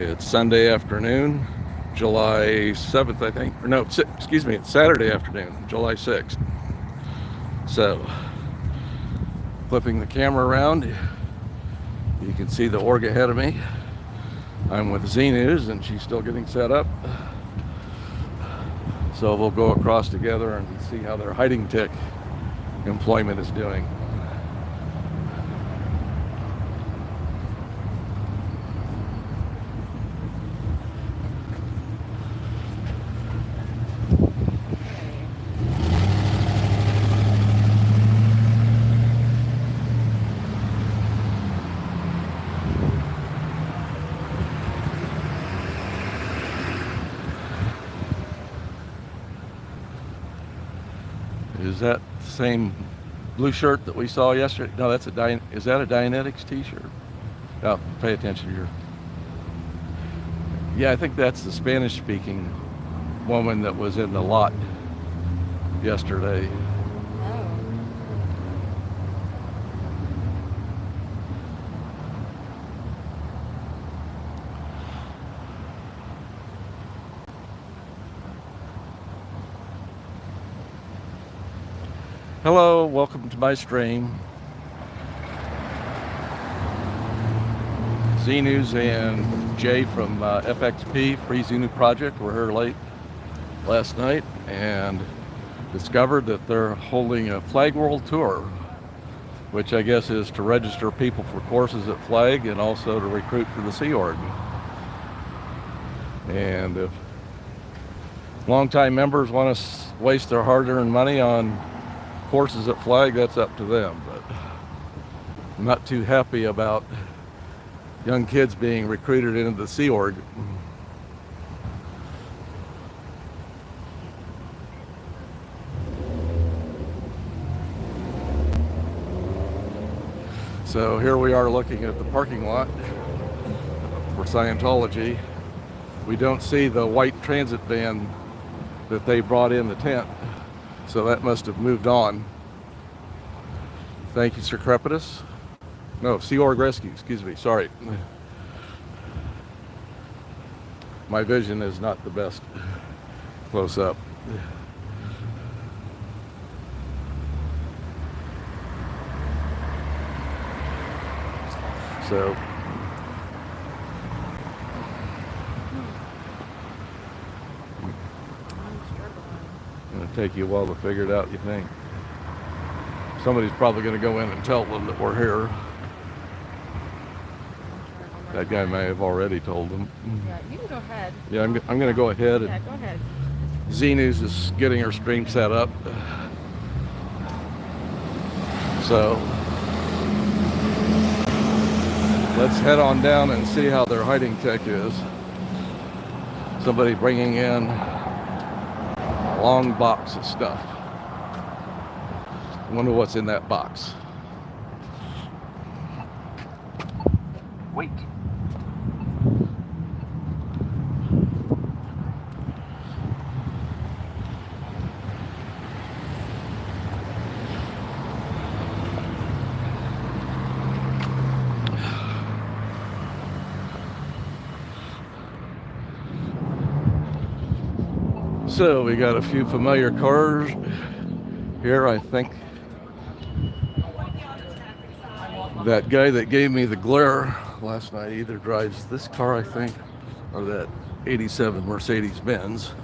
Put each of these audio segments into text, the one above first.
It's Sunday afternoon, July 7th, I think. Or no, excuse me, it's Saturday afternoon, July 6th. So, flipping the camera around, you can see the org ahead of me. I'm with Z News and she's still getting set up. So we'll go across together and see how their hiding tick employment is doing. Is that the same blue shirt that we saw yesterday? No, that's is that a Dianetics t-shirt? Oh, pay attention to your... Yeah, I think that's the Spanish-speaking woman that was in the lot yesterday. Hello, welcome to my stream. Z News and Jay from FXP, Free Z New Project, were here late last night and discovered that they're holding a Flag World Tour, which I guess is to register people for courses at Flag and also to recruit for the Sea Org. And if longtime members want to waste their hard-earned money on courses at Flag, that's up to them, but I'm not too happy about young kids being recruited into the Sea Org. So here we are looking at the parking lot for Scientology. We don't see the white transit van that they brought in the tent, so that must have moved on. Thank you, Sir Crepitus. No, Sea Org Rescue, excuse me, sorry. My vision is not the best close up. So, it's gonna take you a while to figure it out, you think? Somebody's probably gonna go in and tell them that we're here. That guy may have already told them. Yeah, you can go ahead. Yeah, I'm gonna go ahead. Yeah, go ahead. Z News is getting her stream set up. So, let's head on down and see how their hiding tech is. Somebody bringing in a long box of stuff. I wonder what's in that box. Wait. So we got a few familiar cars here. I think that guy that gave me the glare last night either drives this car, I think, or that 87 Mercedes-Benz.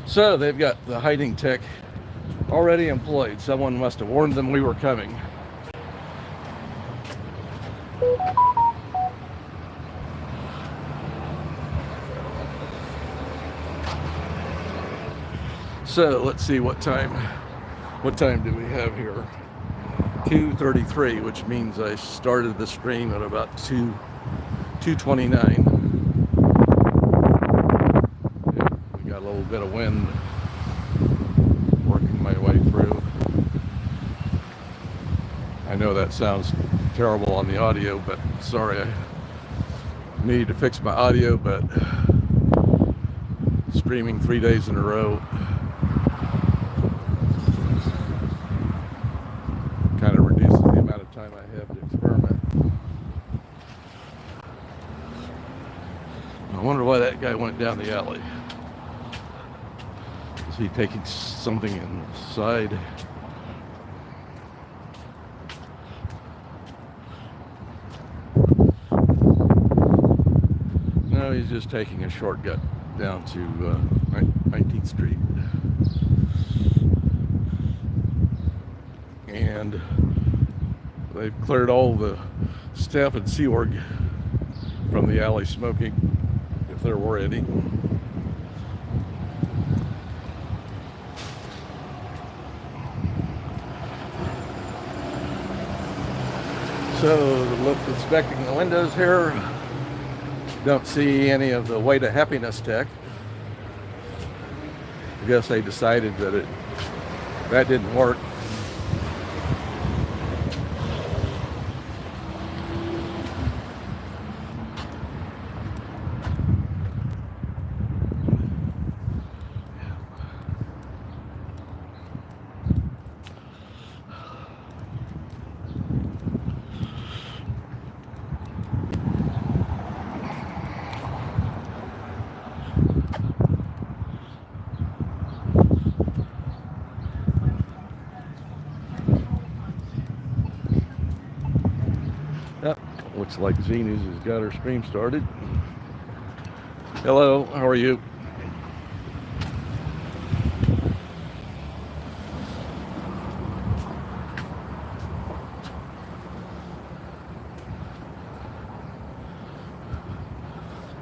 So they've got the hiding tech already employed. Someone must have warned them we were coming. So let's see what time do we have here? 2:33, which means I started the stream at about 2:29. Yeah, we got a little bit of wind working my way through. I know that sounds terrible on the audio, but sorry, I need to fix my audio, but streaming 3 days in a row kind of reduces the amount of time I have to experiment. wonder why that guy went down the alley. Is he taking something inside? No, he's just taking a shortcut down to 19th Street. And they've cleared all the staff and Sea Org from the alley smoking, if there were any. So, inspecting the windows here, don't see any of the Way to Happiness tech. I guess they decided that that didn't work. Looks like Z News has got her stream started. Hello, how are you?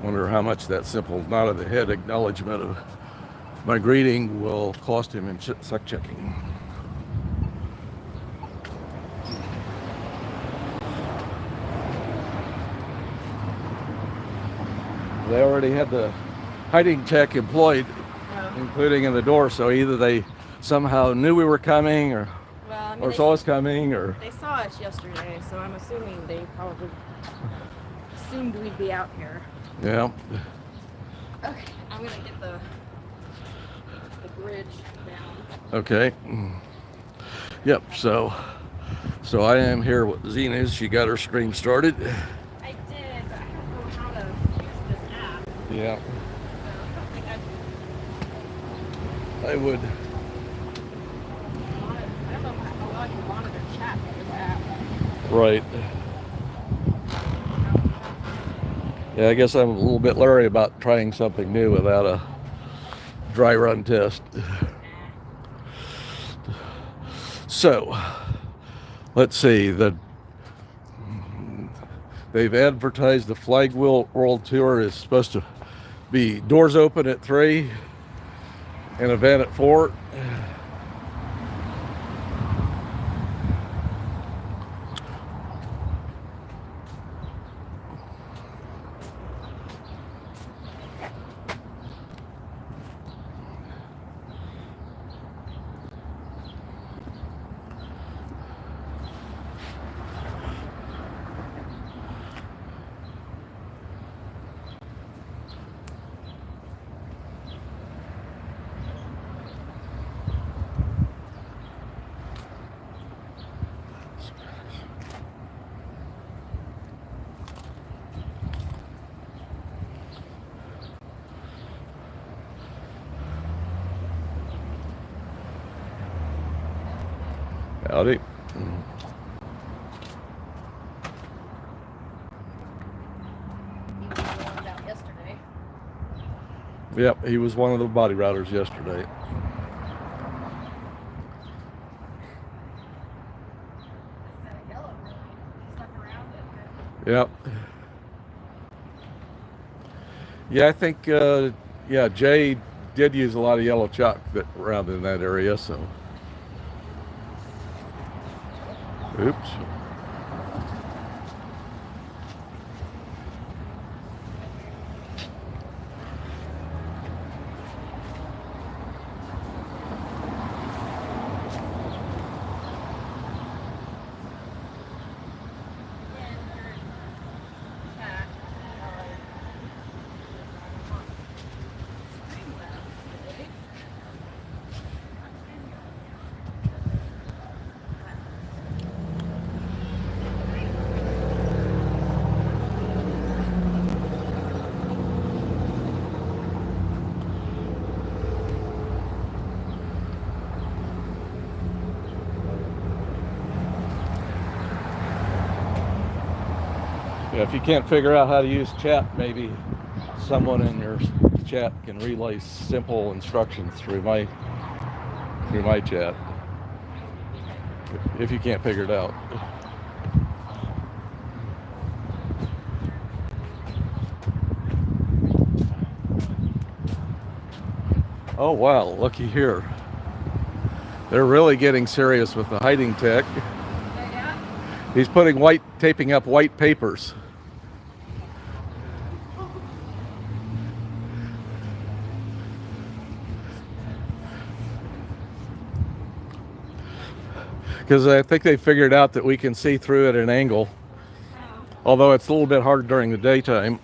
Wonder how much that simple nod of the head acknowledgement of my greeting will cost him in suck checking. They already had the hiding tech employed, including in the door, so either they somehow knew we were coming or saw us coming, or they saw us yesterday, so I'm assuming they probably assumed we'd be out here. Yeah. Okay, I'm gonna get the bridge down. Okay. Yep, so I am here with Z News. She got her stream started. I did, but I don't know how to use this app. Yeah. So I don't think I would. I don't know how well I can monitor chat with this app. Right. Yeah, I guess I'm a little bit leery about trying something new without a dry run test. So, let's see. They've advertised the Flag World Tour is supposed to be doors open at 3 and event at 4. Howdy. Out yesterday. Yep, he was one of the body routers yesterday. Yep. Yeah, I think, Jay did use a lot of yellow chalk around in that area, so. Oops. Yeah, if you can't figure out how to use chat, maybe someone in your chat can relay simple instructions through my chat. If you can't figure it out. Oh wow, looky here. They're really getting serious with the hiding tech. He's taping up white papers. Because I think they figured out that we can see through at an angle. Although it's a little bit hard during the daytime.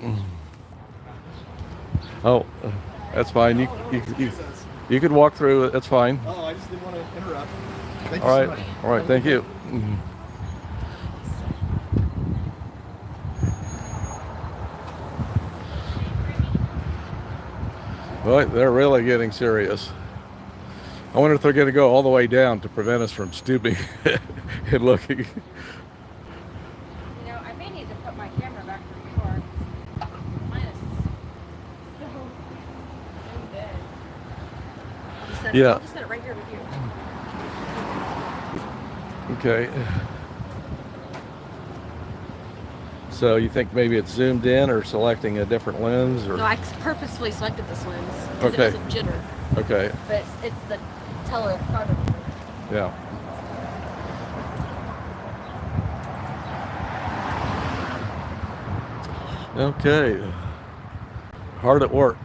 Oh, that's fine. You could walk through it. That's fine. Oh, I just didn't want to interrupt. Thank All you right. so much. All right. Thank you. Well, they're really getting serious. I wonder if they're going to go all the way down to prevent us from stooping and looking. You know, I may need to put my camera back where you are. Mine is so good. Yeah. I'll just set it right here with you. Okay. So you think maybe it's zoomed in or selecting a different lens, or? No, I purposefully selected this lens because Okay. it doesn't jitter. Okay. But it's the telephoto. Yeah. Okay. Hard at work.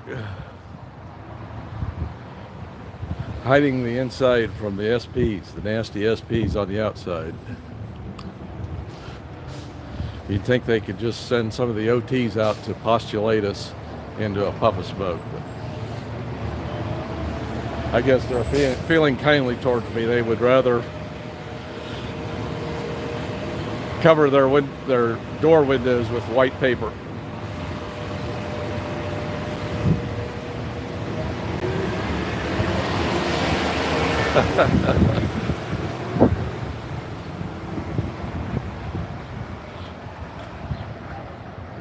Hiding the inside from the SPs, the nasty SPs on the outside. You'd think they could just send some of the OTs out to postulate us into a puff of smoke. But I guess they're feeling kindly towards me. They would rather cover their door windows with white paper.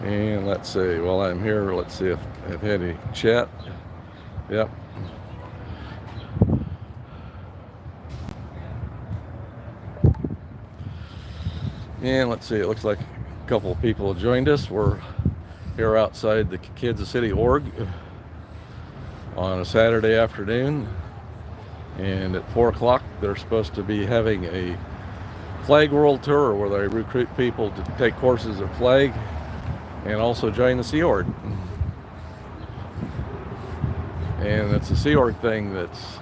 And let's see, while I'm here, let's see if I've had any chat. Yep. And let's see, it looks like a couple of people have joined us. We're here outside the Kansas City Org on a Saturday afternoon. And at 4 o'clock, they're supposed to be having a flag world tour where they recruit people to take courses at flag and also join the Sea Org. And it's the Sea Org thing that's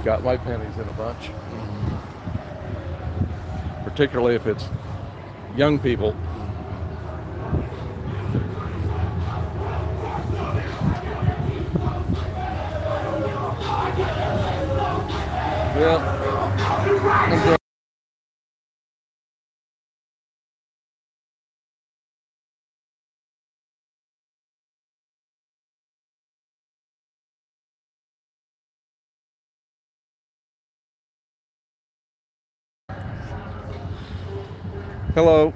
got my pennies in a bunch. Particularly if it's young people. Yeah. Hello.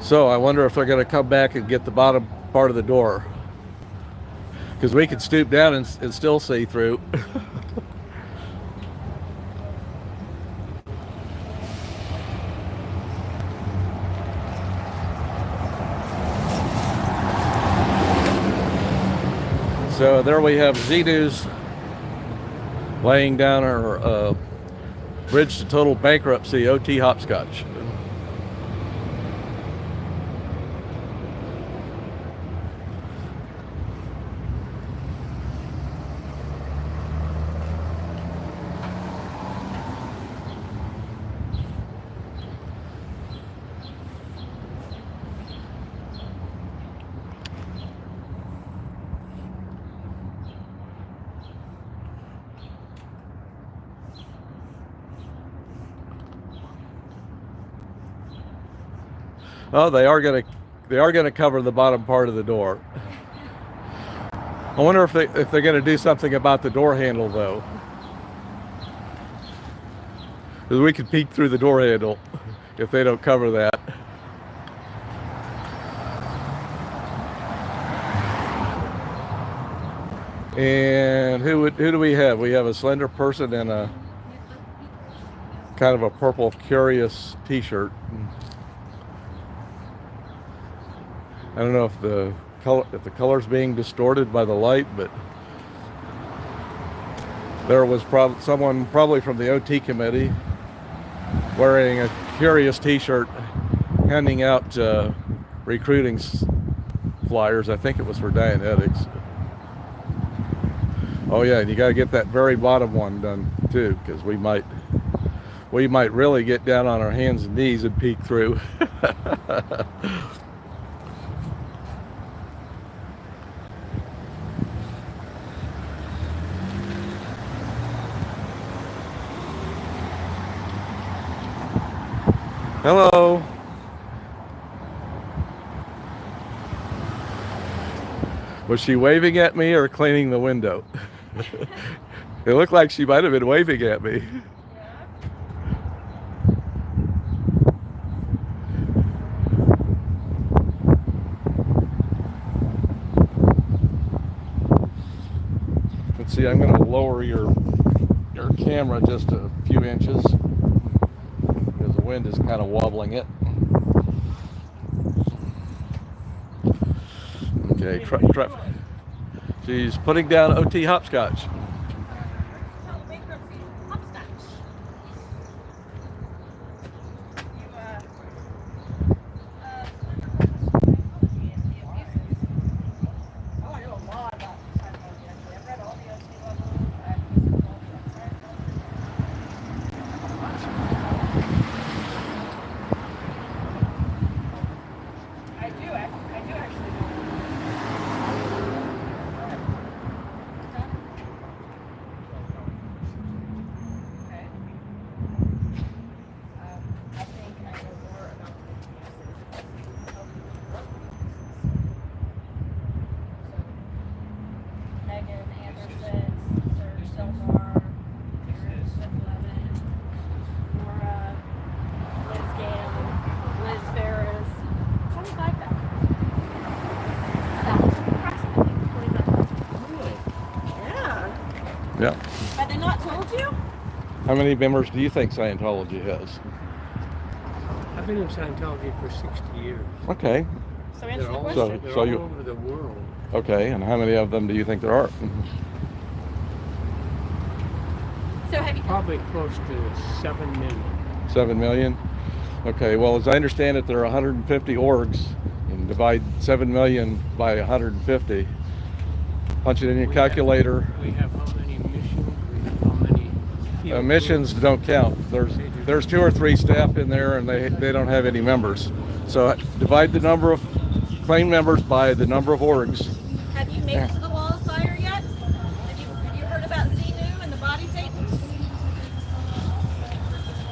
So I wonder if they're going to come back and get the bottom part of the door, because we can stoop down and still see through. So there we have Z-News laying down our bridge to total bankruptcy OT hopscotch. Oh, they are gonna cover the bottom part of the door. I wonder if they're gonna do something about the door handle though. 'Cause we could peek through the door handle if they don't cover that. And who do we have? We have a slender person and a kind of a purple curious t-shirt. I don't know if the color's being distorted by the light, but there was someone probably from the OT committee wearing a curious t-shirt handing out recruiting flyers. I think it was for Dianetics. Oh yeah, and you got to get that very bottom one done too, because we might really get down on our hands and knees and peek through. Hello. Was she waving at me or cleaning the window? It looked like she might have been waving at me. Let's see, I'm going to lower your camera just a few inches because the wind is kind of wobbling it. Okay, she's putting down OT hopscotch. Yeah. Have they not told you? How many members do you think Scientology has? I've been in Scientology for 60 years. Okay. So answer the They're all, question. they're So all you- over the world. Okay, and how many of them do you think there are? So have you? Probably close to 7 million. 7 million? Okay, well, as I understand it, there are 150 orgs, and divide 7 million by 150. Punch it in your calculator. We have how many missions? We have how many field Missions groups? don't count. There's 2 or 3 staff in there, and they don't have any members. So divide the number of claimed members by the number of orgs. Have you made it to the wall of fire yet? Have you heard about Xenu and the body thetans?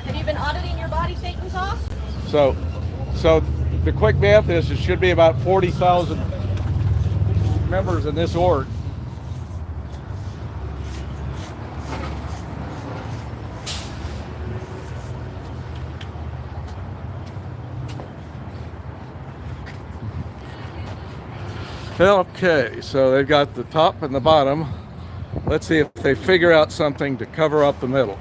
Have you been auditing your body thetans off? So the quick math is it should be about 40,000 members in this org. Okay, so they've got the top and the bottom. Let's see if they figure out something to cover up the middle.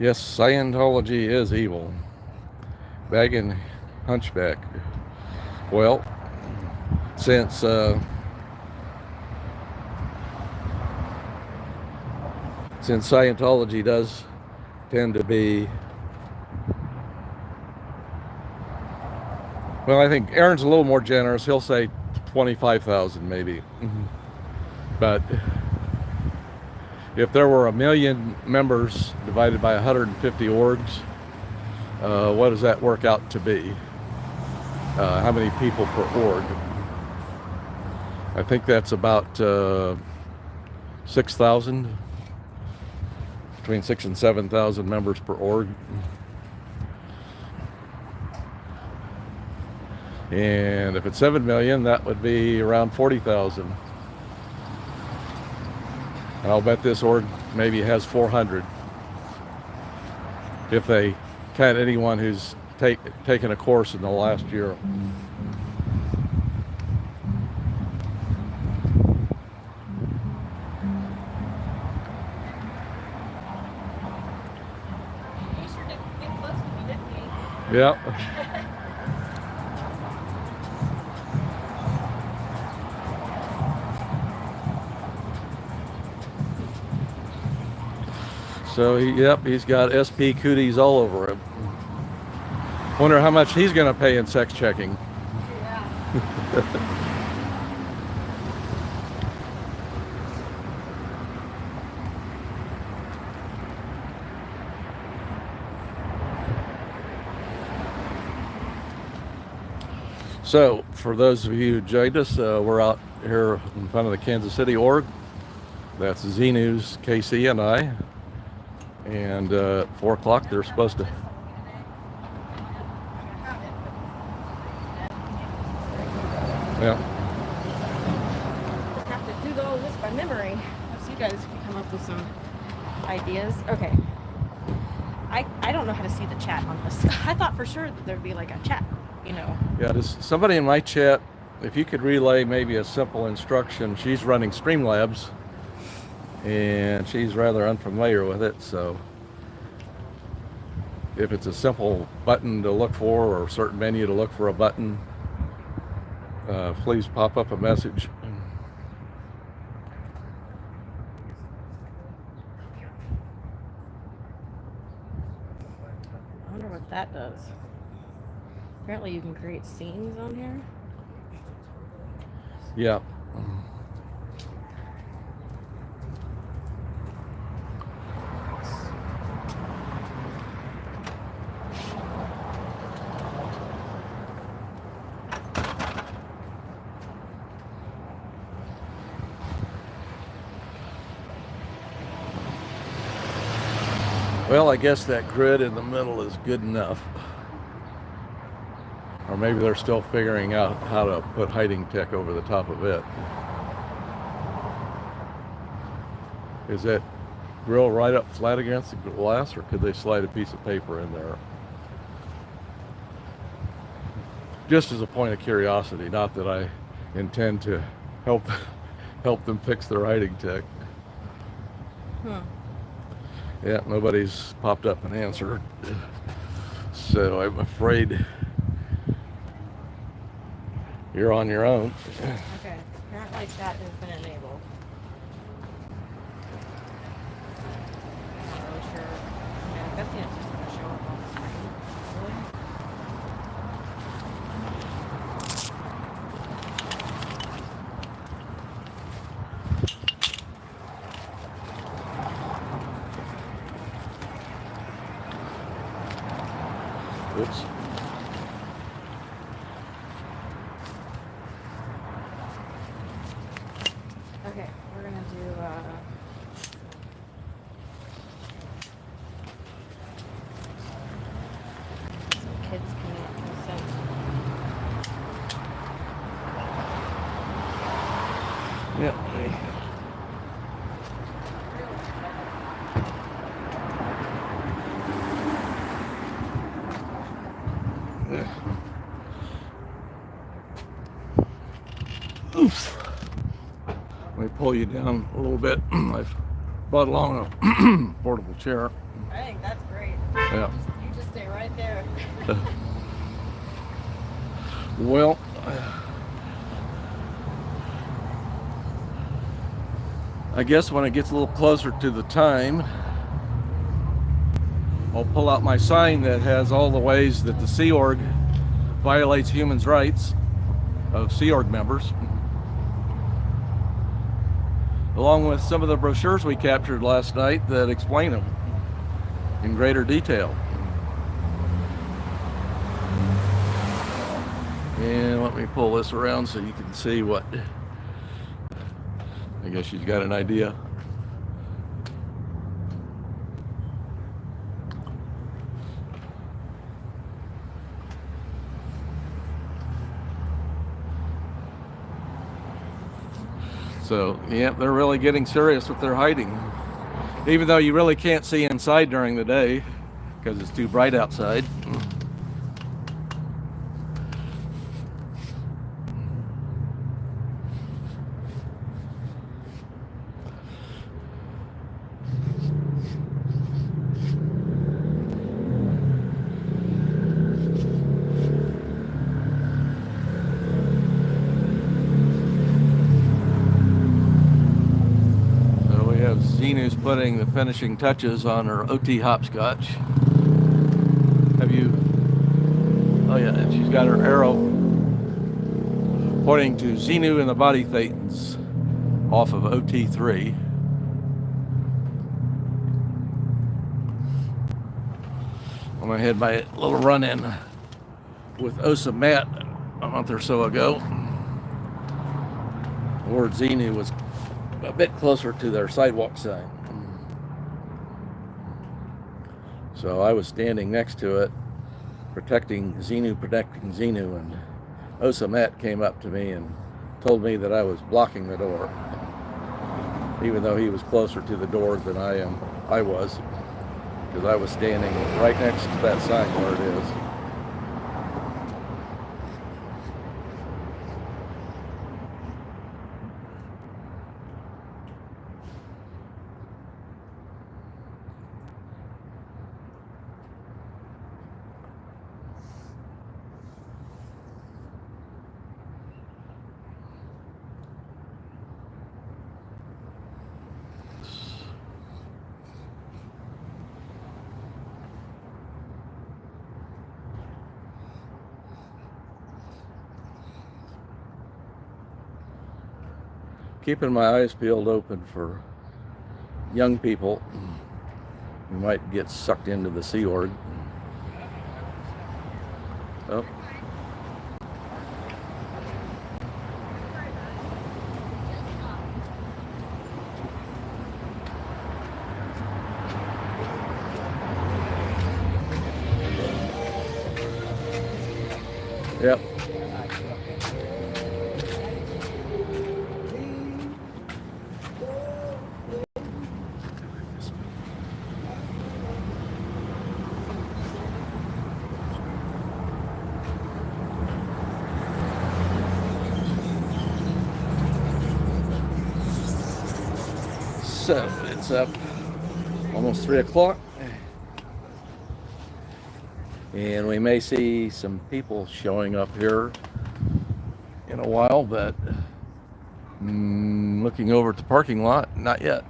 Yes, Scientology is evil. Bagging hunchback. Well, since Scientology does tend to be, well, I think Aaron's a little more generous. He'll say 25,000 maybe. But if there were 1 million members divided by 150 orgs, what does that work out to be? How many people per org? I think that's about 6,000, between 6,000 and 7,000 members per org. And if it's 7 million, that would be around 40,000. And I'll bet this org maybe has 400. If they count anyone who's taken a course in the last year. You sure did think close to me, didn't you? Yeah. So, he's got SP cooties all over him. Wonder how much he's going to pay in sex checking. Yeah. So, for those of you who joined us, we're out here in front of the Kansas City org. That's Z News, KC, and I. And at 4 o'clock, they're supposed to. Yeah. Just have to do all this by memory. So you guys can come up with some ideas. Okay. I don't know how to see the chat on this. I thought for sure that there'd be like a chat, you know. Yeah, does somebody in my chat, if you could relay maybe a simple instruction. She's running Streamlabs, and she's rather unfamiliar with it, so if it's a simple button to look for or a certain menu to look for a button, please pop up a message. I wonder what that does. Apparently you can create scenes on here. Yeah. Well, I guess that grid in the middle is good enough. Or maybe they're still figuring out how to put hiding tech over the top of it. Is that grill right up flat against the glass, or could they slide a piece of paper in there? Just as a point of curiosity, not that I intend to help them fix their hiding tech. Yeah, nobody's popped up and answered. So I'm afraid you're on your own. Okay. Apparently chat has been enabled. I'm not really sure. Yeah, I guess it's just gonna show up on the screen. Really? Oops. Okay, we're gonna do some kids can consent. Yeah. Oops. Let me pull you down a little bit. I've brought along a portable chair. I think that's great. Yeah. You just stay right there. Well, I guess when it gets a little closer to the time, I'll pull out my sign that has all the ways that the Sea Org violates human rights of Sea Org members, along with some of the brochures we captured last night that explain them in greater detail. And let me pull this around so you can see what, I guess you've got an idea. So, yeah, they're really getting serious with their hiding. Even though you really can't see inside during the day because it's too bright outside. Zenu's putting the finishing touches on her OT hopscotch. Have you? Oh yeah, and she's got her arrow pointing to Xenu and the body thetans off of OT3. I'm gonna had my little run-in with OSA Matt a month or so ago. Lord Xenu was a bit closer to their sidewalk sign. So I was standing next to it, protecting Xenu, and OSA Matt came up to me and told me that I was blocking the door, even though he was closer to the door than I was, because I was standing right next to that sign where it is. Keeping my eyes peeled open for young people who might get sucked into the Sea Org. Oh. Yep. So it's up almost 3 o'clock, and we may see some people showing up here in a while, but looking over at the parking lot, not yet.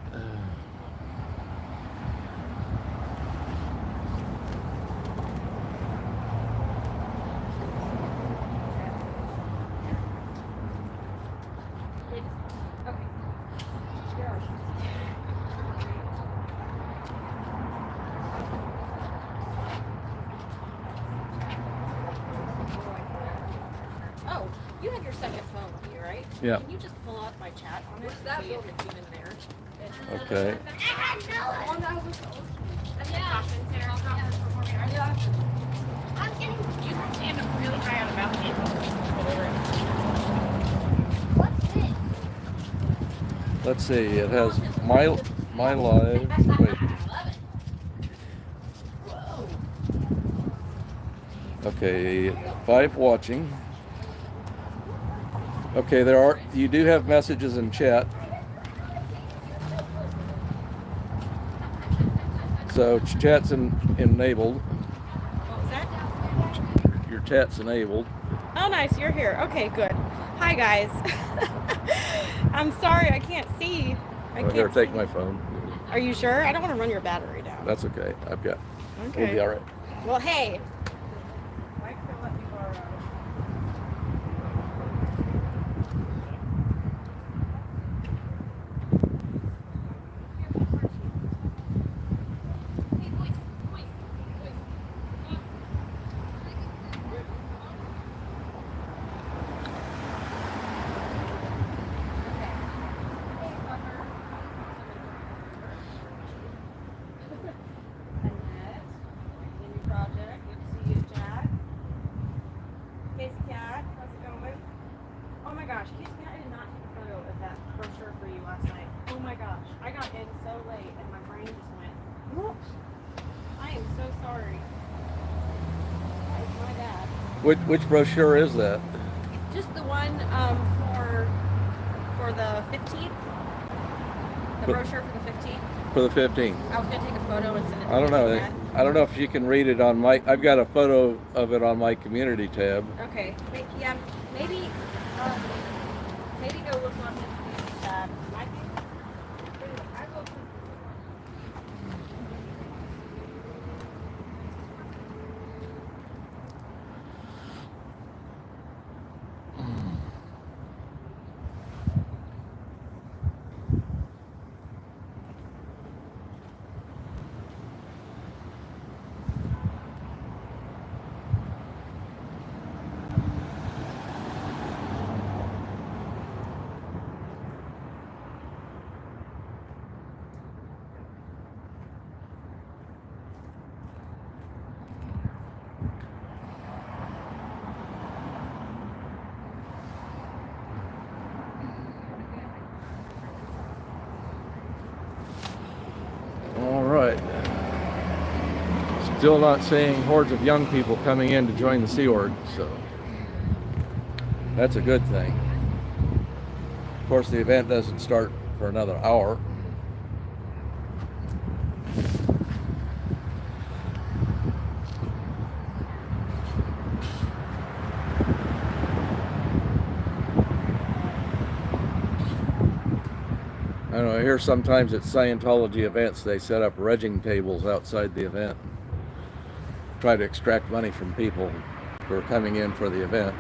Oh, you have your second phone with you, right? Yeah. Can you just pull out my chat on it and see if it's even there? Okay. You can stand up really high on a balcony. What's this? Let's see. It has my live. Wait. Okay, 5 watching. Okay, you do have messages in chat. So chat's enabled. What was that? Your chat's enabled. Oh, nice. You're here. Okay, good. Hi, guys. I'm sorry. I can't see. Oh, here, take my phone. Are you sure? I don't want to run your battery down. That's okay. I've got. Okay. We'll be all right. Well, hey. Mike's gonna let me borrow. Which brochure is that? Just the one for the 15th. The brochure for the 15th. For the 15th. I was gonna take a photo and send it to I don't know. Matt. I don't know if you can read it on my. I've got a photo of it on my community tab. Okay. Yeah. Maybe go look on his tab. I think. I will. All right. Still not seeing hordes of young people coming in to join the Sea Org, so that's a good thing. Of course, the event doesn't start for another hour. I don't know, I hear sometimes at Scientology events they set up regging tables outside the event. Try to extract money from people who are coming in for the event.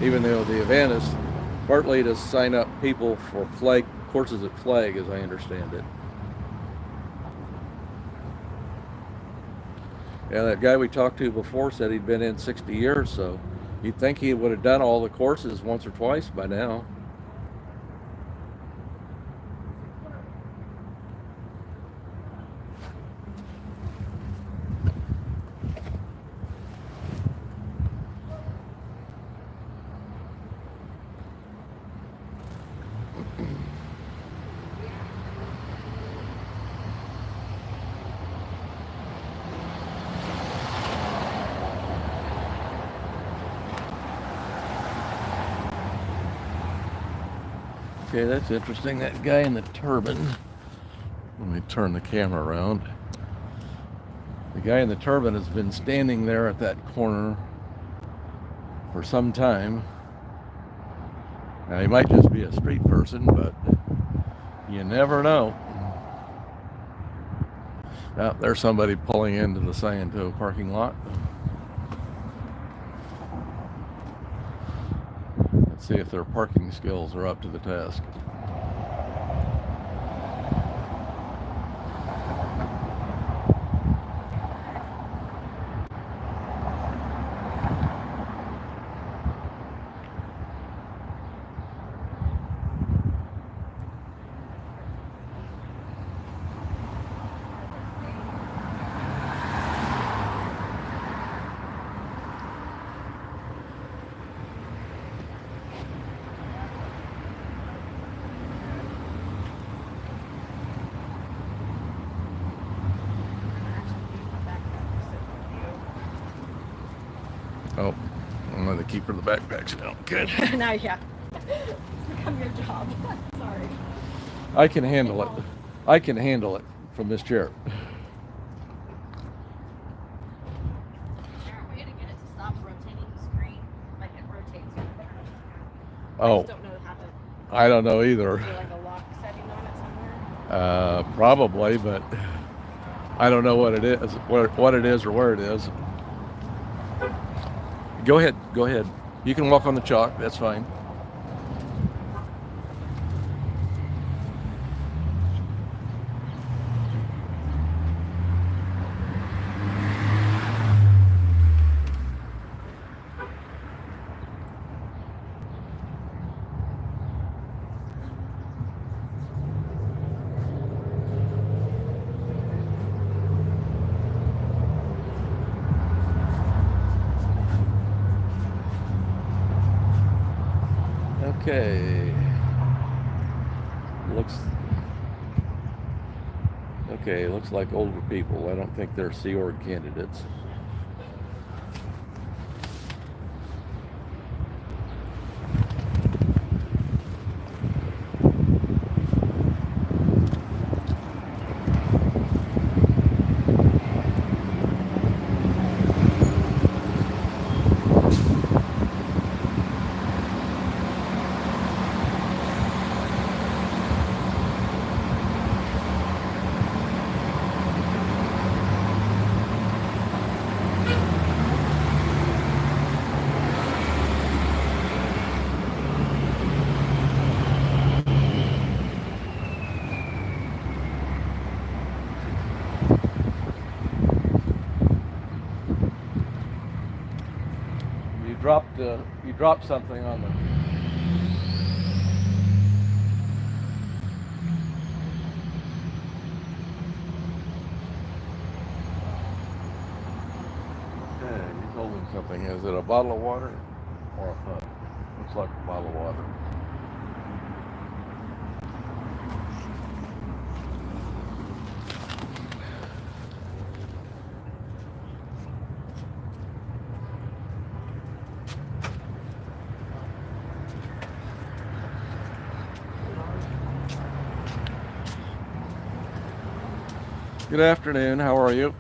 Even though the event is partly to sign up people for flag courses at Flag, as I understand it. Yeah, that guy we talked to before said he'd been in 60 years, so you'd think he would have done all the courses once or twice by now. Okay, that's interesting. That guy in the turban. Let me turn the camera around. The guy in the turban has been standing there at that corner for some time. Now, he might just be a street person, but you never know. Oh, there's somebody pulling into the Sciento parking lot. Let's see if their parking skills are up to the task. Oh, I'm going to keep her the backpacks now. Good. Now, yeah. It's become your job. Sorry. I can handle it. I can handle it from this chair. Is there a way to get it to stop rotating the screen? Like it rotates. I Oh, just don't know how to. I don't know either. Is there like a lock setting on it somewhere? Probably, but I don't know what it is, what it is, or where it is. Go ahead. Go ahead. You can walk on the chalk. That's fine. Okay. Looks like older people. I don't think they're Sea Org candidates. You dropped something on the. Okay, he's holding something. Is it a bottle of water or a phone? Looks like a bottle of water. Good afternoon. How are you?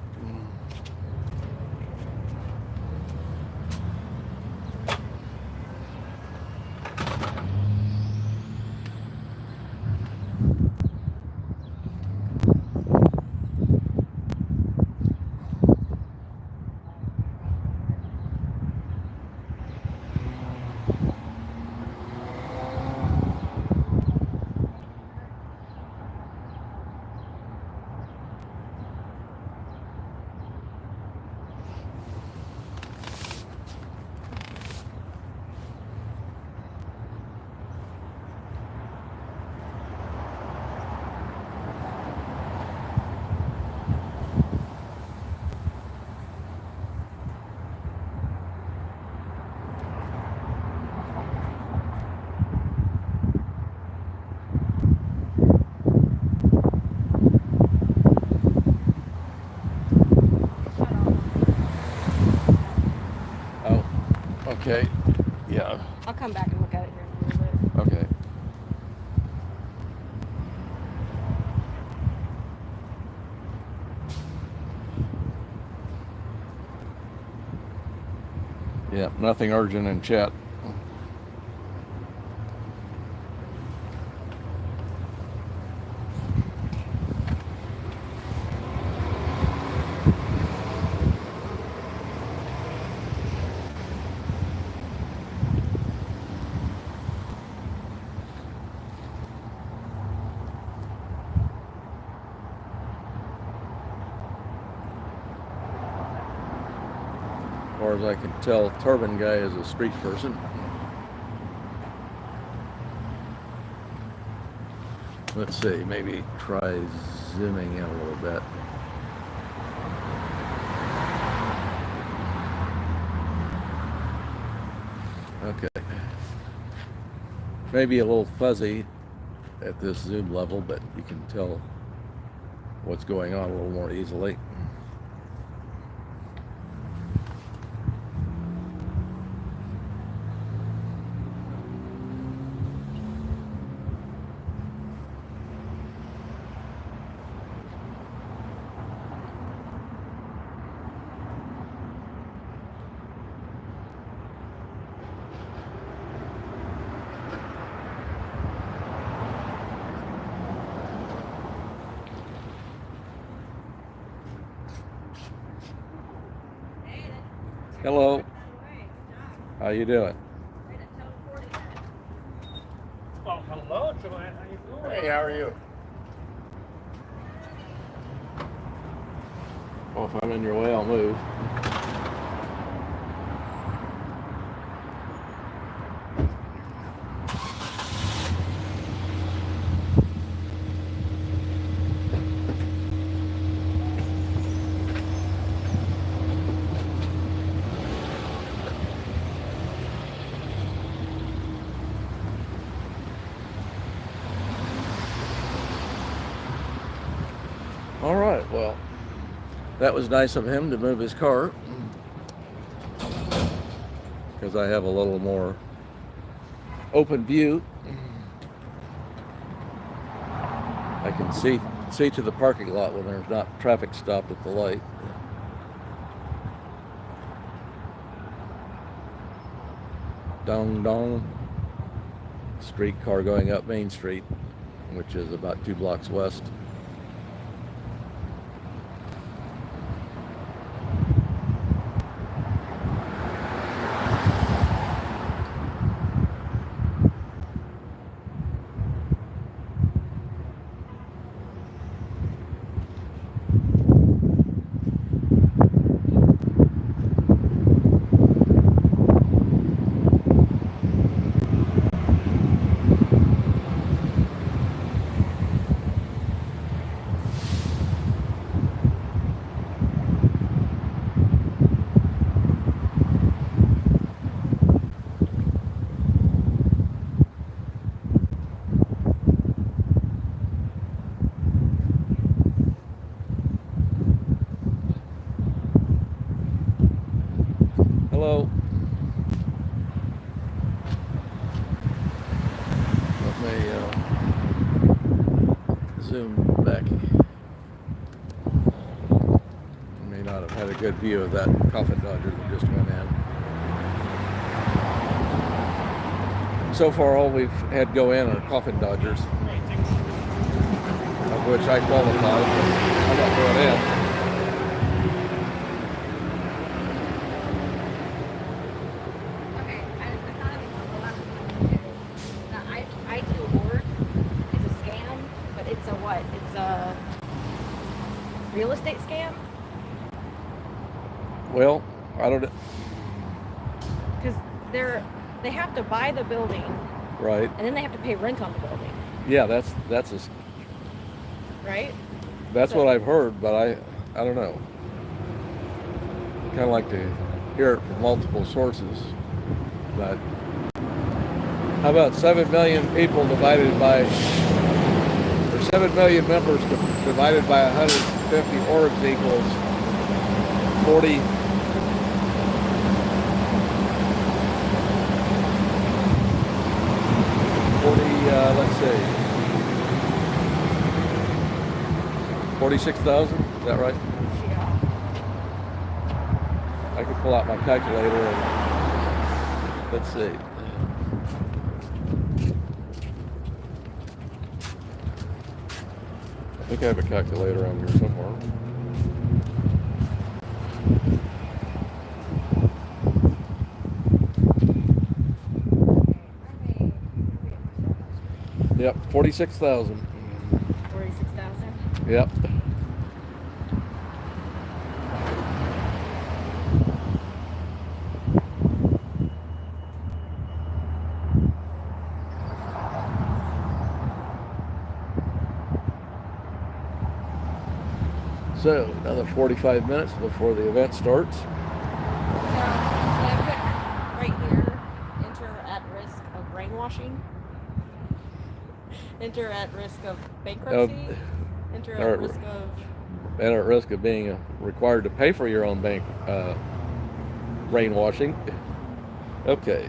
Okay. Yeah. I'll come back and look at it here in a little bit. Okay. Yeah, nothing urgent in chat. As far as I can tell, Turban Guy is a street person. Let's see, maybe try zooming in a little bit. Okay. Maybe a little fuzzy at this zoom level, but you can tell what's going on a little more easily. Hello. How you doing? Well, hello, Joanne. How you doing? Hey, how are you? Well, if I'm in your way, I'll move. All right, well, that was nice of him to move his car because I have a little more open view. I can see to the parking lot when there's not traffic stopped at the light. Dong dong. Streetcar going up Main Street, which is about 2 blocks west. Hello. Let me zoom back. May not have had a good view of that coffin dodger that just went in. So far, all we've had go in are coffin dodgers, of which I qualify, but I'm not going in. Okay, I thought it was the last one. The IT award is a scam, but it's a what? It's a real estate scam? Well, I don't. Because they have to buy the building Right? and then they have to pay rent on the building, Yeah, that's right? That's So- what I've heard, but I don't know. Kind of like to hear it from multiple sources. But how about 7 million people divided by, or 7 million members divided by 150 orbs equals 40. 40, let's see, 46,000, is that right? Yeah. I could pull out my calculator and let's see. I think I have a calculator on here somewhere. Yep, 46,000. 46,000. Yep. So, another 45 minutes before the event starts. So, can I put right here, enter at risk of brainwashing? Enter at risk of bankruptcy? Enter or- at risk of... And at risk of being required to pay for your own bank brainwashing. Okay.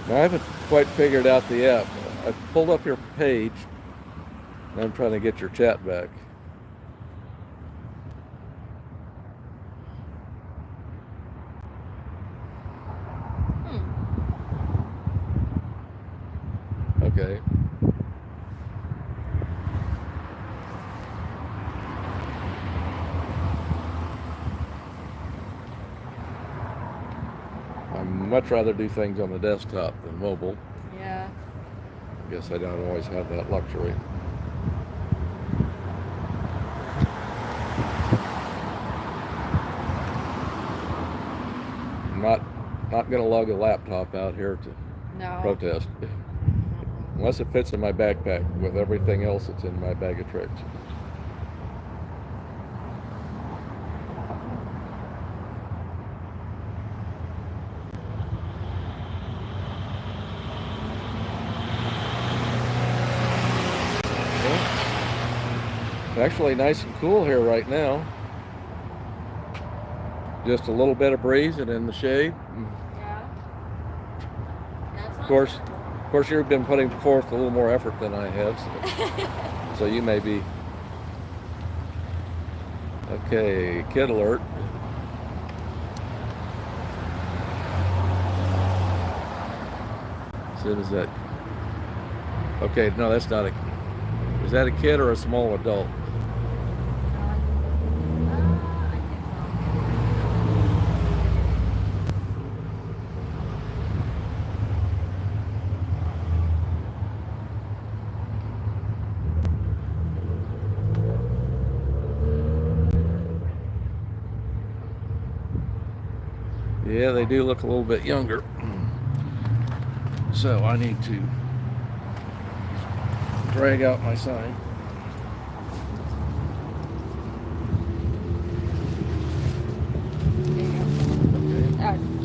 Now, I haven't quite figured out the app. I pulled up your page. And I'm trying to get your chat back. Okay. I'd much rather do things on the desktop than mobile. Yeah. I guess I don't always have that luxury. I'm not going to lug a laptop out here to No. protest. Unless it fits in my backpack with everything else that's in my bag of tricks. It's actually nice and cool here right now. Just a little bit of breeze and in the shade. Yeah. That's Of course, you've been putting forth a little more effort than I have, so you may be. Okay, kid alert. As soon as that. Okay, no, that's not a. Is that a kid or a small adult? Yeah, they do look a little bit younger. So I need to drag out my sign.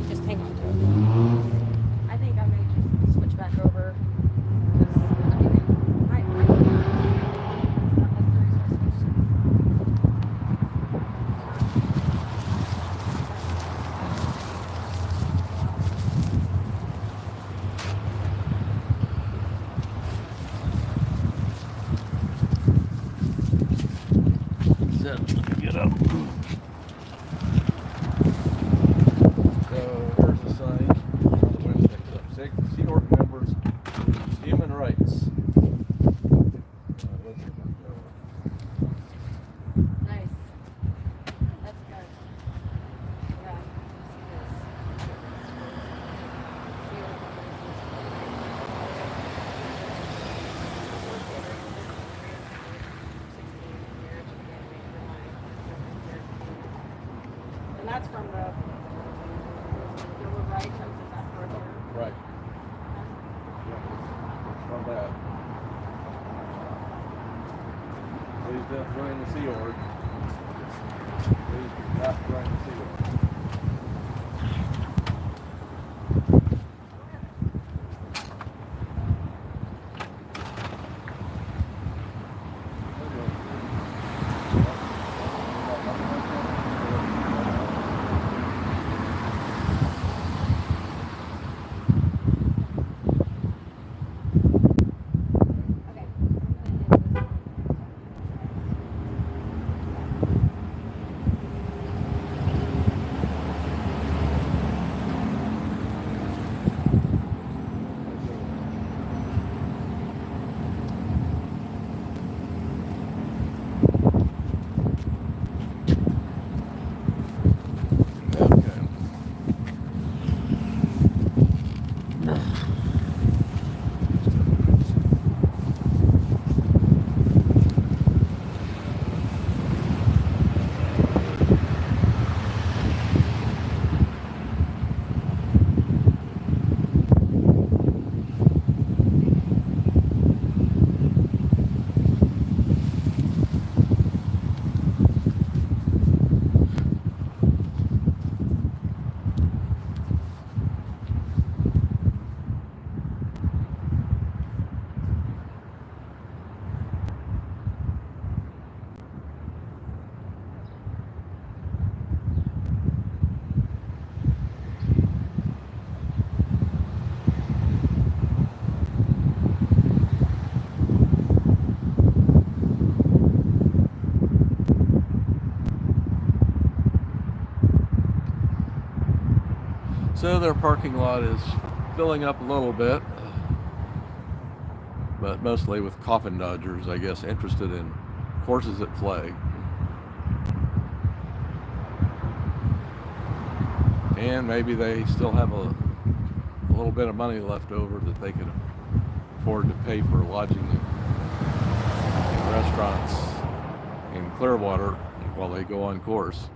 Just hang on to it. I think I may just switch back over. So, get up. So, here's the sign. The wind picks up. Sea Org members, human rights. Nice. That's good. Yeah. And that's from the Bill of Rights. That's in that part there. Right. Yeah, it's from that. Please don't join the Sea Org. Please do not join the Sea Org. Okay. Okay. So their parking lot is filling up a little bit, but mostly with coffin dodgers, I guess, interested in horses that flag. And maybe they still have a little bit of money left over that they could afford to pay for lodging in restaurants in Clearwater while they go on course.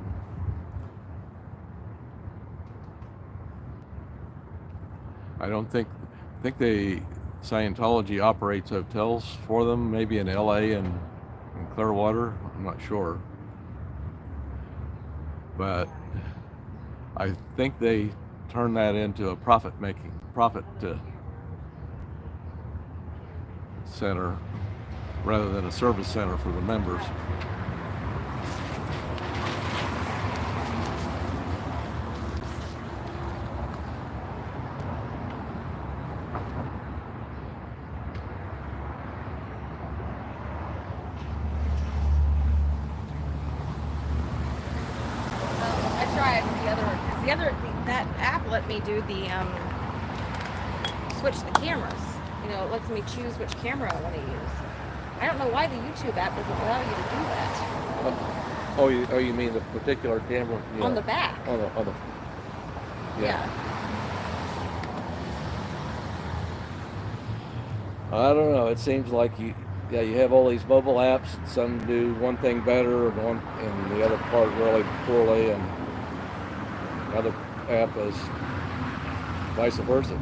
I don't think Scientology operates hotels for them, maybe in LA and in Clearwater. I'm not sure. But I think they turn that into a profit center rather than a service center for the members. That app let me do the switch the cameras. You know, it lets me choose which camera I want to use. I don't know why the YouTube app doesn't allow you to do that. You mean the particular camera? On the back. On the Yeah. I don't know. It seems like you have all these mobile apps, and some do one thing better and the other part really poorly, and another app is vice versa.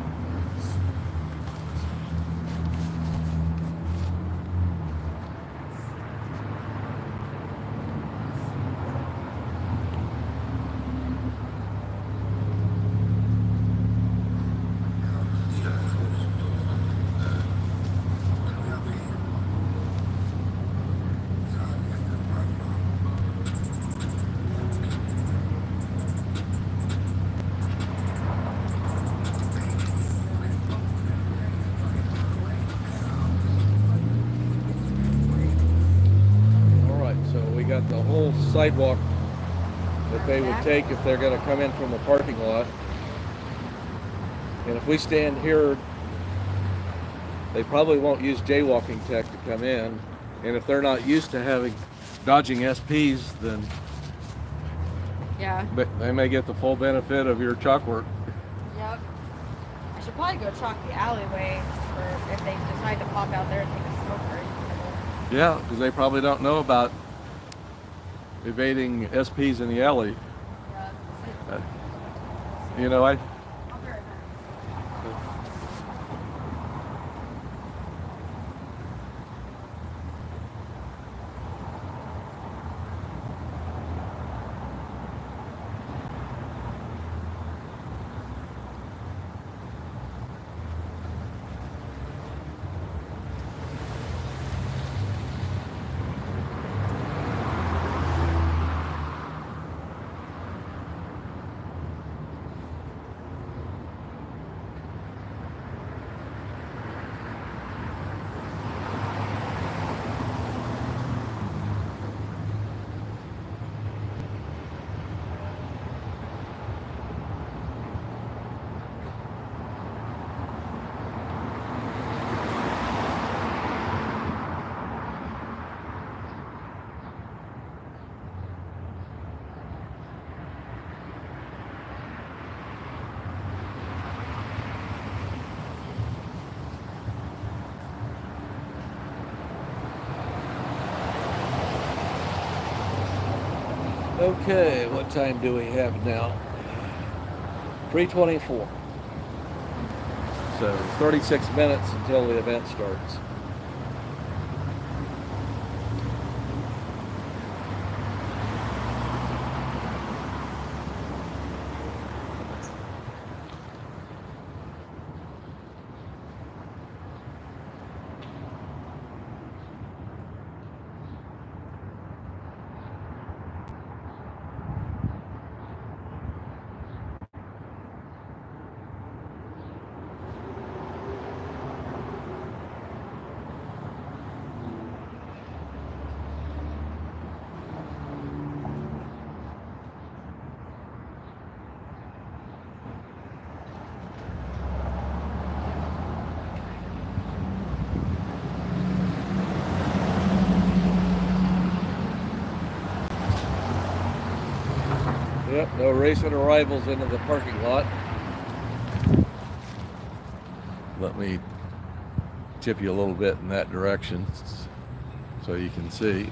Got the whole sidewalk that they would take if they're going to come in from the parking lot. And if we stand here, they probably won't use jaywalking tech to come in. And if they're not used to dodging SPs, then yeah, they may get the full benefit of your chalk work. Yep. I should probably go chalk the alleyway if they decide to pop out there and take a smoke break. Yeah, because they probably don't know about evading SPs in the alley. Yeah. You know, I'll be right back. Okay, what time do we have now? 3:24. So 36 minutes until the event starts. Yep, no racing arrivals into the parking lot. Let me tip you a little bit in that direction so you can see.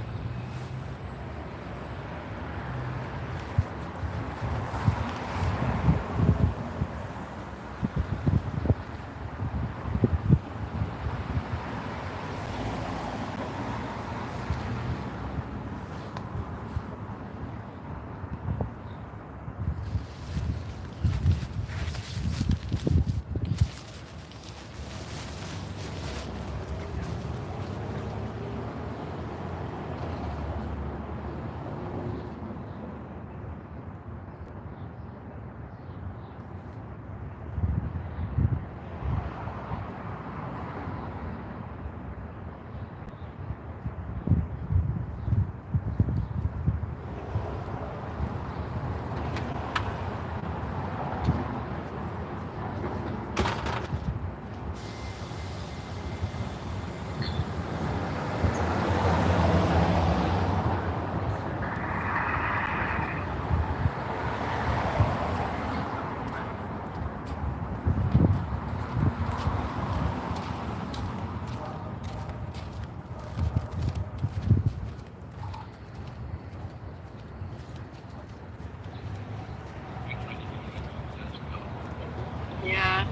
Yeah.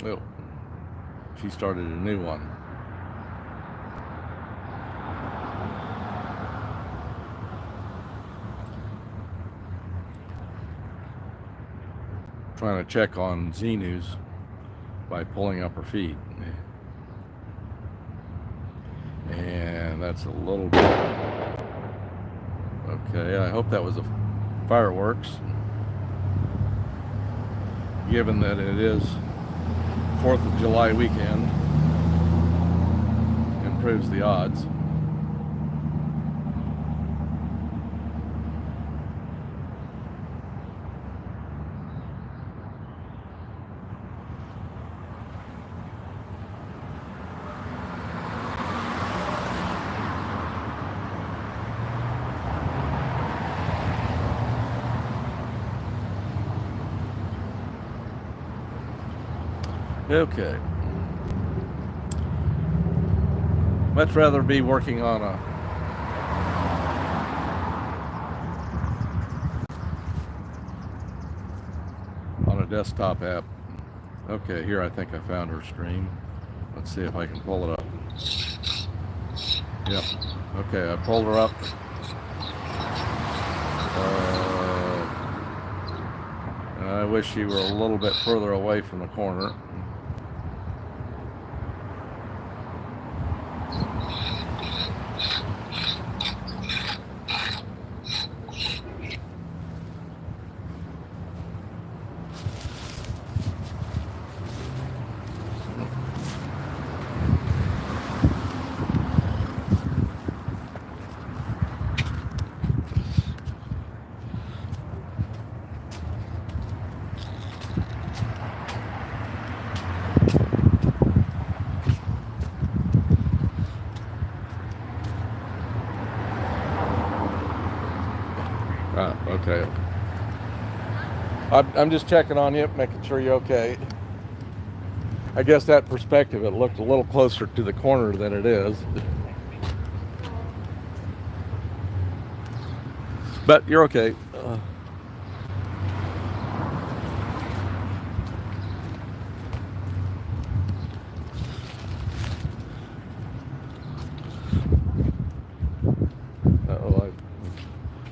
Oh, she started a new one. Trying to check on Z News by pulling up her feed. And that's a little bit. Okay, I hope that was a fireworks. Given that it is 4th of July weekend, improves the odds. Okay. Much rather be working on a desktop app. Okay, here I think I found her stream. Let's see if I can pull it up. Yep. Okay, I pulled her up. And I wish she were a little bit further away from the corner. Okay. I'm just checking on you, making sure you're okay. I guess that perspective, it looked a little closer to the corner than it is. But you're okay. Uh-oh,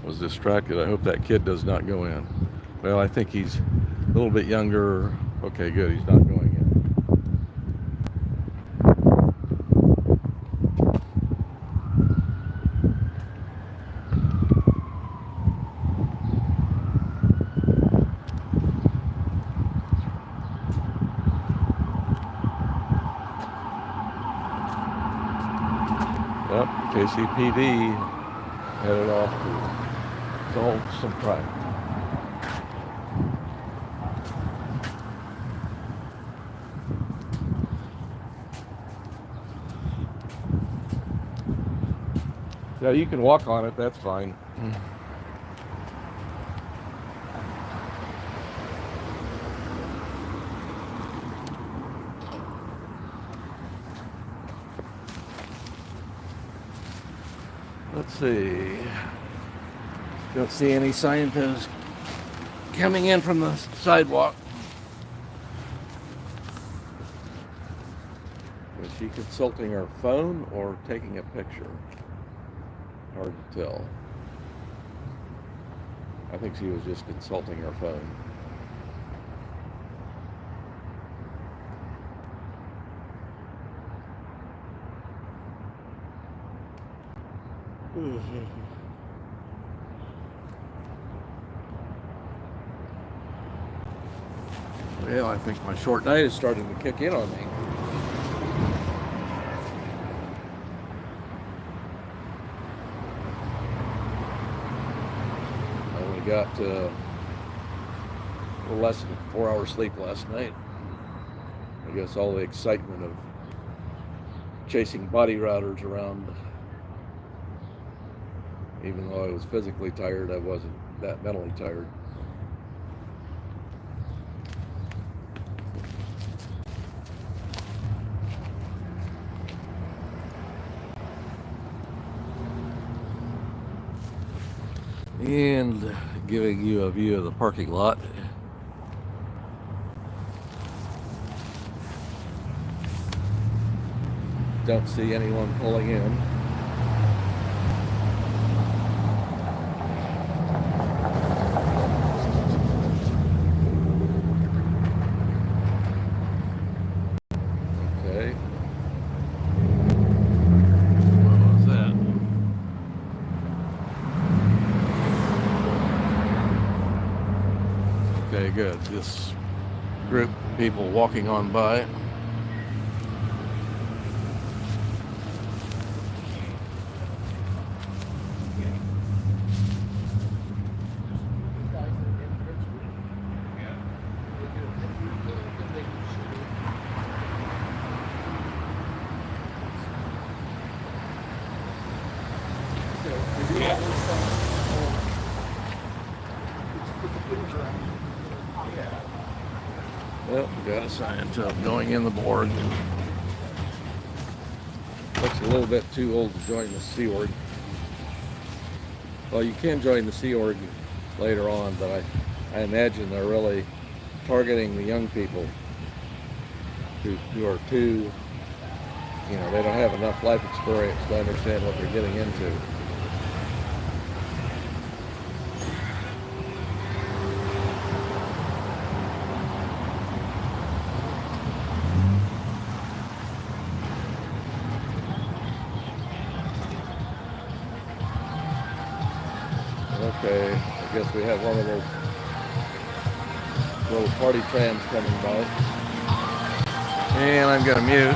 I was distracted. I hope that kid does not go in. Well, I think he's a little bit younger. Okay, good. He's not going in. Yep, KCPD headed off to solve some crime. Yeah, you can walk on it, that's fine. Let's see. Don't see any scientists coming in from the sidewalk. Was she consulting her phone or taking a picture? Hard to tell. I think she was just consulting her phone. Well, I think my short night is starting to kick in on me. I only got a little less than 4 hours sleep last night. I guess all the excitement of chasing body routers around. Even though I was physically tired, I wasn't that mentally tired. And giving you a view of the parking lot. Don't see anyone pulling in. Okay. What was that? Okay, good. This group of people walking on by. Well, we got a sign tub going in the board. Looks a little bit too old to join the Sea Org. Well, you can join the Sea Org later on, but I imagine they're really targeting the young people who are too, they don't have enough life experience to understand what they're getting into. Okay, I guess we have one of those little party trams coming by. And I'm gonna mute.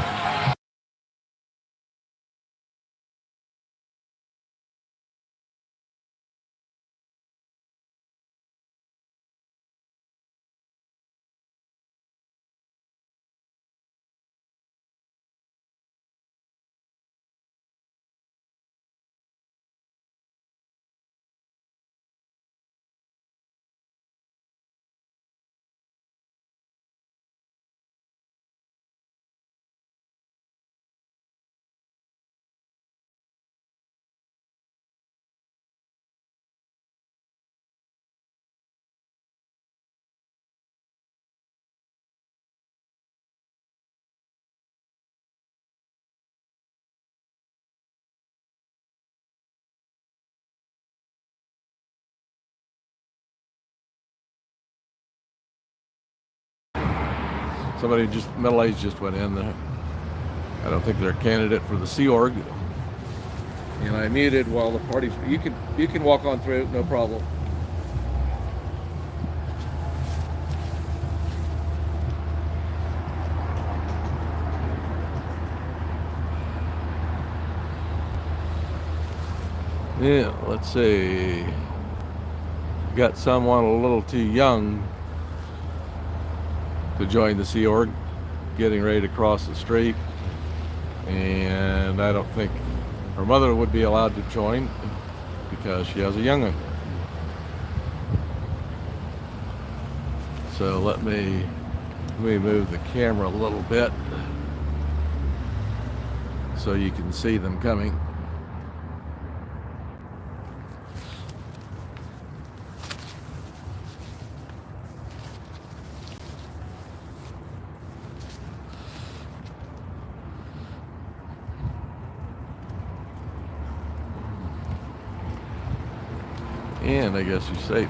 Somebody middle-aged just went in. I don't think they're a candidate for the Sea Org. And I muted while the party. You can walk on through, no problem. Yeah, let's see. Got someone a little too young to join the Sea Org, getting ready to cross the street, and I don't think Her mother would be allowed to join because she has a young one. So let me move the camera a little bit so you can see them coming. And I guess she's safe.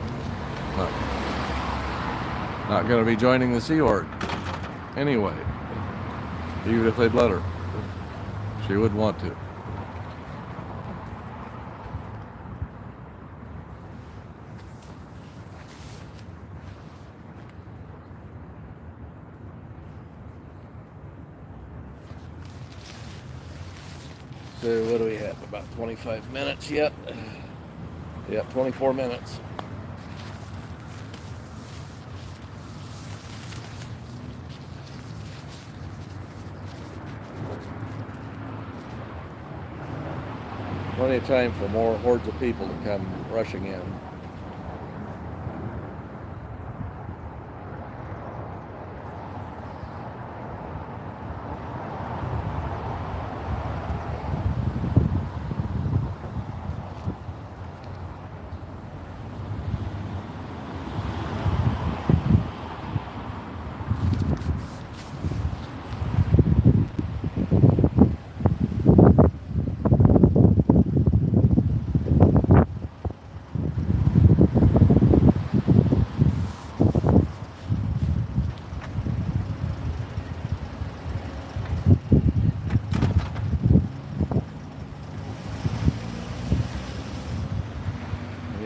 Not going to be joining the Sea Org anyway, even if they'd let her. She would want to. So what do we have? About 25 minutes yet? Yep, 24 minutes. Plenty of time for more hordes of people to come rushing in.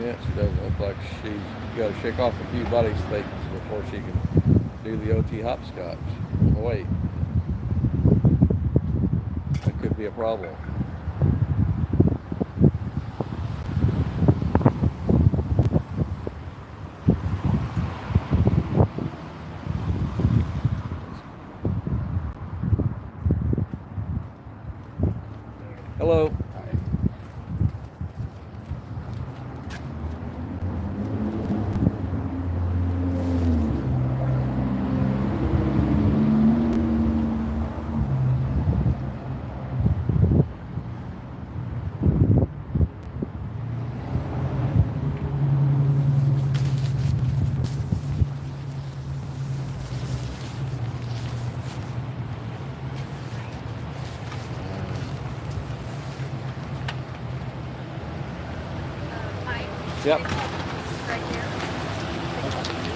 Yeah, she doesn't look like she's got to shake off a few body states before she can do the OT hopscotch. Oh, wait, that could be a problem. Hello. Yep. Right here.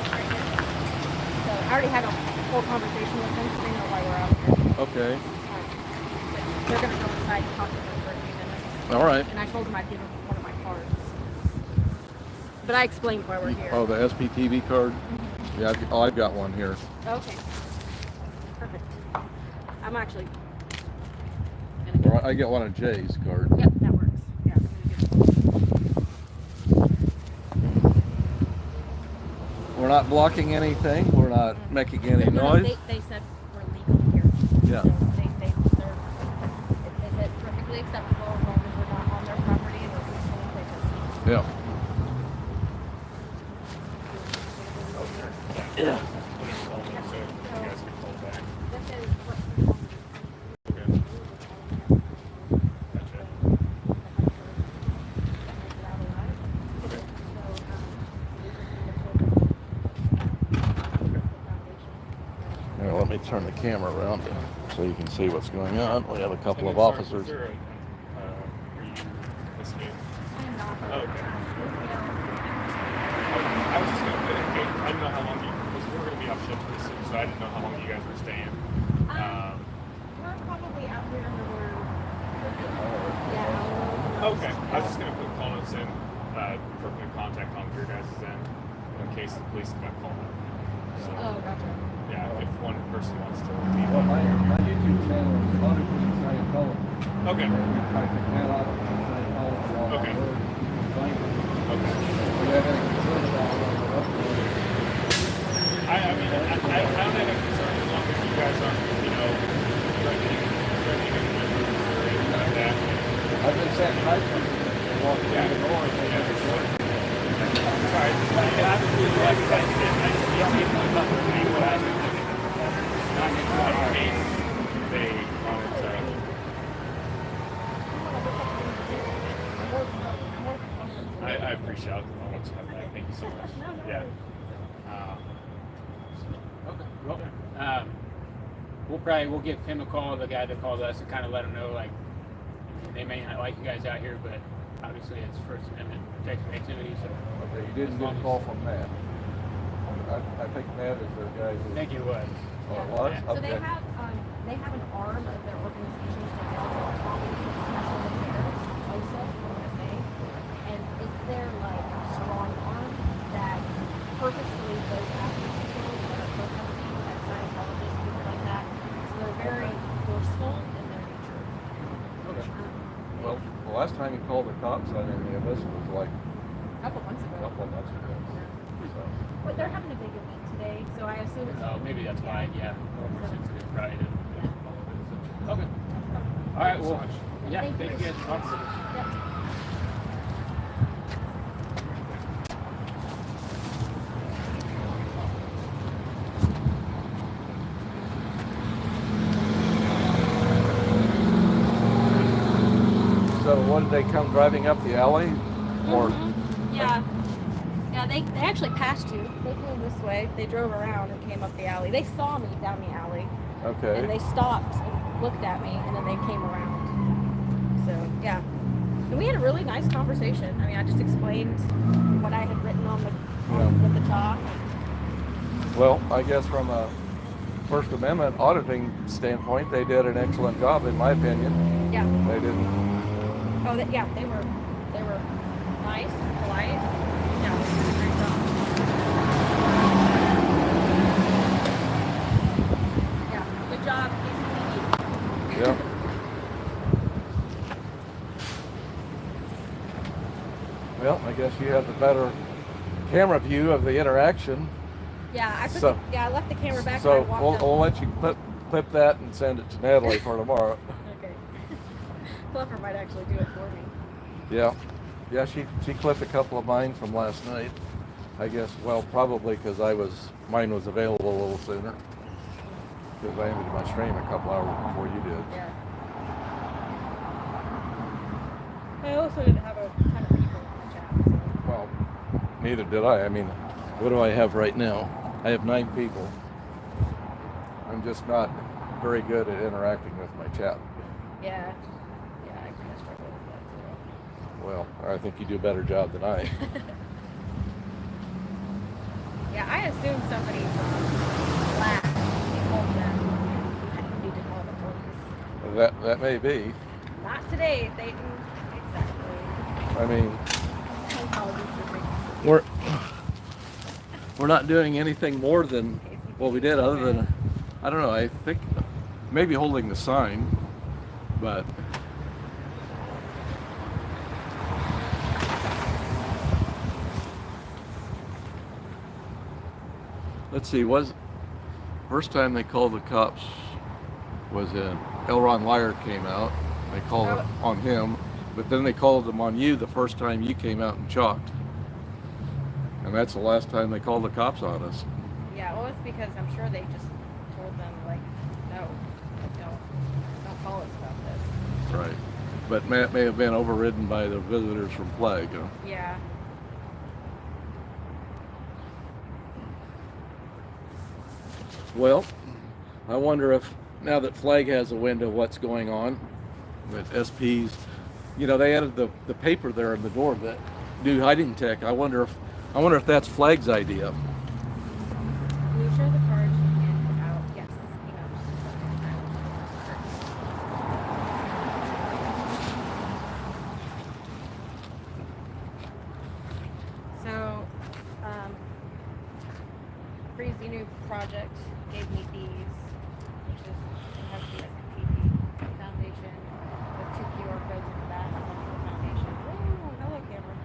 Right here. So I already had a whole conversation with them, so they know why we're out here. Okay. But they're going to go inside and talk to them for a few minutes. All right. And I told them I'd give them one of my cards. But I explained why we're here. Oh, the SPTV card? Mm-hmm. Yeah, I've got one here. Okay. Perfect. I'm actually Or I get one of Jay's cards. Yep, that works. Yeah, I'm gonna get We're not blocking anything. We're not making any No, noise. They said we're legal here. Yeah. So they said perfectly acceptable as long as we're not on their property and we're peaceful and places. Yeah. Yeah. Now, let me turn the camera around so you can see what's going on. We have a couple of officers. Oh, okay. I was just going to put I didn't know how long because we were going to be off shift pretty soon, so I didn't know how long you guys were staying. We're probably out here under Okay. I was just going to put call notes in for good contact on your guys' end in case the police got called up. So, gotcha. yeah, if one person wants to leave. Well, my YouTube channel is 100% Scientology. Okay. And we try to get out of Scientology all Okay. over. Okay. If you have any concerns about it, I mean, I don't have any concern as long as you guys aren't, threatening members or anything like that. I've sat right from and walked through the door and they had the door. Sorry. And I was doing like that. I just see if I'm not doing what I do. Not in case they wanted to. I appreciate it. I want to have that. Thank you so much. Yeah. Okay. Well, we'll give him a call, the guy that called us, and kind of let him know, like, they may not like you guys out here, but obviously it's First Amendment protected activity, so. Okay, you didn't get a call from Matt. I think Matt is their guy who... I think it was. Oh, it was? Yeah. So Okay. they have an arm of their organization called Special Affairs, OSA, and it's their like strong arm that purposely goes after people that are protesting, like scientologists, people like that. So they're very forceful in their nature. Okay. Well, the last time he called the cops on any of us was like A couple months a ago. couple of months ago. So, But they're having a big event today, so I assume it's. Oh, maybe that's why, yeah. More sensitive, right? Yeah. Okay. All right, well, yeah, Thank thank you. you guys for talking. Yep. so what, did they come driving up the alley? Or Yeah. Yeah, they actually passed you. They came this way. They drove around and came up the alley. They saw me down the alley. okay. And they stopped and looked at me and then they came around. So, yeah. And we had a really nice conversation. I mean, I just explained what I had written on with the talk. Well, I guess from a First Amendment auditing standpoint, they did an excellent job, in my opinion. Yeah. They didn't. Oh, yeah, they were nice, polite. Yeah, they did a great job. Yeah, good job, KCMO. Yeah. Well, I guess you have the better camera view of the interaction. Yeah, I left the camera back So and I walked we'll, up. we'll let you clip that and send it to Natalie for tomorrow. Okay. Fluffer might actually do it for me. Yeah. Yeah, she clipped a couple of mine from last night. I guess, well, probably because mine was available a little sooner. Because I ended my stream a couple hours before you did. Yeah. I also didn't have a ton of people in the chat. So. Well, neither did I. I mean, what do I have right now? I have 9 people. I'm just not very good at interacting with my chat. Yeah. Yeah, I kind of struggle with that too. Well, I think you do a better job than I. Yeah, I assumed somebody from Black told them you need to call the police. That may be. Not today, they didn't exactly. I mean, Scientologists are big. we're not doing anything more than what we did, other than, I don't know, I think maybe holding the sign, but let's see, first time they called the cops was L. Ron Lyer came out. They called it on him, but then they called them on you the first time you came out and chalked. And that's the last time they called the cops on us. Yeah, well, it's because I'm sure they just told them, like, no, don't call us about this. Right. But Matt may have been overridden by the visitors from Flag. Huh? Yeah. Well, I wonder if, now that Flag has a window, what's going on with SPs. You know, they added the paper there in the door that new hiding tech. I wonder if that's Flag's idea. Will you share the card and out? Yes. So, Freezy New Project gave me these, which is, it has the SPP Foundation with 2 QR codes in the back and one for the foundation. Ooh, hello camera.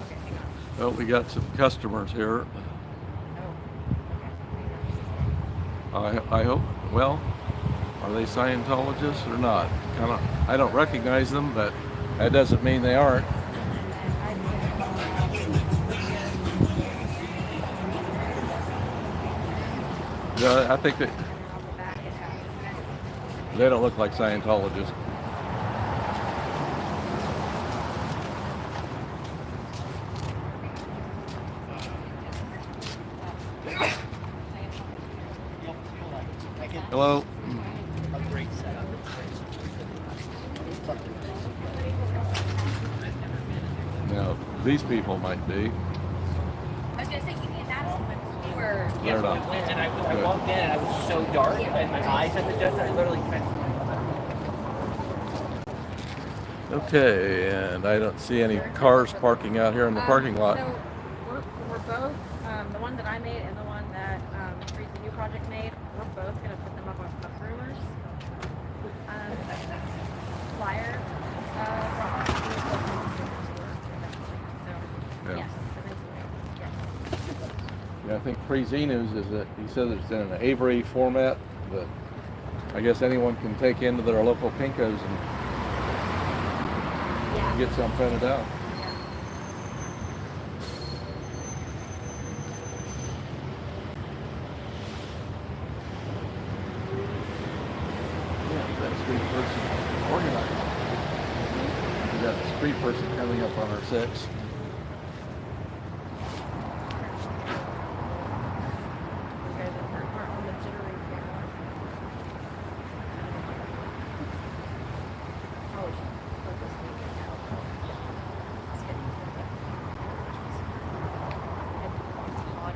Okay, hang on. Well, we got some customers here. Oh, okay. I hope, well, Are they Scientologists or not? Kind of. I don't recognize them, but that doesn't mean they aren't. Yeah, I think that they don't look like Scientologists. Hello. Now, these people might be. I was gonna say, you that's when we were. They're not. And I walked in and I was so dark and my eyes had the dust. I literally Okay, and I don't see any cars parking out here in the parking lot. So we're both, the one that I made and the one that Freeze the New Project made, we're both going to put them up on Pup Rumors. Flyer. So, Yeah. yes, eventually. Yes. Yeah, I think Crazy News is that he says it's in an Avery format that I guess anyone can take into their local Pinkos and Yeah. get some printed out. Yeah. Yeah, that street person organized. We got the street person coming up on our 6. Okay, the third part on the jittery camera. Oh, put this thing in now. It's getting to the hot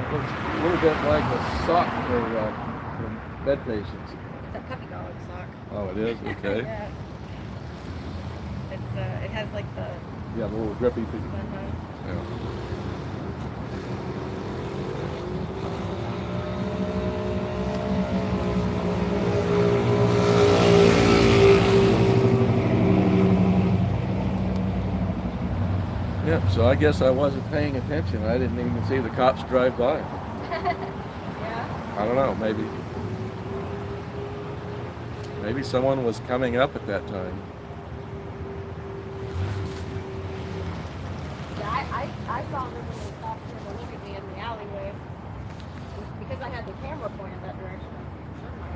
It looks a little bit like a sock for bed patients. It's a puppy dog sock. Oh, it is? Okay. Yeah. It's it has like the Yeah, the little grippy feet. Yeah. Yep, so I guess I wasn't paying attention. I didn't even see the cops drive by. yeah. I don't know, maybe someone was coming up at that time. Yeah, I saw them when they stopped here to look at me in the alleyway. Because I had the camera pointed that direction. I'm sure my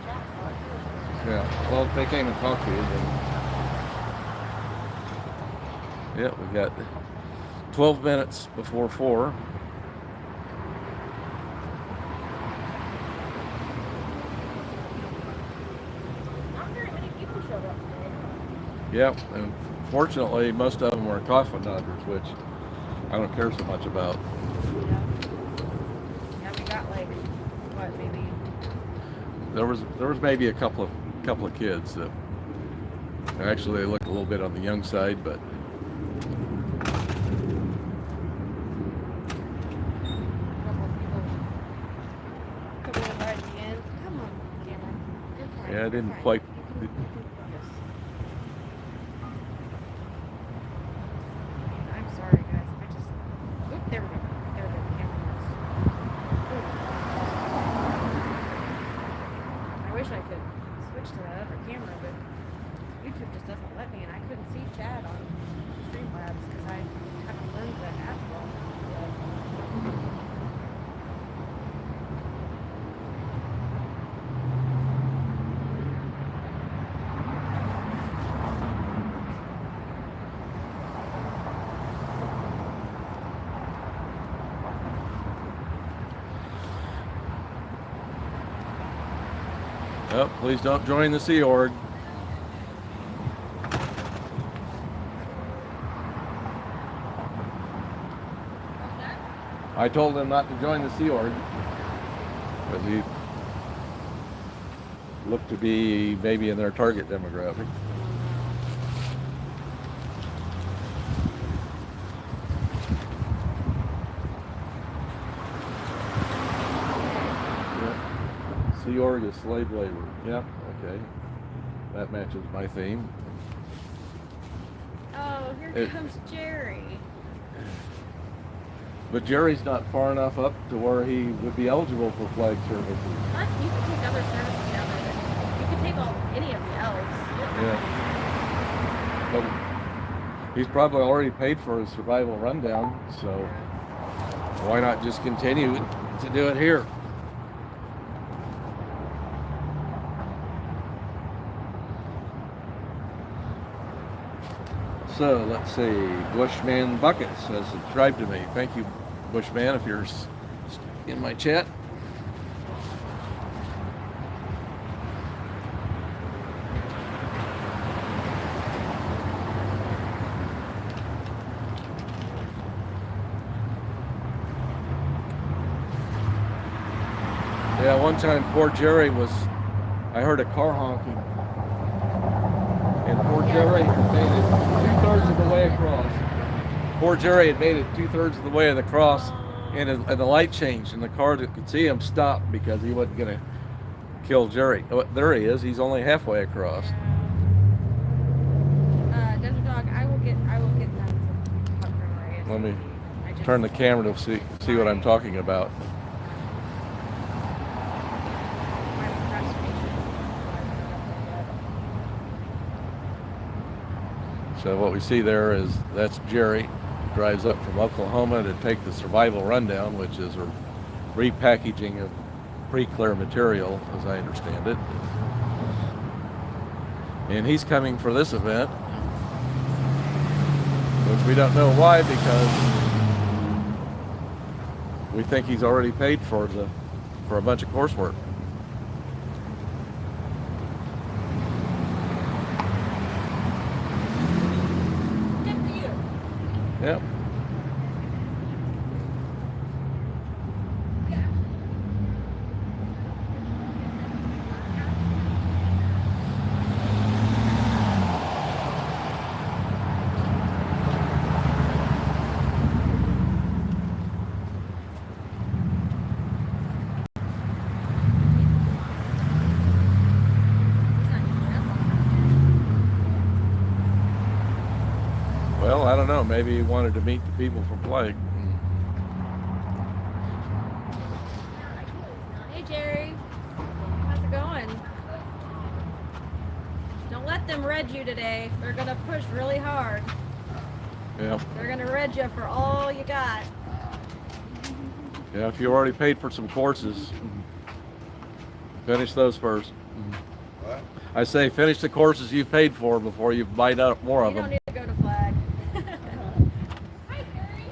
chat saw it too. Yeah, well, if they came and talked to you, then... Yeah, we got 12 minutes before 4. Not very many people showed up today. Yeah, and fortunately, most of them were coffin dodgers, which I don't care so much about. Yeah. Yeah, we got like, what, maybe... There was maybe a couple of kids that actually they look a little bit on the young side, but yeah, I didn't quite. I'm sorry, guys. I just. Oop, there we go. There we go. The camera works. I wish I could switch to that other camera, but YouTube just doesn't let me, and I couldn't see Chad on Streamlabs because I haven't learned the app well yet. Oh, please don't join the Sea Org. I told him not to join the Sea Org because he looked to be maybe in their target demographic. org is slave labor. Yeah, okay. That matches my theme. Oh, here It- comes Jerry. But Jerry's not far enough up to where he would be eligible for flag services. What? You could take other services down there. You could take any of the L's. Yeah. But he's probably already paid for his survival rundown, so why not just continue to do it here? So let's see, Bushman Buckets has subscribed to me. Thank you, Bushman, if you're in my chat. Yeah, one time poor Jerry I heard a car honking. And poor Jerry had made it 2/3 of the way across. Poor Jerry had made it 2/3 of the way across, and the light changed, and the car that could see him stopped because he wasn't going to kill Jerry. Oh, there he is. He's only halfway across. Desert Dog, I will get them to talk from Maria. Let me turn the camera to see what I'm talking about. So what we see there is that's Jerry, drives up from Oklahoma to take the survival rundown, which is a repackaging of pre-clear material, as I understand it. And he's coming for this event, which we don't know why, because we think he's already paid for a bunch of coursework. Yep. Well, I don't know. Maybe he wanted to meet the people from Flag. Hey Jerry, how's it going? Don't let them red you today. They're gonna push really hard. Yeah. They're gonna red you for all you got. Yeah, if you already paid for some courses, finish those first. What? I say finish the courses you've paid for before you bite up more of You them. don't need to go to Flag. Hi Jerry.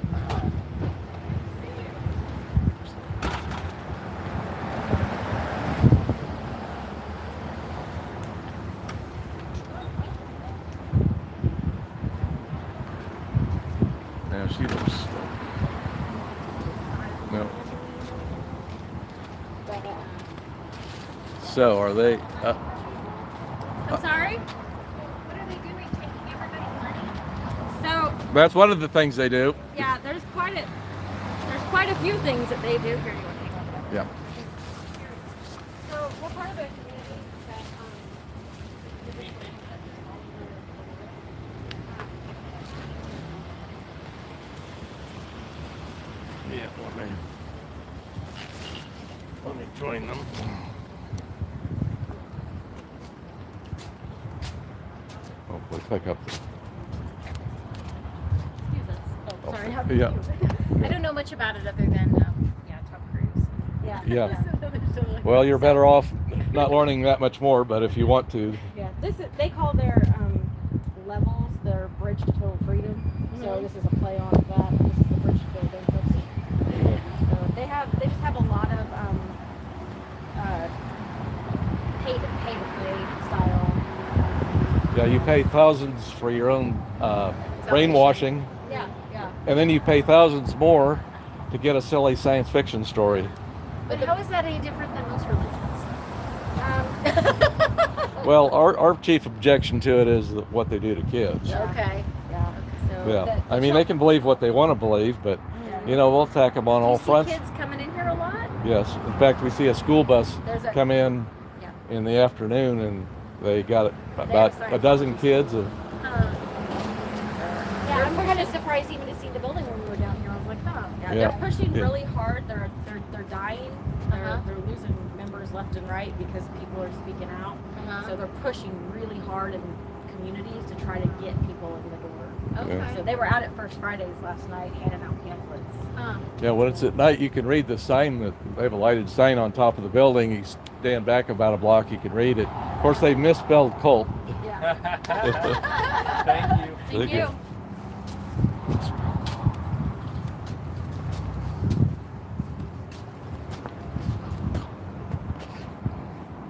Now she looks. No. So are they? I'm sorry? What are they doing? Taking everybody's money? So, That's one of the things they do. yeah, there's quite a few things that they do. Here, you want to hang on to that? Yeah. So, what part of the community is that, Yeah. Let me join them. Hopefully pick up. excuse us. Oh, sorry. How Yeah. I don't know much about it other than, Top Cruise. Yeah. Yeah. Well, you're better off not learning that much more, but if you want to. Yeah. They call their levels their bridge to total freedom. So this is a play on that. This is the bridge to total bankruptcy. So they just have a lot of pay to play style. Yeah, you pay thousands for your own brainwashing, Yeah. and then you pay thousands more to get a silly science fiction story. But how is that any different than most religions? Well, our chief objection to it is what they do to kids. Okay. Yeah. So Yeah, the I mean, they can believe what they want to believe, but, you know, we'll attack them on do all you see fronts. kids coming in here a lot? Yes. In fact, we see a school bus There's a- come in Yeah. in the afternoon, and they got have about signs. a dozen kids. Yeah, I'm kind of surprised even to see the building when we were down here. I was like, huh. Yeah, Yeah. they're pushing Yeah. really hard. They're dying. They're losing members left and right because people are speaking out. So they're pushing really hard in communities to try to get people in the door. Okay. Yeah. So they were out at First Fridays last night handing out pamphlets. Yeah, when it's at night, you can read the sign. That they have a lighted sign on top of the building. You stand back about a block, you can read it. Of course, they misspelled cult. Yeah. Thank you. Thank you.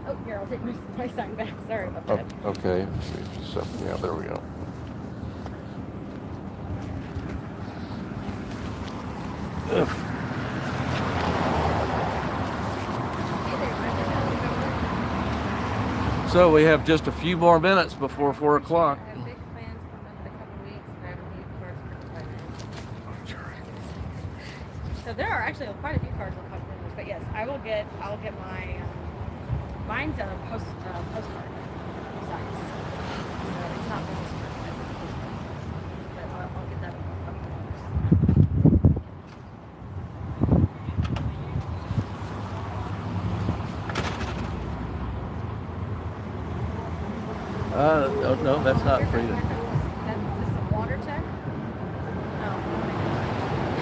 Oh, here, I'll take my sign back. Sorry about that. Oh, okay. Let's see. So, yeah, there we go. Ugh. So we have just a few more minutes before 4 o'clock. I have big plans coming up in a couple weeks, and I don't need cars for appointments. So there are actually quite a few cards with customers, but yes, I'll get my mine's a postcard size. So it's not business card size, it's postcard size. But I'll get that in a couple of weeks. No, that's not free. Is this a water tech? No. I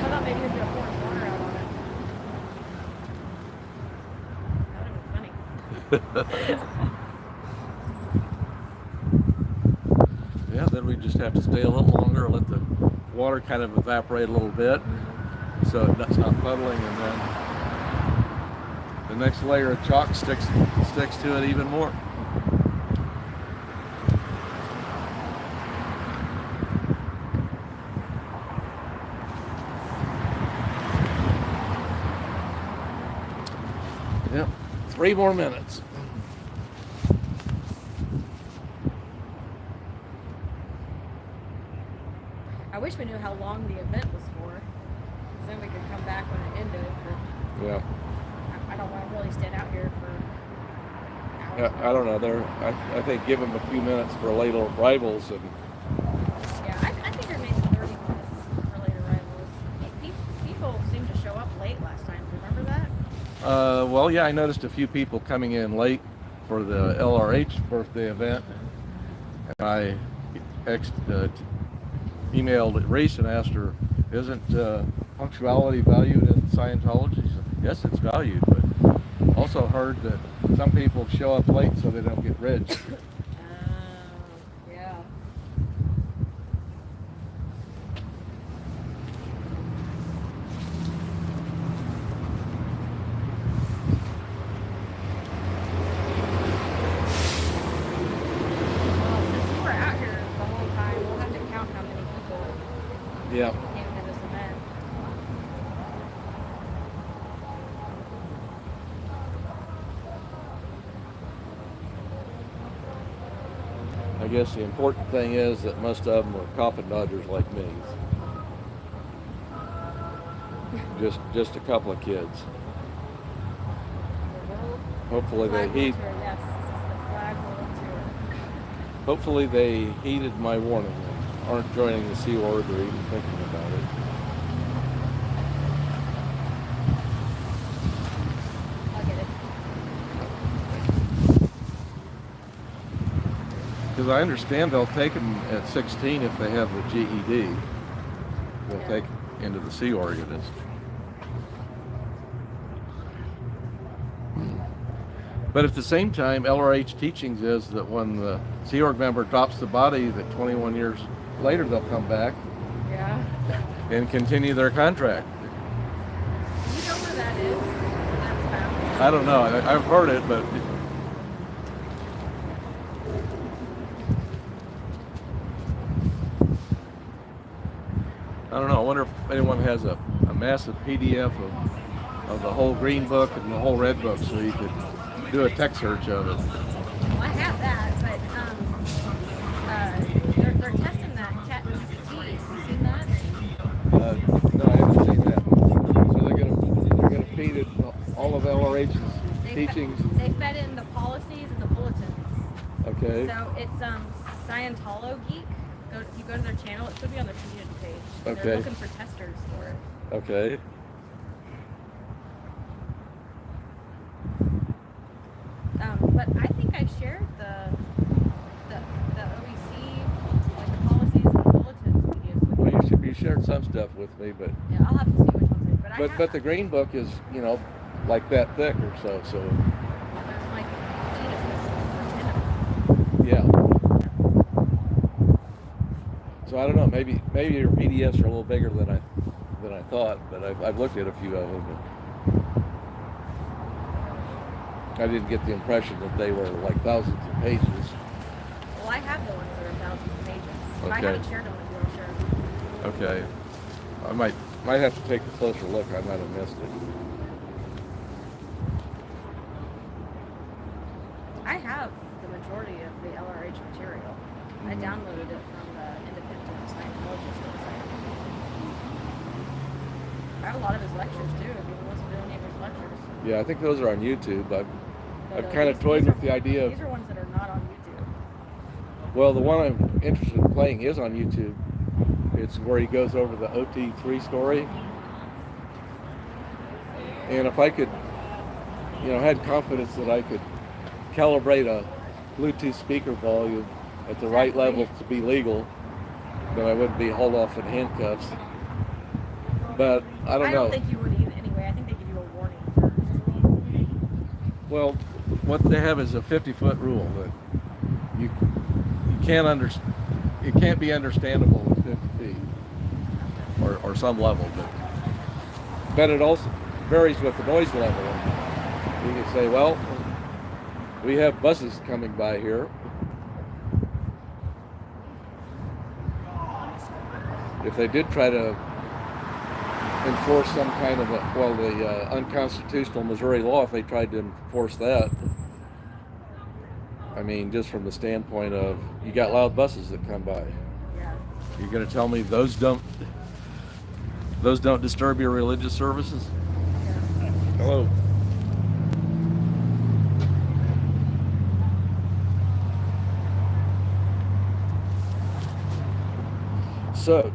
thought maybe you're gonna pour water out on it. That would have been funny. Yeah, then we just have to stay a little longer, let the water kind of evaporate a little bit so it's not puddling, and then the next layer of chalk sticks to it even more. Yep, 3 more minutes. I wish we knew how long the event was for, because then we could come back when it ended. But Yeah. I don't want to really stand out here for hours. I don't know. I think give them a few minutes for late arrivals, and Yeah, I think there may be 30 minutes for late arrivals. People seemed to show up late last time. Remember that? well, yeah, I noticed a few people coming in late for the LRH birthday event, and I emailed Reese and asked her, "Isn't punctuality valued in Scientology?" She said, "Yes, it's valued, but also heard that some people show up late so they don't get ridged." Yeah. Well, since you were out here the whole time, we'll have to count how many people Yeah. came to this event. I guess the important thing is that most of them are coffin dodgers like me. Just a couple of kids. Hopefully they Flag heed. tour, yes, this is the flag world tour. Hopefully they heeded my warning and aren't joining the Sea Org or even thinking about it. I'll get it. Because I understand they'll take them at 16 if they have the GED. They'll Yeah. take into the Sea Organist. But at the same time, LRH teachings is that when the Sea Org member drops the body, that 21 years later they'll come back Yeah. and continue their contract. Do you know where that is? That's found. I don't know. I've heard it, but I don't know. I wonder if anyone has a massive PDF of the whole green book and the whole red book, so you could do a text search of it. Well, I have that, but they're testing that ChatGPT. Have you seen that? No, I haven't seen that. So they're gonna feed it all LRH's They teachings? They fed in the policies and the bulletins. Okay. So it's Scientologeek. If you go to their channel, it should be on their community page. Okay. They're looking for testers for it. Okay. But I think I shared the OEC, like the policies and the bulletins videos with Well, you shared some stuff with me, but Yeah, I'll have to see which ones. But I have, but the green book is, you know, like that thick or so. So there's like 10 of them. yeah. So I don't know. Maybe your PDFs are a little bigger than I thought, but I've looked at a few of them. But I didn't get the impression that they were like thousands of pages. Well, I have the ones that are thousands of pages. But I Okay. haven't shared them with you, I'm sure. Okay. I might have to take a closer look. I might have missed it. I have the majority of the LRH material. I downloaded it from the independent scientologist website. I have a lot of his lectures too, if you listen to any of his lectures. Yeah, I think those are on YouTube. I've But, kind of these- toyed these with are- the idea of, These are ones that are not on YouTube. well, the one I'm interested in playing is on YouTube. It's where he goes over the OT3 story. And if I could, you know, had confidence that I could calibrate a Bluetooth speaker volume at the right level to be legal, then I wouldn't be hauled off in handcuffs. But I don't know. I don't think you would either anyway. I think they give you a warning first. Well, what they have is a 50-foot rule that you it can't be understandable with 50 feet or some level, but it also varies with the noise level. And you can say, well, we have buses coming by here. If they did try to enforce some kind of the unconstitutional Missouri law, if they tried to enforce that, I mean, just from the standpoint of, you got loud buses that come by. Yeah. You're going to tell me those don't disturb your religious services? Hello. So,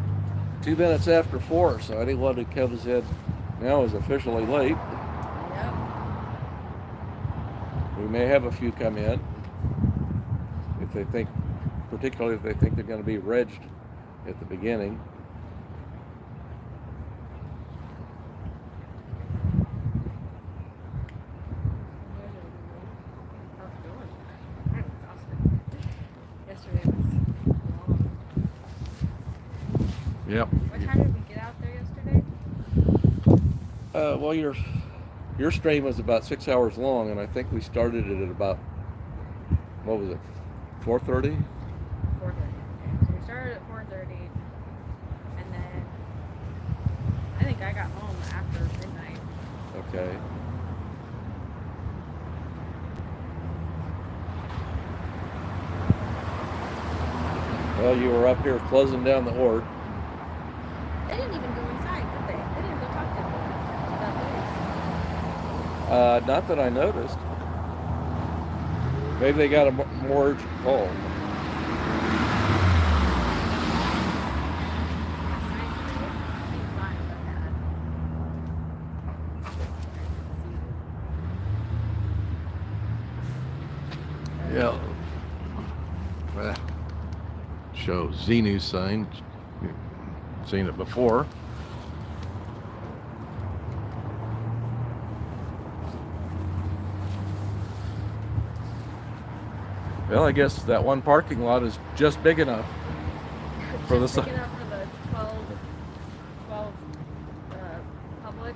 2 minutes after 4, so anyone who comes in now is officially late. Yep. We may have a few come in if they think, particularly if they think they're going to be regged at the beginning. How's it going? I'm exhausted. Yesterday was long. Yep. What time did we get out there yesterday? Well, your stream was about 6 hours long, and I think we started it at about, what was it, 4:30? 4:30. So we started at 4:30, and then I think I got home after midnight. Okay. Well, you were up here closing down the horde. They didn't even go inside, did they? They didn't go talk to me about this. Not that I noticed. Maybe they got a more urgent call. Yeah. Show Z News sign. You've seen it before. Well, I guess that one parking lot is just big enough for the Just sign. picking up for the 12 public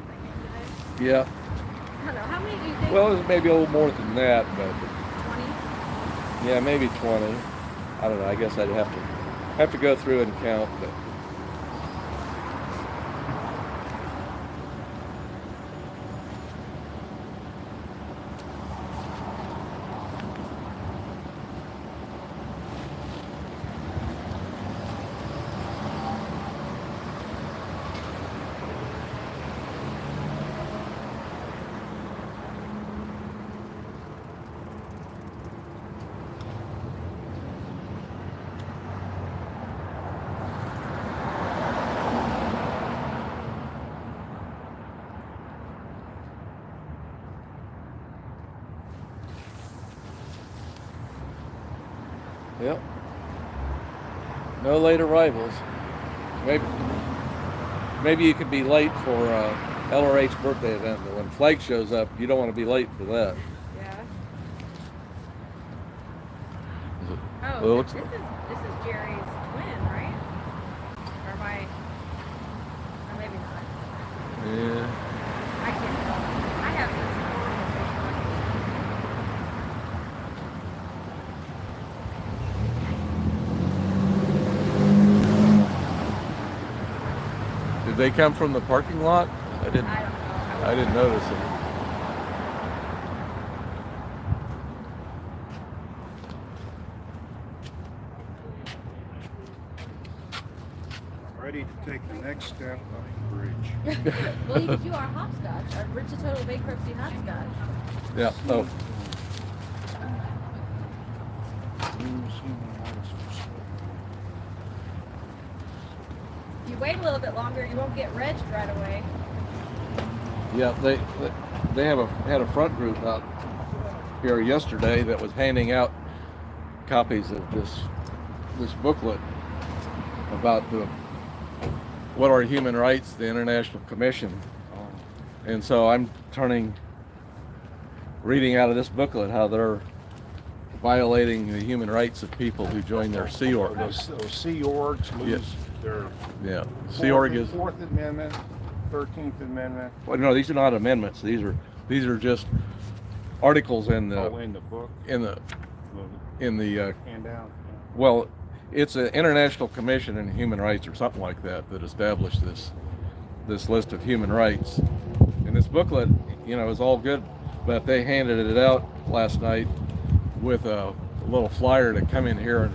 that came today. Yeah. I don't know, how many do you think? Well, it's maybe a little more than that, but 20? yeah, maybe 20. I don't know. I guess I'd have to go through and count, but Yep. No late arrivals. Maybe you could be late for LRH's birthday event, but when Flag shows up, you don't want to be late for that. Yeah. Well, Oh, it's- this is Jerry's twin, right? Or am I? Or maybe not. Yeah. I can't tell. I have this. Did they come from the parking lot? I I don't know. I didn't notice it. Ready to take the next step up the bridge. Well, you could do our hopscotch, our Bridge to Total Bankruptcy hopscotch. Yeah. Oh, If you wait a little bit longer, you won't get regged right away. yeah. They had a front group out here yesterday that was handing out copies of this booklet about what are human rights, the International Commission. And so I'm reading out of this booklet how they're violating the human rights of people who join their Sea Org. Those Sea Orgs lose their Yeah, Sea Org is. Fourth Amendment, 13th Amendment. Well, no, these are not amendments. These are just articles in the In the book, in the handout. well, it's an International Commission on Human Rights or something like that established this list of human rights. And this booklet, is all good, but they handed it out last night with a little flyer to come in here and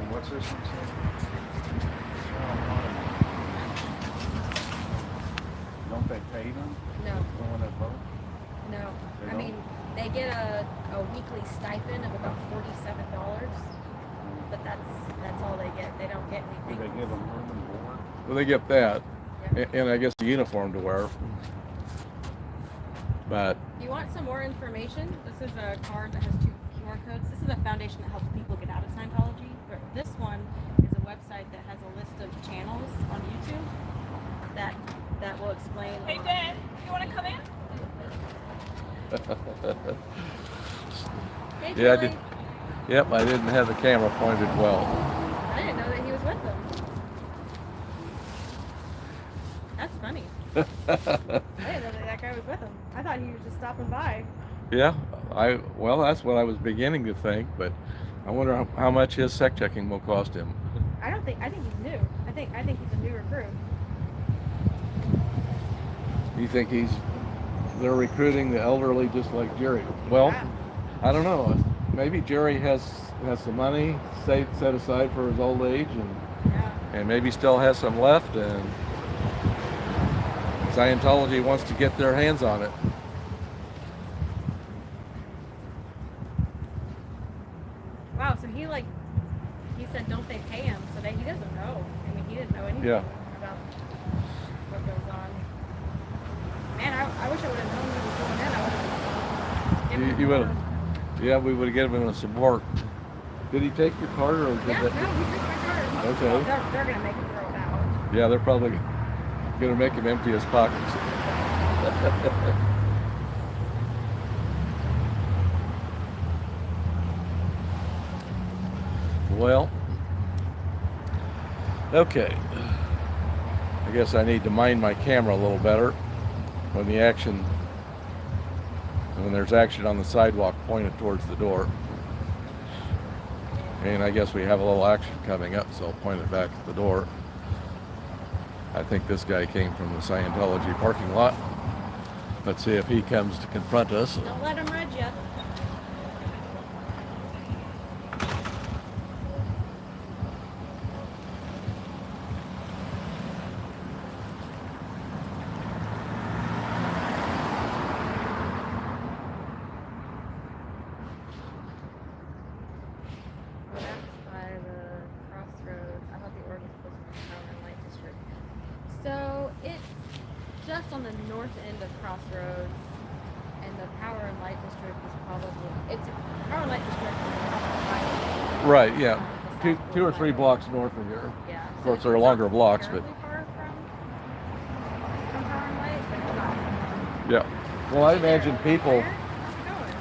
And what's this one say? Don't they pay them? No, When they vote? no. They I don't? mean, they get a weekly stipend of about $47, but that's all they get. They don't get Do anything. they give them room and board? well, they get that, Yeah. and I guess a uniform to wear. But If you want some more information, this is a card that has 2 QR codes. This is a foundation that helps people get out of Scientology. But this one is a website that has a list of channels on YouTube that will explain. Hey, Dad, you want to come in? Hey, yeah, I Julie. did. Yep, I didn't have the camera pointed well. I didn't know that he was with them. That's funny. I didn't know that guy was with him. I thought he was just stopping by. Yeah, well, that's what I was beginning to think, but I wonder how much his sec checking will cost him. I think he's new. I think he's a new recruit. You think they're recruiting the elderly just like Jerry? Well, Yeah. I don't know. Maybe Jerry has some money set aside for his old age, Yeah. and maybe still has some left, and Scientology wants to get their hands on it. Wow. So he said, don't they pay him? So that he doesn't know. I mean, he didn't know anything Yeah. about what goes on. Man, I wish I would have known he was going in. I would have given him You would more. have, yeah, we would have given him some work. Did he take your card, or did Yeah, no, that? he took my card. Okay. Well, they're gonna make him throw it out. Yeah, they're probably gonna make him empty his pockets. Well, okay. I guess I need to mind my camera a little better when there's action on the sidewalk pointed towards the door. And I guess we have a little action coming up, so I'll point it back at the door. I think this guy came from the Scientology parking lot. Let's see if he comes to confront us. Don't let him reg you. Oh, that's by the crossroads. I thought the ordinance was in the Power and Light District. So it's just on the north end of Crossroads, and the Power and Light District is probably Power and Light District is probably Right, yeah. The Two or South three Florida. blocks north of here. Yeah. Of course, so they're it's longer not blocks, but terribly far from Power and Light, but it's not. yeah. Well, I imagine people, Where? How's it going?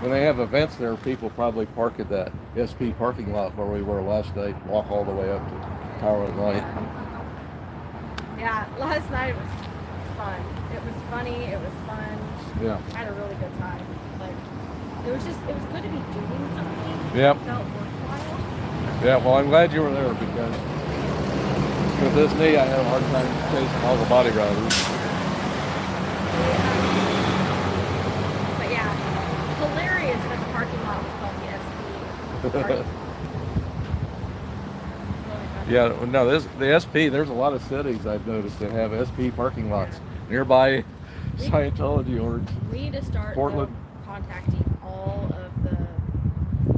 when they have events there, people probably park at that SP parking lot where we were last night, walk all the way up to Power and Light. Yeah, last night was fun. It was funny. It was fun. Yeah. I had a really good time. Like, it was good to be doing something. Yep. It felt worthwhile. Yeah, well, I'm glad you were there because with this knee, I had a hard time chasing all the body riders. But yeah, hilarious that the parking lot was called the SP. Parking. Really funny. Yeah, no, the SP, there's a lot of cities I've noticed that have SP parking lots nearby Scientology orgs. We need to start Portland. contacting all of the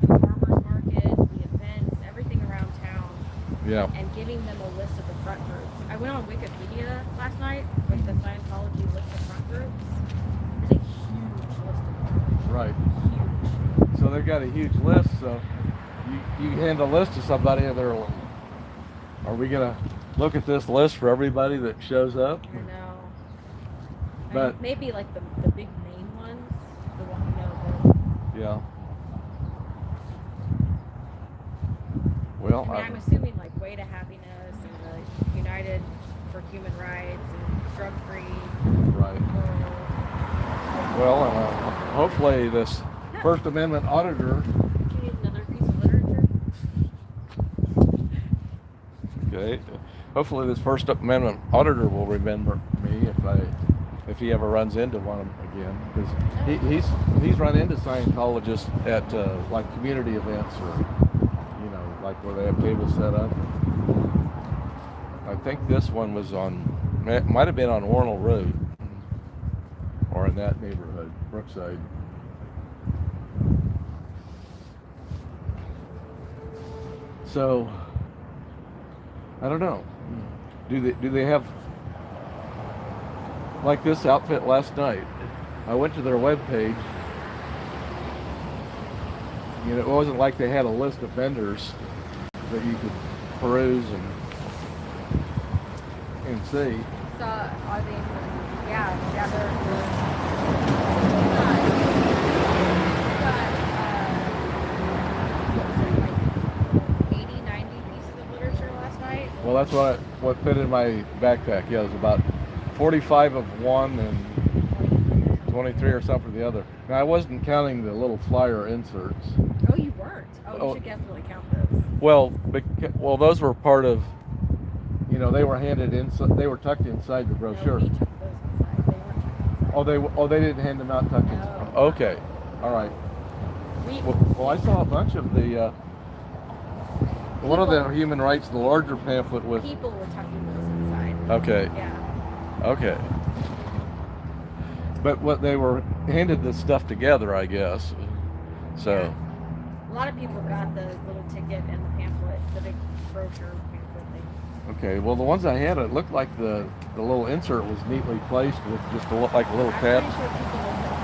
farmers markets, the events, everything around town, Yeah. and giving them a list of the front groups. I went on Wikipedia last night with the Scientology list of front groups. There's a huge list of them. Right. Huge. So they've got a huge list, so you hand a list to somebody and they're like, are we going to look at this list for everybody that shows up? I know. But- maybe like the big main ones, the one Yeah. Well, I mean, I'm assuming like Way to Happiness and the United for Human Rights and Drug Free right. World. Well, hopefully this First Amendment auditor. Do you need another piece of literature? Okay. Hopefully this First Amendment auditor will remember me if he ever runs into one again, because he's run into Scientologists at like community events or like where they have tables set up. I think this one was might have been on Warnell Road or in that neighborhood, Brookside. So I don't know. Do they have like this outfit last night? I went to their webpage. It wasn't like they had a list of vendors that you could peruse and see. So are they? Yeah, they're. What was it, like 80, 90 pieces of literature last night? Well, that's what fit in my backpack. Yeah, it was about 45 of one and 23 or something for the other. Now, I wasn't counting the little flyer inserts. Oh, you weren't? Oh, you should definitely count those. Well, those were part of, they were handed in, they were tucked inside the brochure. No, we took those inside. They weren't tucked inside. They didn't hand them out tucked inside. No. Okay, all right. Well, I saw a bunch of the, one of the human rights, the larger pamphlet with. People were tucking those inside. Okay. Yeah. Okay. But what they were handed this stuff together, I guess. So. Yeah. A lot of people got the little ticket and the pamphlet, the big brochure pamphlet thing. Okay. Well, the ones I had, it looked like the little insert was neatly placed with just like a little I'm tab. pretty sure people looked at it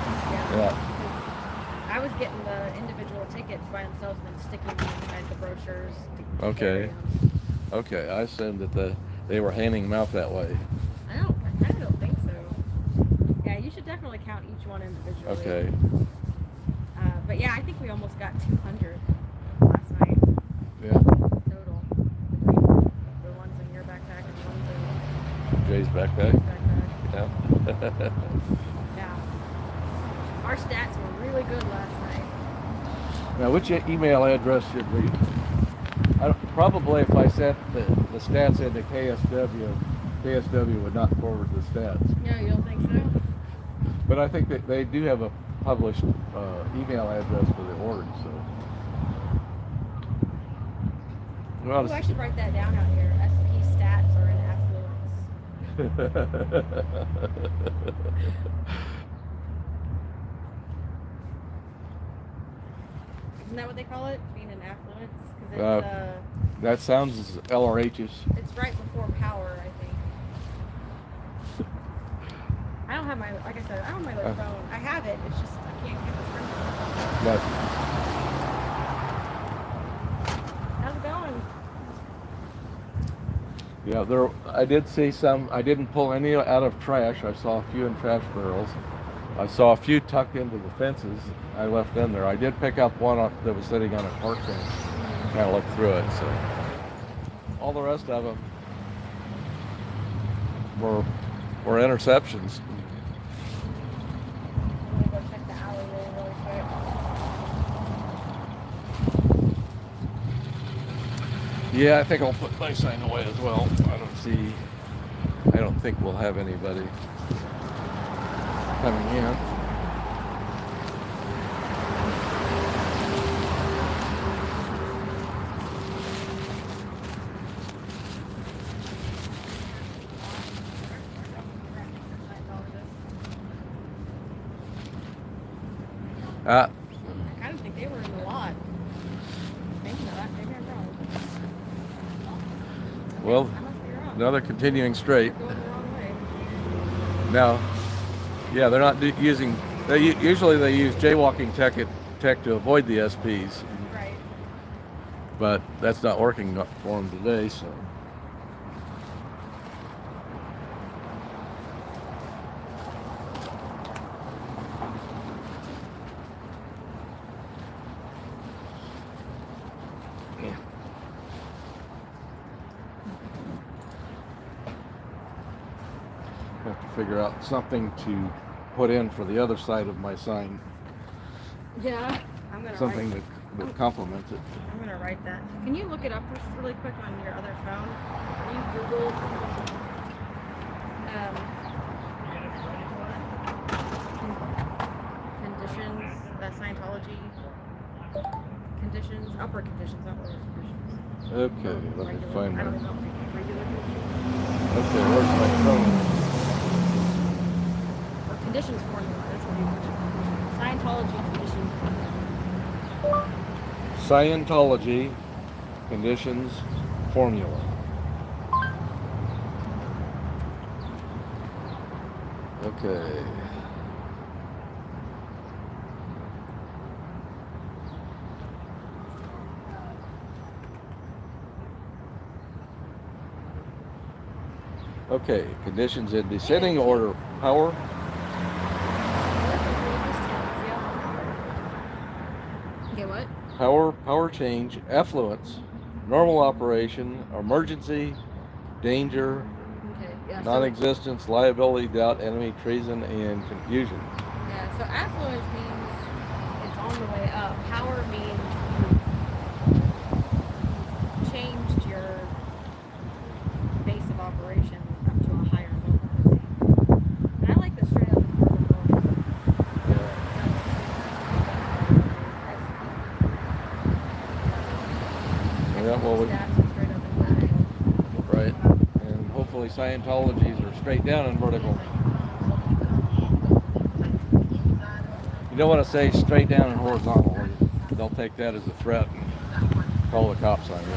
themselves. Yeah. Because I was getting the individual tickets by themselves and then sticking them inside the brochures. To Okay. carry them. Okay. I assumed that they were handing them out that way. I kind of don't think so. Yeah, you should definitely count each one individually. Okay. But yeah, I think we almost got 200 last night Yeah. total between the ones in your backpack and the ones in Jay's Jay's backpack. backpack. Yeah. Yeah. Our stats were really good last night. Now, which email address should we? Probably if I sent the stats into KSW would not forward the stats. No, you don't think so? But I think that they do have a published email address for the org. So. Well, Ooh, I should write that down out here. SP stats are in affluence. Isn't that what they call it? Being in affluence? Because it's that sounds LRH's. it's right before power, I think. I don't have my, like I said, I don't have my little phone. I have it. It's just I can't get the screen. But Yeah, there. I did see some. I didn't pull any out of trash. I saw a few in trash barrels. I saw a few tucked into the fences. I left them there. I did pick up one that was sitting on a park bench. Kind of looked through it. So all the rest of them were interceptions. I'm gonna go check the alley really quick. Yeah, I think I'll put my sign away as well. I don't think we'll have anybody coming in. I kind of think they were in the lot. Thinking of that, maybe I'm wrong. Well, I must be wrong. another continuing straight. Going the wrong way. Now, yeah, they're not using. Usually they use jaywalking tech to avoid the SPs, Right. but that's not working for them today. So. Have to figure out something to put in for the other side of my sign. Yeah. I'm gonna Something write. that complements it. I'm gonna write that. Can you look it up just really quick on your other phone? Can you Google conditions, Scientology conditions, upward conditions, not lower conditions. Okay, let me Regular- find I my. don't know. Regular Okay, where's my phone? or conditions formula. That's what you want. Scientology conditions formula. Scientology conditions formula. Okay. Okay, conditions in descending order. Power, Okay, what? power change, affluence, normal operation, emergency, danger, Okay, yeah. non-existence, liability, doubt, enemy, treason, and confusion. Yeah, so affluence means it's on the way up. Power means you've changed your base of operation up to a higher level. And I like the straight up vertical. Yeah, well, we, Stats are straight up and vertical. right. And hopefully Scientologies are straight down and vertical. You don't want to say straight down and horizontal. They'll take that as a threat and call the cops on you.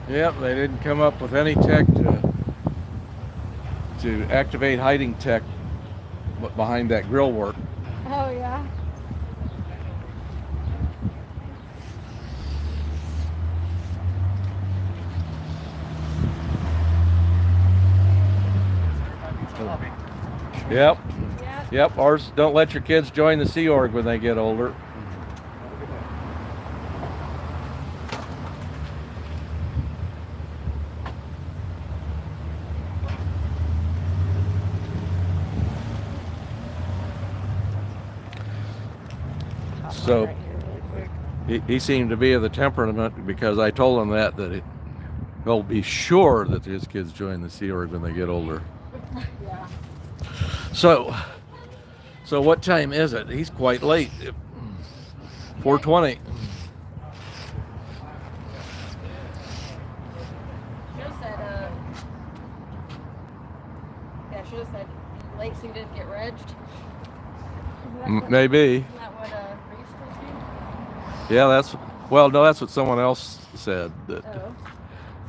Yep, they didn't come up with any tech to activate hiding tech behind that grill work. Oh, yeah. Yep, Yeah. yep. Ours, don't let your kids join the Sea Org when they get older. So he seemed to be of the temperament, because I told him that he'll be sure that his kids join the Sea Org when they get older. Yeah. So what time is it? He's quite late. 4:20. Joe said, yeah, should have said late so you didn't get regged. Maybe. Isn't that what Reese told you? Yeah, that's what someone else said, that Oh.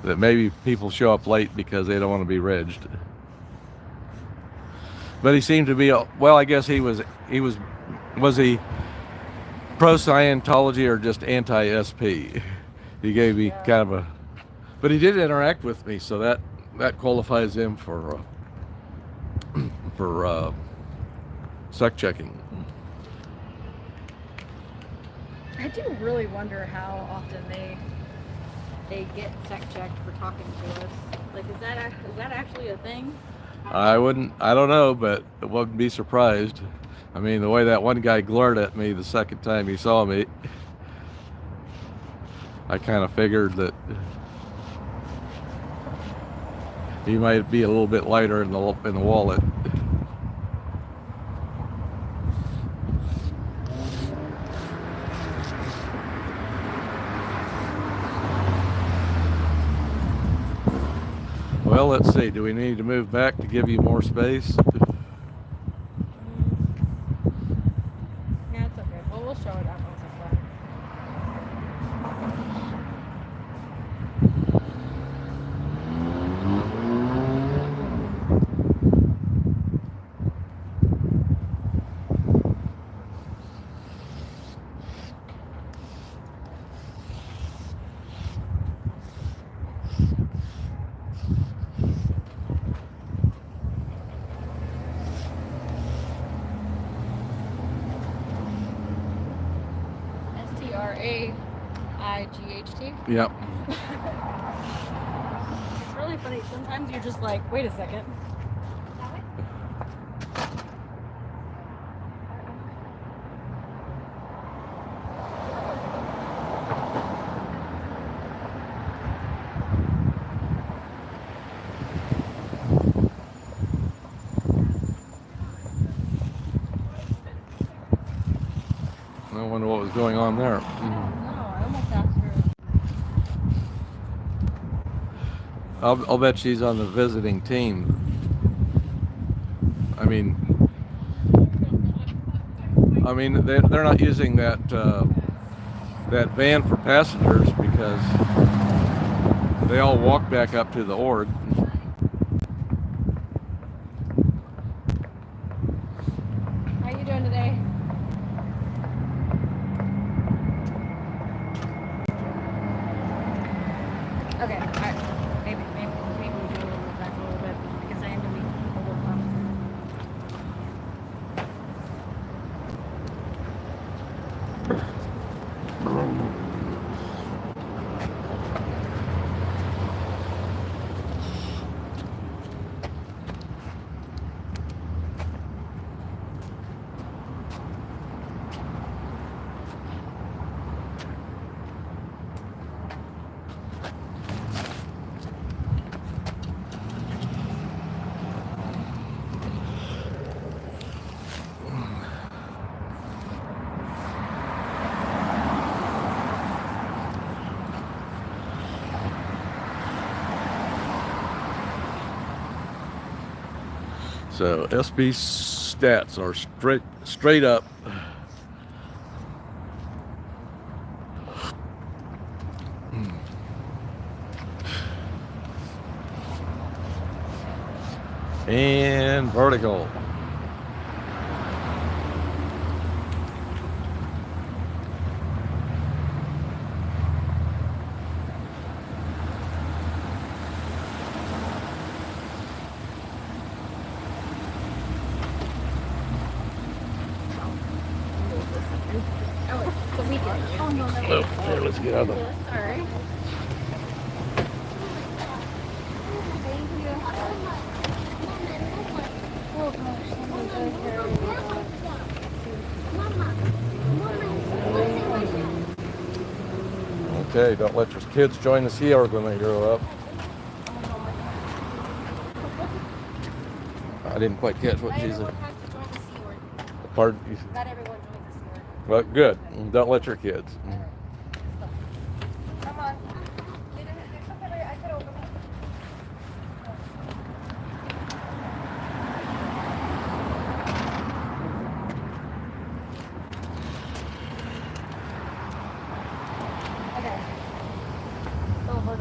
that maybe people show up late because they don't want to be regged. But he seemed to be, well, I guess was he pro Scientology or just anti-SP? He gave me kind of but he did interact with me, so that qualifies him for sec checking. I do really wonder how often they get sec checked for talking to us. Like, is that actually a thing? I don't know, but I wouldn't be surprised. I mean, the way that one guy glared at me the second time he saw me, I kind of figured that he might be a little bit lighter in the wallet. Well, let's see. Do we need to move back to give you more space? Yeah, it's okay. Well, we'll show it out once it's done. STRAIGHT. Yep. It's really funny. Sometimes you're just like, wait a second. I wonder what was going on there. No, I almost asked her. I'll bet she's on the visiting team. I mean, they're not using that van for passengers because they all walk back up to the org. How you doing today? Okay, alright. Maybe we do move back a little bit because I am gonna be a little pumped. So SB stats are straight up. And vertical. Oh, it's the weekend. Oh, no, no. Oh, here, let's get out of the. Yes, alright. Thank you. Oh, gosh. Someone's over here. Okay, don't let your kids join the Sea Org when they grow up. I didn't quite catch what she said. Everyone has to join the Sea Org. Pardon? Not everyone joins the Sea Org. Well, good. Don't let your kids. Come on. I could open it.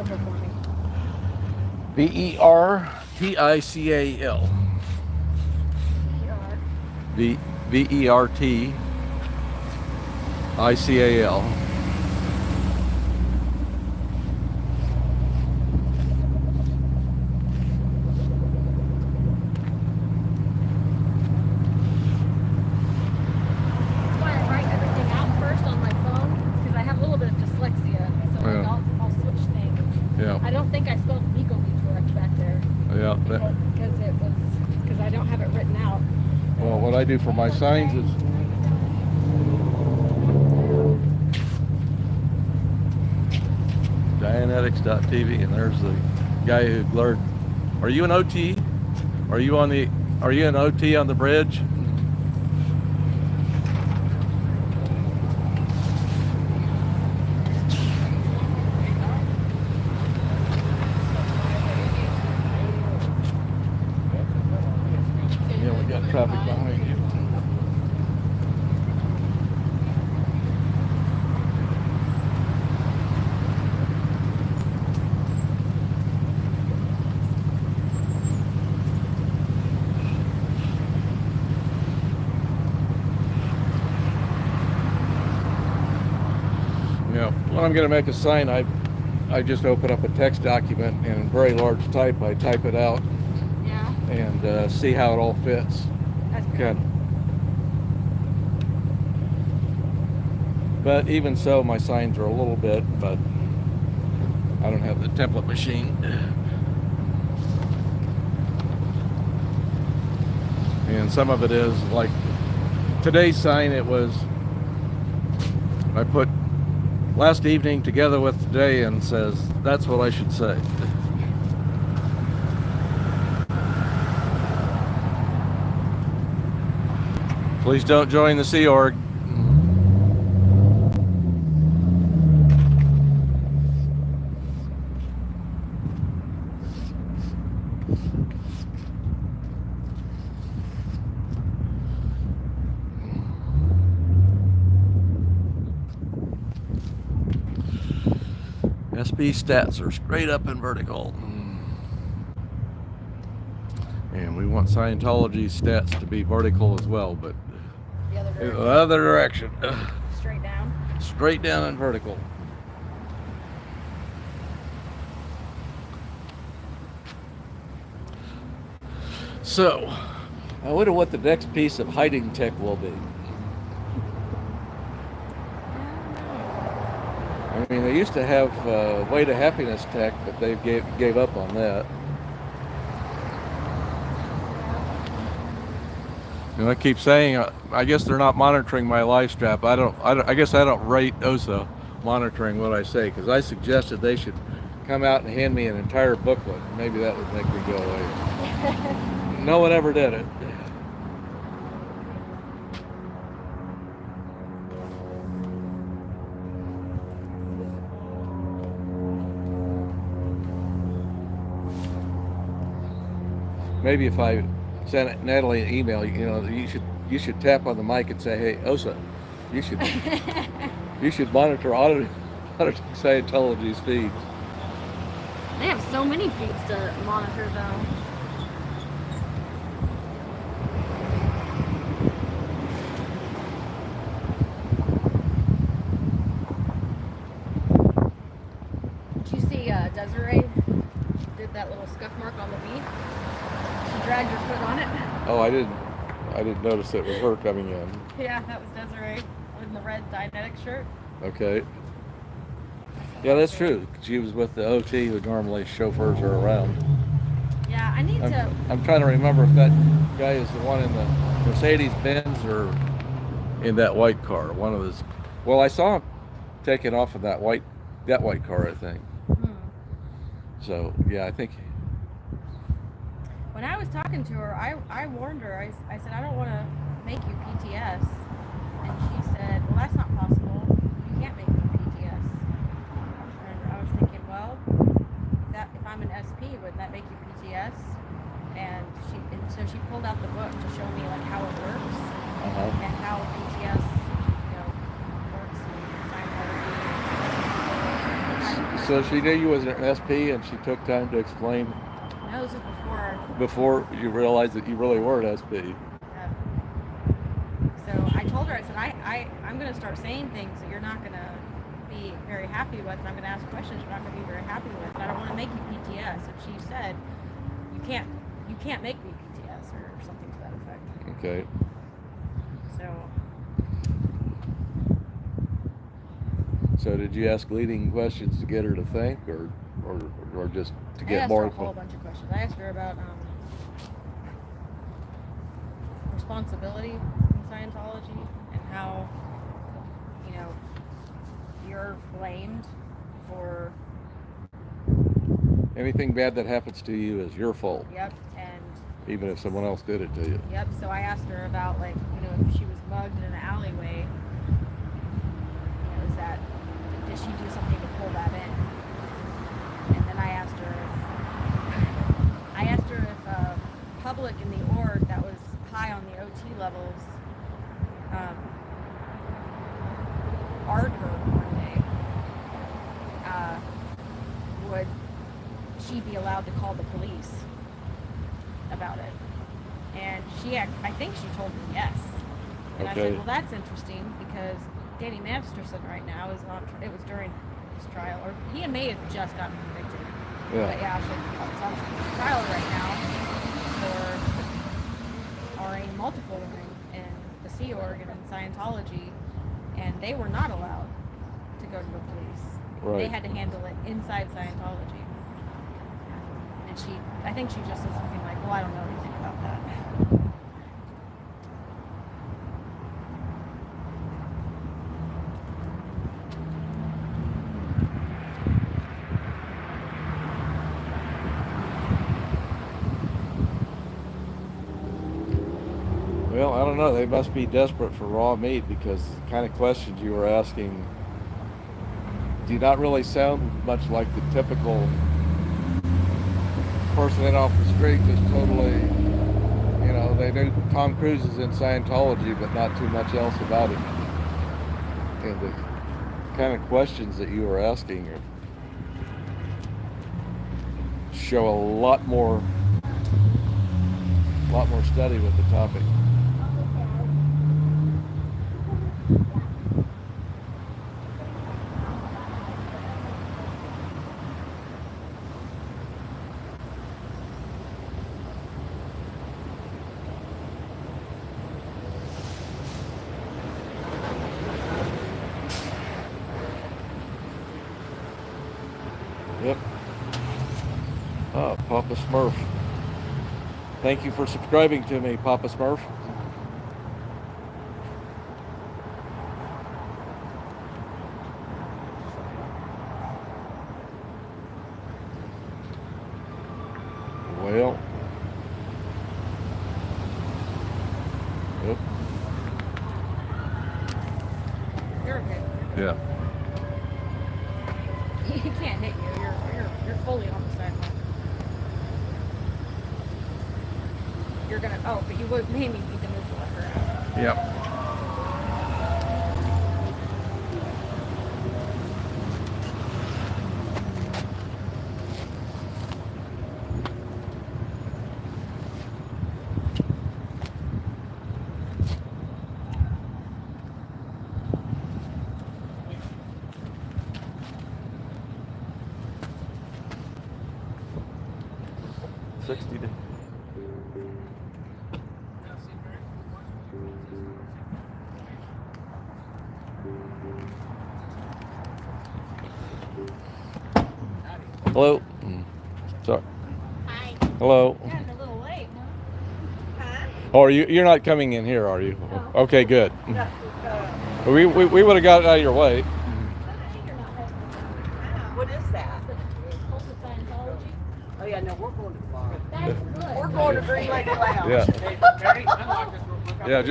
Spell her for me. Vertical. Vertical. That's why I write everything out first on my phone, because I have a little bit of dyslexia. So like Yeah. I'll switch things. Yeah. I don't think I spelled legally correct back there. Yeah. Because I don't have it written out. Well, what I do for my signs is Dianetics.tv, and there's the guy who blurred. Are you an OT? Are you an OT on the bridge? Yeah, we got traffic behind you. Yeah, when I'm going to make a sign, I just open up a text document and in very large type, I type it out Yeah. and see how it all fits. That's good. Good. But even so, my signs are a little bit, but I don't have the template machine. And some of it is like today's sign, it was, I put last evening together with today and says, that's what I should say. Please don't join the Sea Org. SB stats are straight up and vertical. And we want Scientology stats to be vertical as well, but The other in direction. the other direction. Straight down. Straight down and vertical. So, I wonder what the next piece of hiding tech will be. I mean, they used to have Way to Happiness tech, but they gave up on that. And I keep saying, I guess they're not monitoring my live strap. I guess I don't rate OSA monitoring what I say, because I suggested they should come out and hand me an entire booklet. Maybe that would make me go away. No one ever did it. Maybe if I sent Natalie an email, you should tap on the mic and say, "Hey, OSA, you should monitor auditing Scientology's feeds." They have so many feeds to monitor, though. Did you see Desiree did that little scuff mark on the bead? She dragged her foot on it. Oh, I didn't notice it was her coming in. Yeah, that was Desiree in the red Dianetics shirt. Okay. Yeah, that's true. She was with the OT who normally chauffeurs her around. Yeah, I need to. I'm trying to remember if that guy is the one in the Mercedes Benz or in that white car. One of those. Well, I saw him taking off of that white car, I think. So yeah, I think. When I was talking to her, I warned her. I said, I don't want to make you PTS. And she said, well, that's not possible. You can't make me PTS. And I was thinking, well, if I'm an SP, wouldn't that make you PTS? And so she pulled out the book to show me like how it works and how PTS, works and Scientology. So she knew you was an SP, and she took time to explain No, this was before. before you realized that you really were an SP. Yeah. So I told her, I said, I'm going to start saying things that you're not going to be very happy with, and I'm going to ask questions you're not going to be very happy with, and I don't want to make you PTS. And she said, you can't make me PTS, or something to that effect. Okay. So did you ask leading questions to get her to think, or just to I get asked more? her a whole bunch of questions. I asked her about responsibility in Scientology and how, you're blamed for. Anything bad that happens to you is your fault. Yep, and. Even if someone else did it to you. Yep. So I asked her about if she was mugged in an alleyway. Did she do something to pull that in? And then I asked her if public in the org that was high on the OT levels ard her one day, would she be allowed to call the police about it? And I think she told me yes. And Okay. I said, well, that's interesting, because Danny Masterson right now is on. It was during his trial, or he may have just gotten convicted. Yeah. But yeah, so it's on trial right now for RA multiple in the Sea Org and in Scientology, and they were not allowed to go to the police. Right. They had to handle it inside Scientology. And I think she just said something like, "Well, I don't know anything about that." Well, I don't know. They must be desperate for raw meat, because the kind of questions you were asking do not really sound much like the typical person in off the street, just totally, they knew Tom Cruise is in Scientology, but not too much else about it. And the kind of questions that you were asking show a lot more study with the topic. Yep. Oh, Papa Smurf. Thank you for subscribing to me, Papa Smurf. Well. Yep. You're okay. Yeah. He can't hit you. You're fully on the sidewalk. You're gonna. Oh, but you would maybe need to move to let her out. Yep. Hello. Sorry. Hi. Hello. Yeah, it's a little late, huh? Oh, you're not coming in here, are you? No. Okay, good. We would have got out of your way. What is that? Scientology. Oh yeah, no, we're going to the bar. That's good. We're going to Green Lake Lounge. Yeah. Hey, Mary, unlock this real quick. Yeah,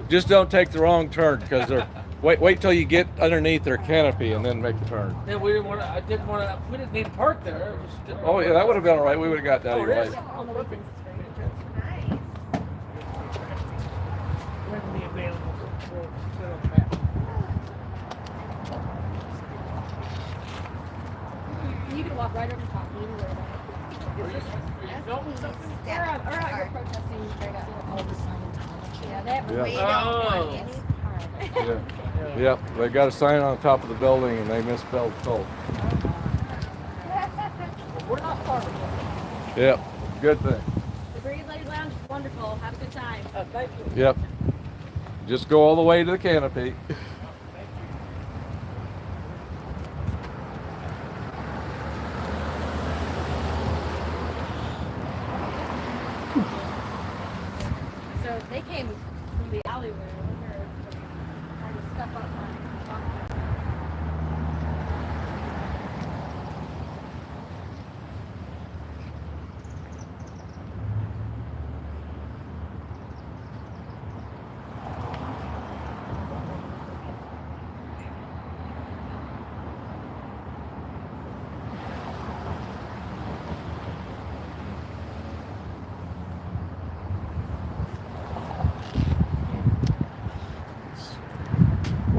just don't take the wrong turn, because they're wait till you get underneath their canopy and then make the turn. Then we didn't want to. We didn't need to park there. Oh yeah, that would have been all right. We would have got out of your way. On the weekends, it's very good. Nice. When be available for put on the map. You can walk right over top. You can worry about it. Or out here protesting straight up all the Scientology. Yeah, that Yeah. we don't want any part of it. Yeah. Yep, they got a sign on top of the building and they misspelled cult. We're not far from it. Yep, good thing. The Breed Lady Lounge is wonderful. Have a good time. Thank you. Yep. Just go all the way to the canopy. So they came from the alleyway over here, trying to stuff up my chocolate.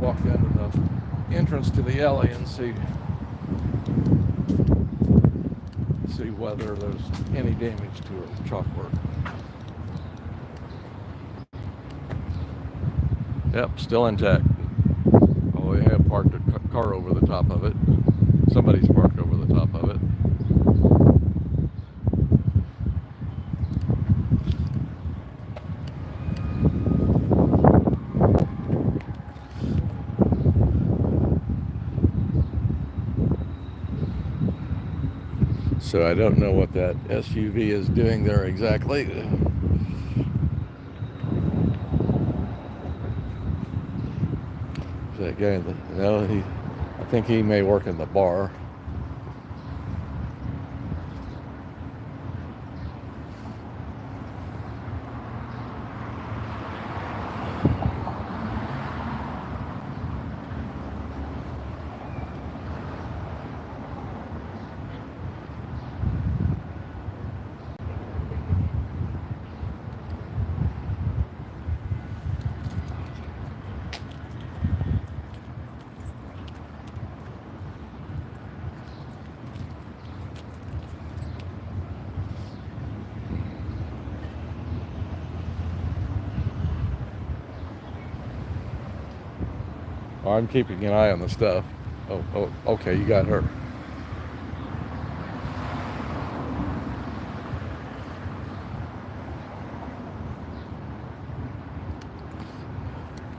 Walk into the entrance to the alley and see whether there's any damage to her chalkwork. Yep, still intact. Oh, they have parked a car over the top of it. Somebody's parked over the top of it. So I don't know what that SUV is doing there exactly. That guy, no, I think he may work in the bar. I'm keeping an eye on the stuff. Oh, okay, you got her.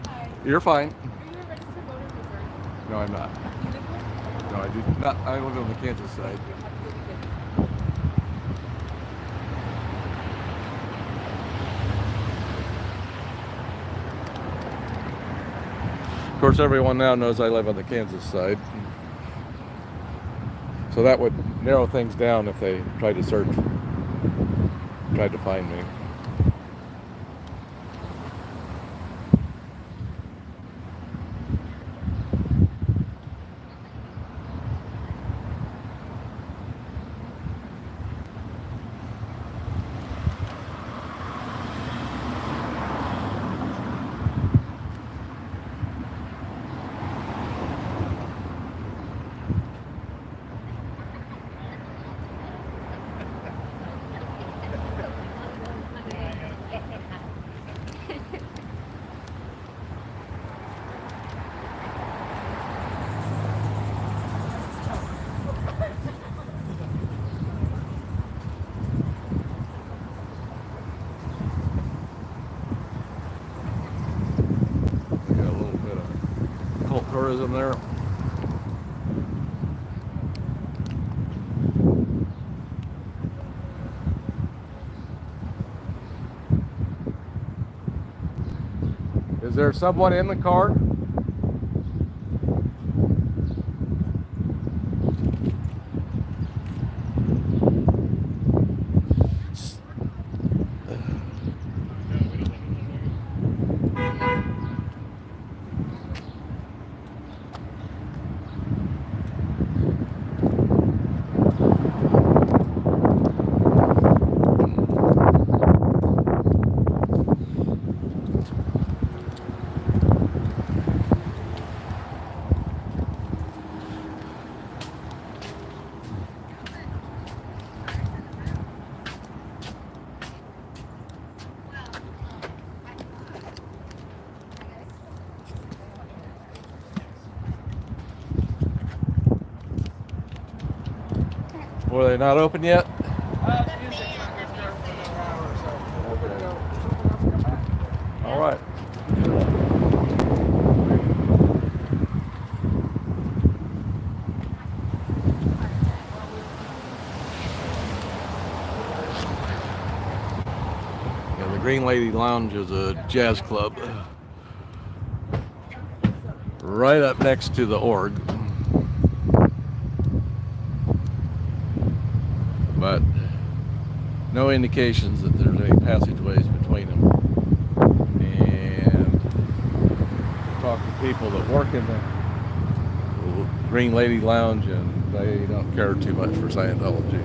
Hi. You're fine. Are you a registered voter in Missouri? No, I'm not. You live here? No, I do not. I live on the Kansas side. Have a good weekend. Of course, everyone now knows I live on the Kansas side. So that would narrow things down if they tried to search, tried to find me. We got a little bit of cult tourism there. Is there someone in the car? Were they not open yet? Music's not gonna start for another hour or so. We're gonna go. Someone else come back. All right. Yeah, the Green Lady Lounge is a jazz club right up next to the org. But no indications that there's any passageways between them. And talk to people that work in the Green Lady Lounge, and they don't care too much for Scientology.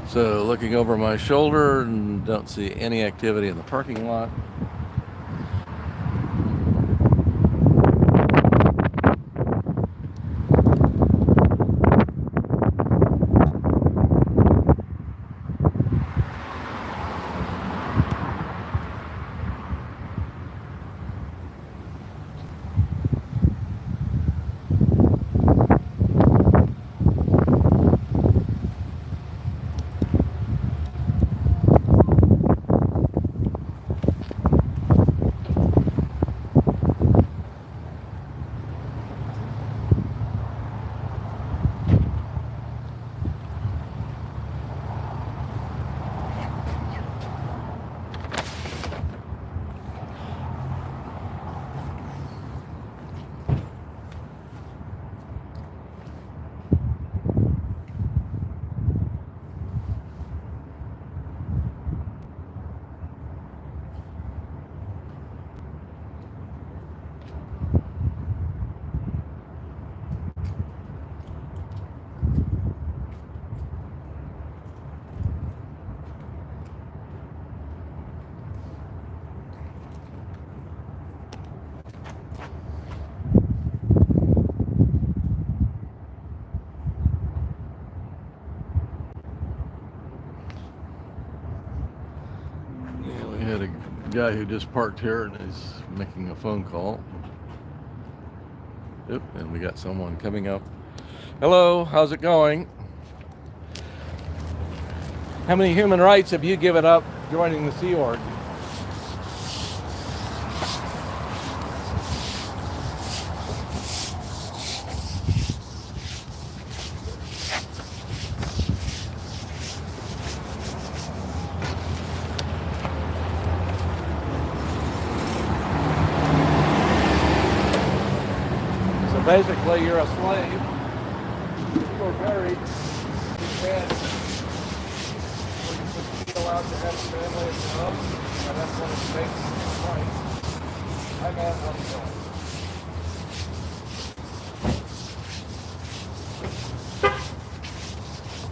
So looking over my shoulder and don't see any activity in the parking lot. Guy who just parked here and is making a phone call. Yep, and we got someone coming up. Hello, how's it going? How many human rights have you given up joining the Sea Org? Basically, you're a slave. You were buried in bed. Where you would be allowed to have a family and job. And that's one of the basic human rights. Hi, man. How's it going?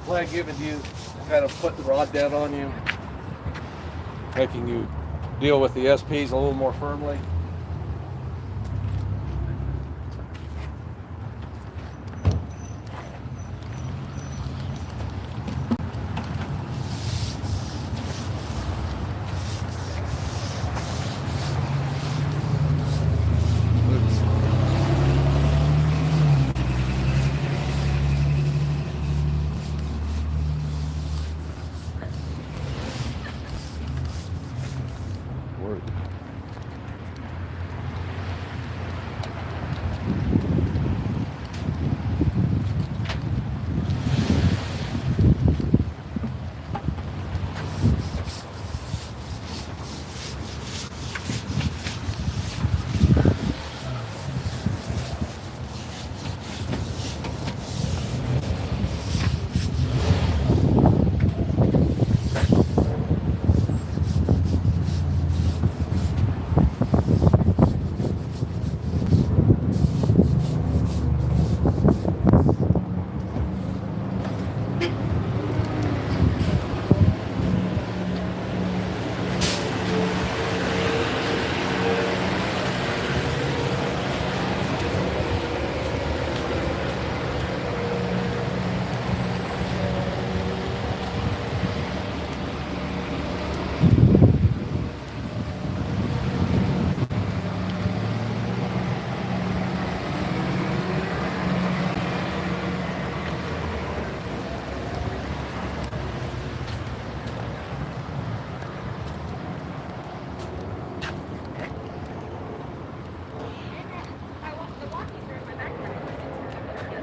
Flag giving you, kind of put the rod down on you, making you deal with the SPs a little more firmly.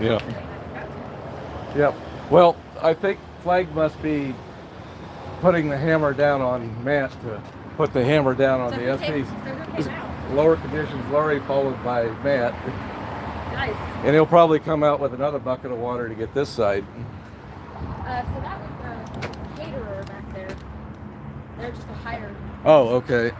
Yeah. Yep. Well, I think Flag must be putting the hammer down on Matt to put the hammer down on So the who came, SPs. so who came out? Lower conditions, Laurie, followed by Matt. Nice. And he'll probably come out with another bucket of water to get this side. So that was a caterer back there. They're just a hired. Oh, okay.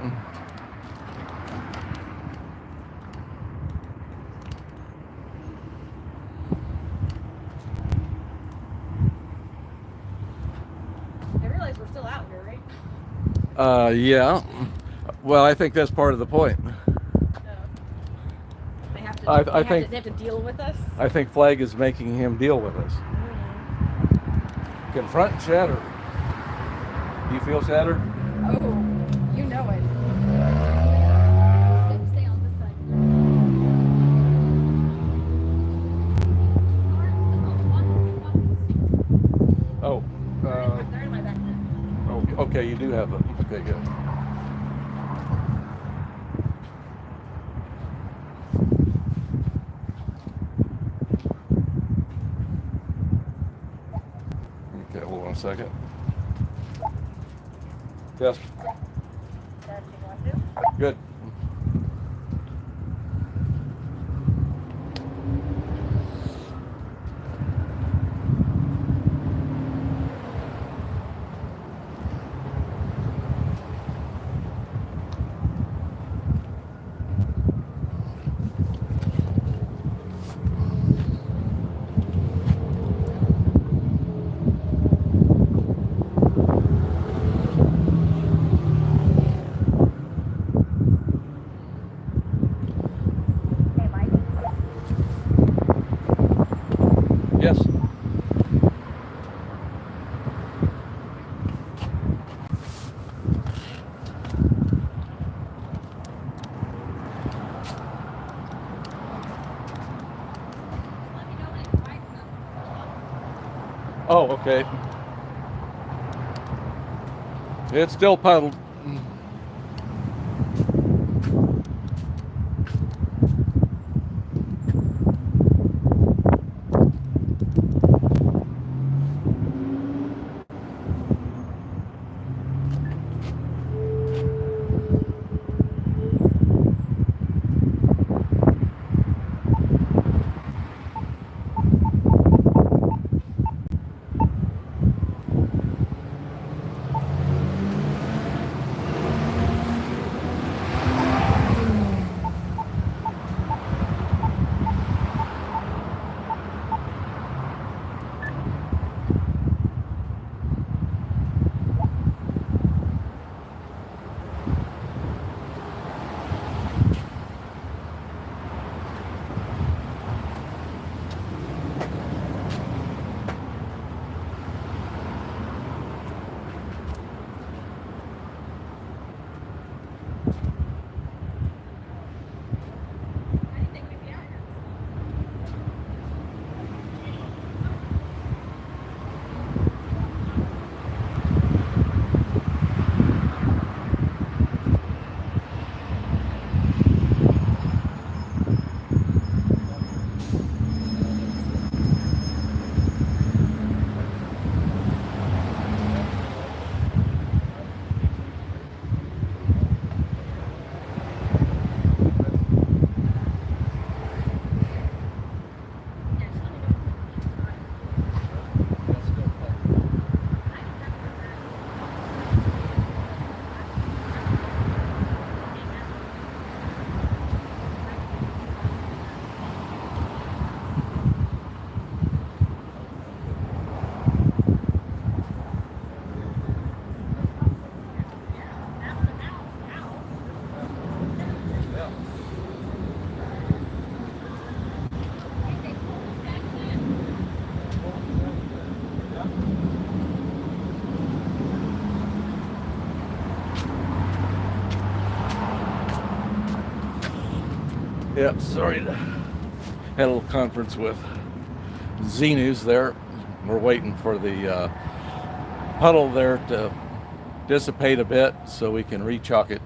I realize we're still out here, right? Yeah. Well, I think that's part of the point. No. They have to. They have to deal with us. I think Flag is making him deal with us. Confront shatter. Do you feel shattered? Oh, you know it. Stay on this side. Oh. They're in my back now. Oh, okay, you do have them. Okay, good. Okay, hold on a second. Test. Good. Yes. Oh, okay. It's still puddled. Yeah, sorry. Had a little conference with Z News there. We're waiting for the puddle there to dissipate a bit so we can re-chalk it.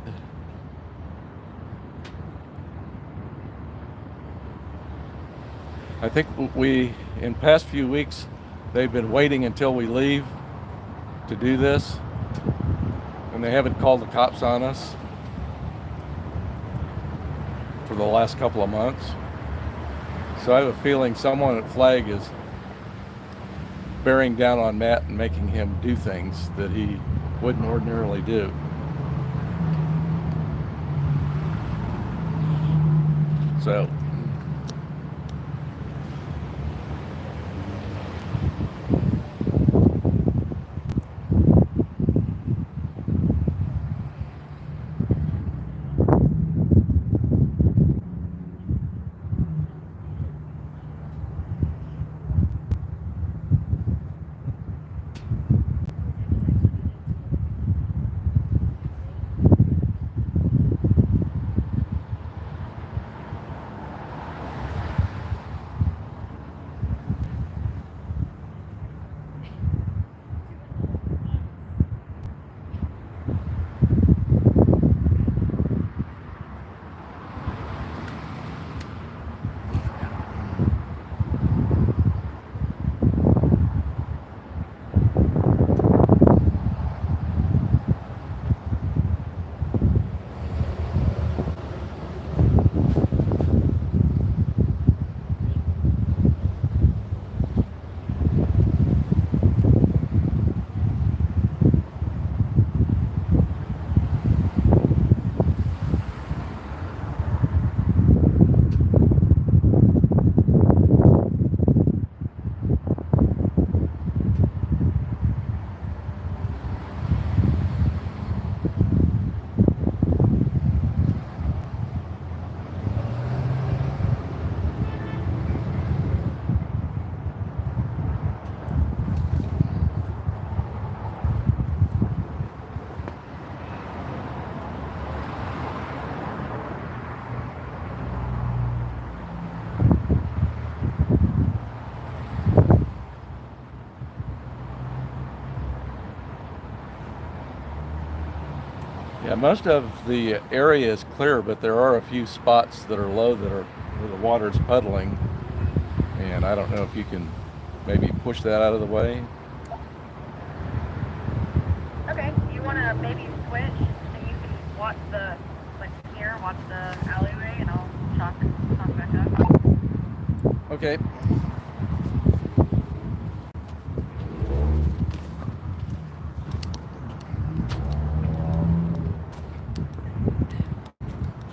I think in past few weeks, they've been waiting until we leave to do this, and they haven't called the cops on us for the last couple of months. So I have a feeling someone at Flag is bearing down on Matt and making him do things that he wouldn't ordinarily do. So yeah, most of the area is clear, but there are a few spots that are low where the water's puddling, and I don't know if you can maybe push that out of the way. Okay, you want to maybe switch and you can watch the, like here, watch the alleyway and I'll talk back up. Okay.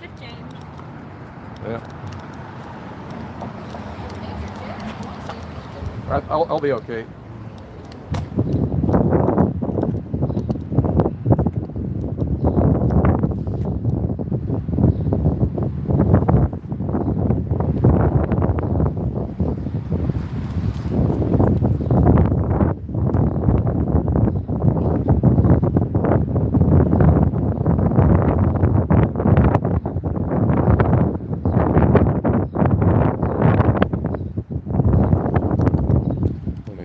Shift change. Yeah. I'll be okay.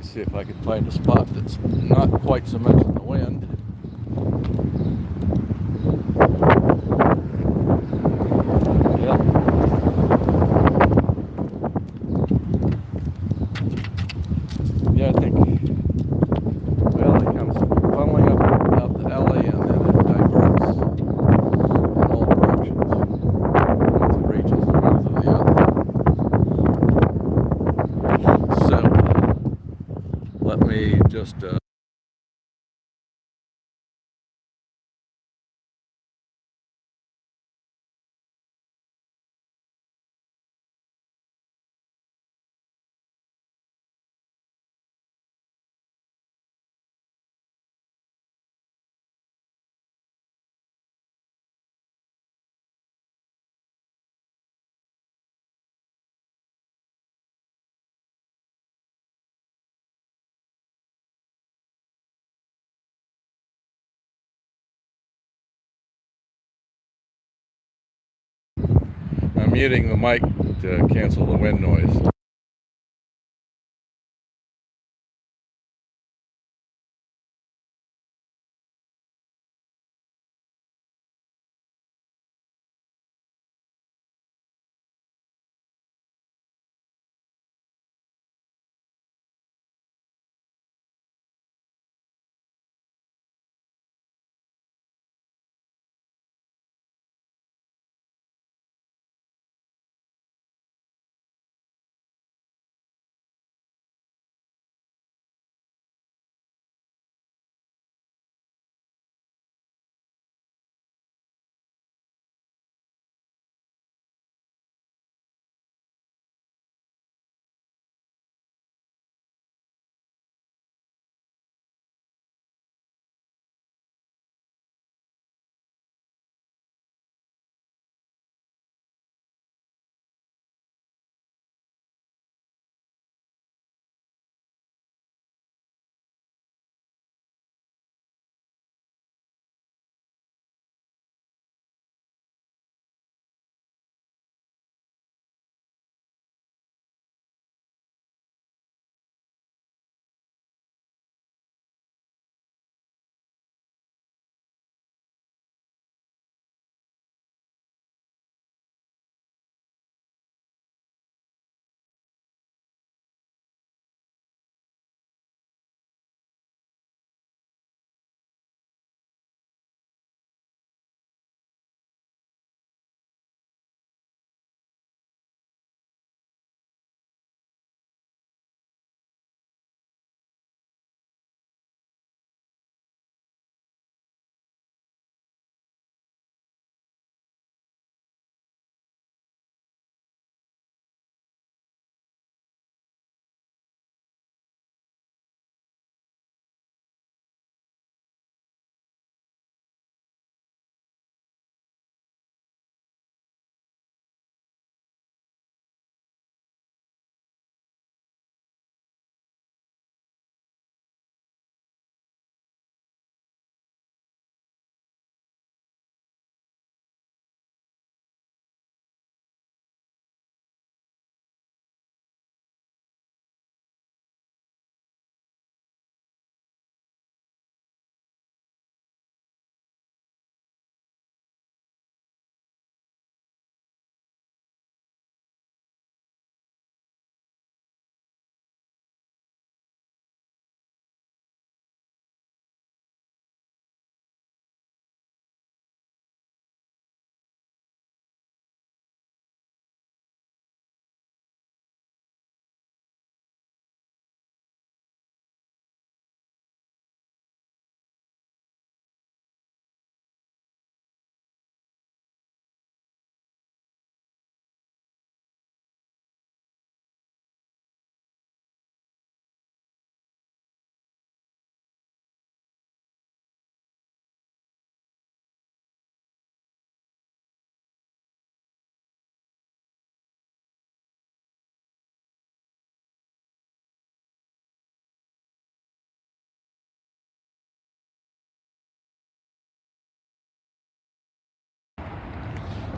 See if I can find a spot that's not quite so much in the wind. Yep. Yeah, I think, well, it comes funneling up the alley and then it diverts in all directions once it reaches the mouth of the alley. So, let me just I'm muting the mic to cancel the wind noise.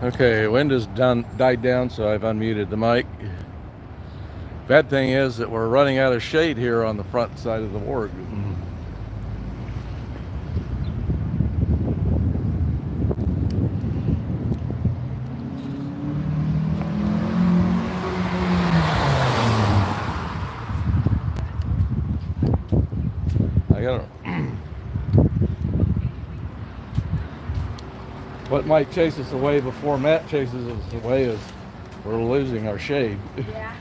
Okay, wind has died down, so I've unmuted the mic. Bad thing is that we're running out of shade here on the front side of the ward. I got what might chase us away before Matt chases us away is we're losing our shade. Yeah.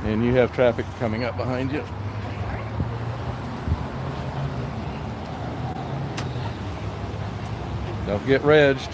And you have traffic coming up behind you. Don't get wedged.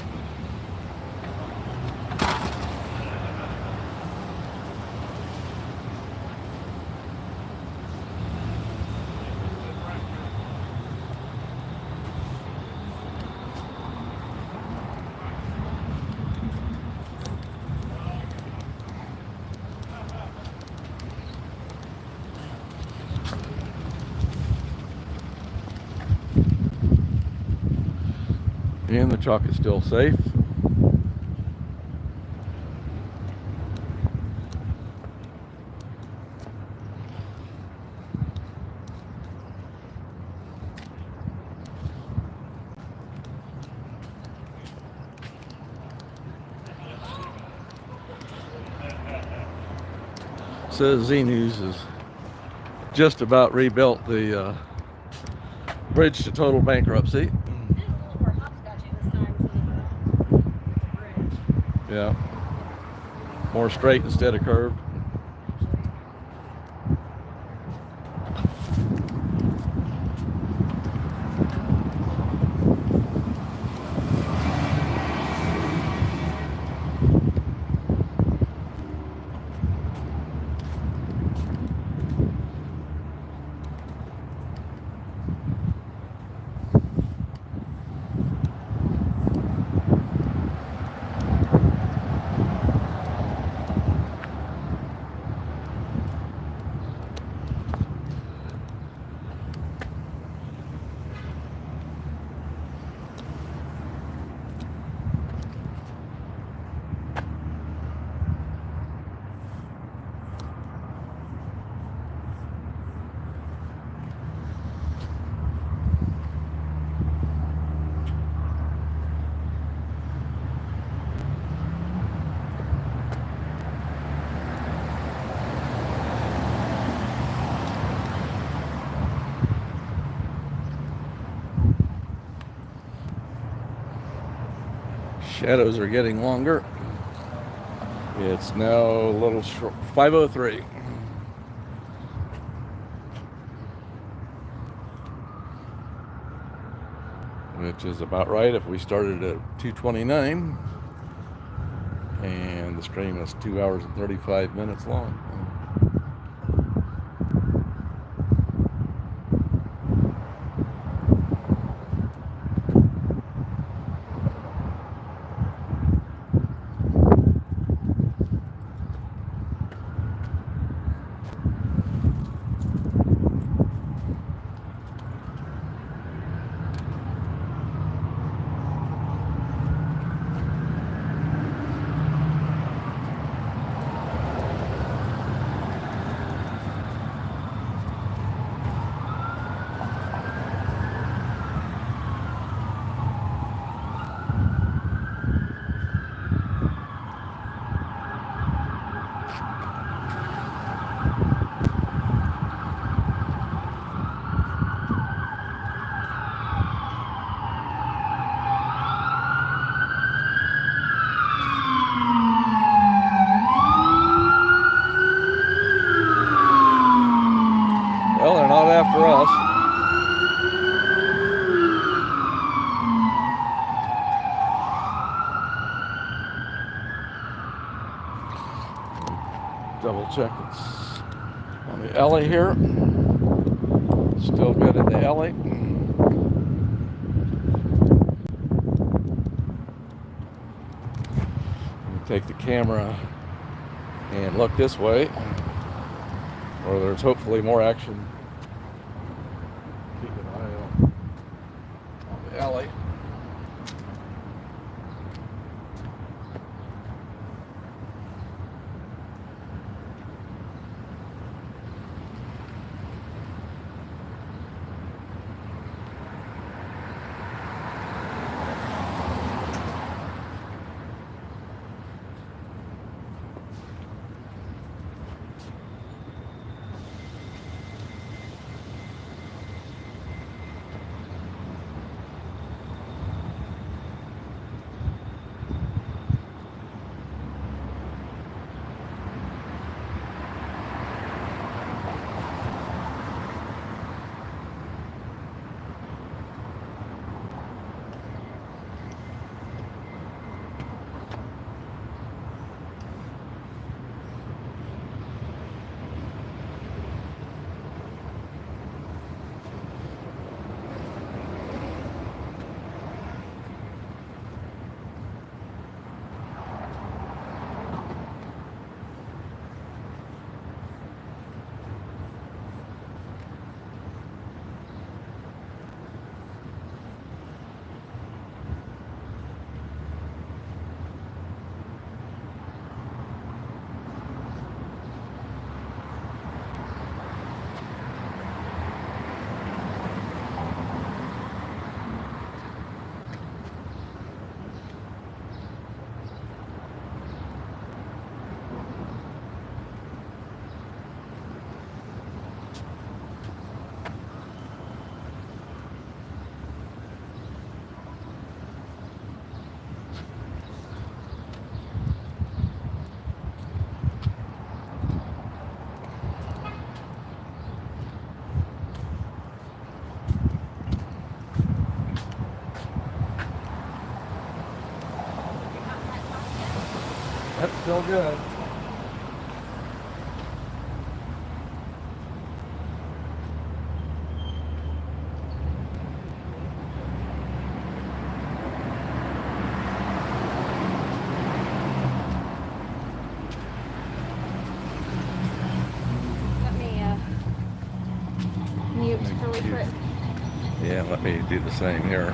And the chalk is still safe. Says Z News has just about rebuilt the bridge to total bankruptcy. Did a little more hopscotchy this time instead of the bridge. Yeah. More straight instead of curved. Shadows are getting longer. It's now a little short, 5:03. Which is about right if we started at 2:29. And the stream is 2 hours and 35 minutes long. Well, they're not after us. Double check it's on the alley here. Still good in the alley. Take the camera and look this way, where there's hopefully more action. Keep an eye on the alley. still good. Let me mute really quick. Yeah, let me do the same here.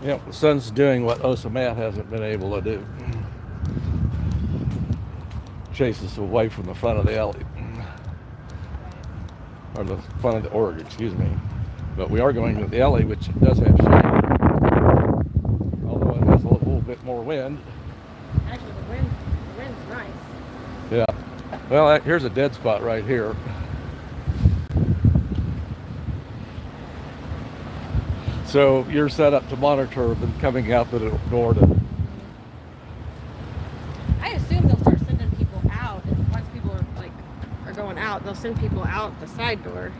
Yep, the sun's doing what OSA Matt hasn't been able to do. Chase us away from the front of the alley. Or the front of the org, excuse me. But we are going to the alley, which does have shade. Although it has a little bit more wind. Actually, the wind's nice. Yeah. Well, here's a dead spot right here. So you're set up to monitor them coming out the door to. I assume they'll start sending people out. Once people are going out, they'll send people out the side door.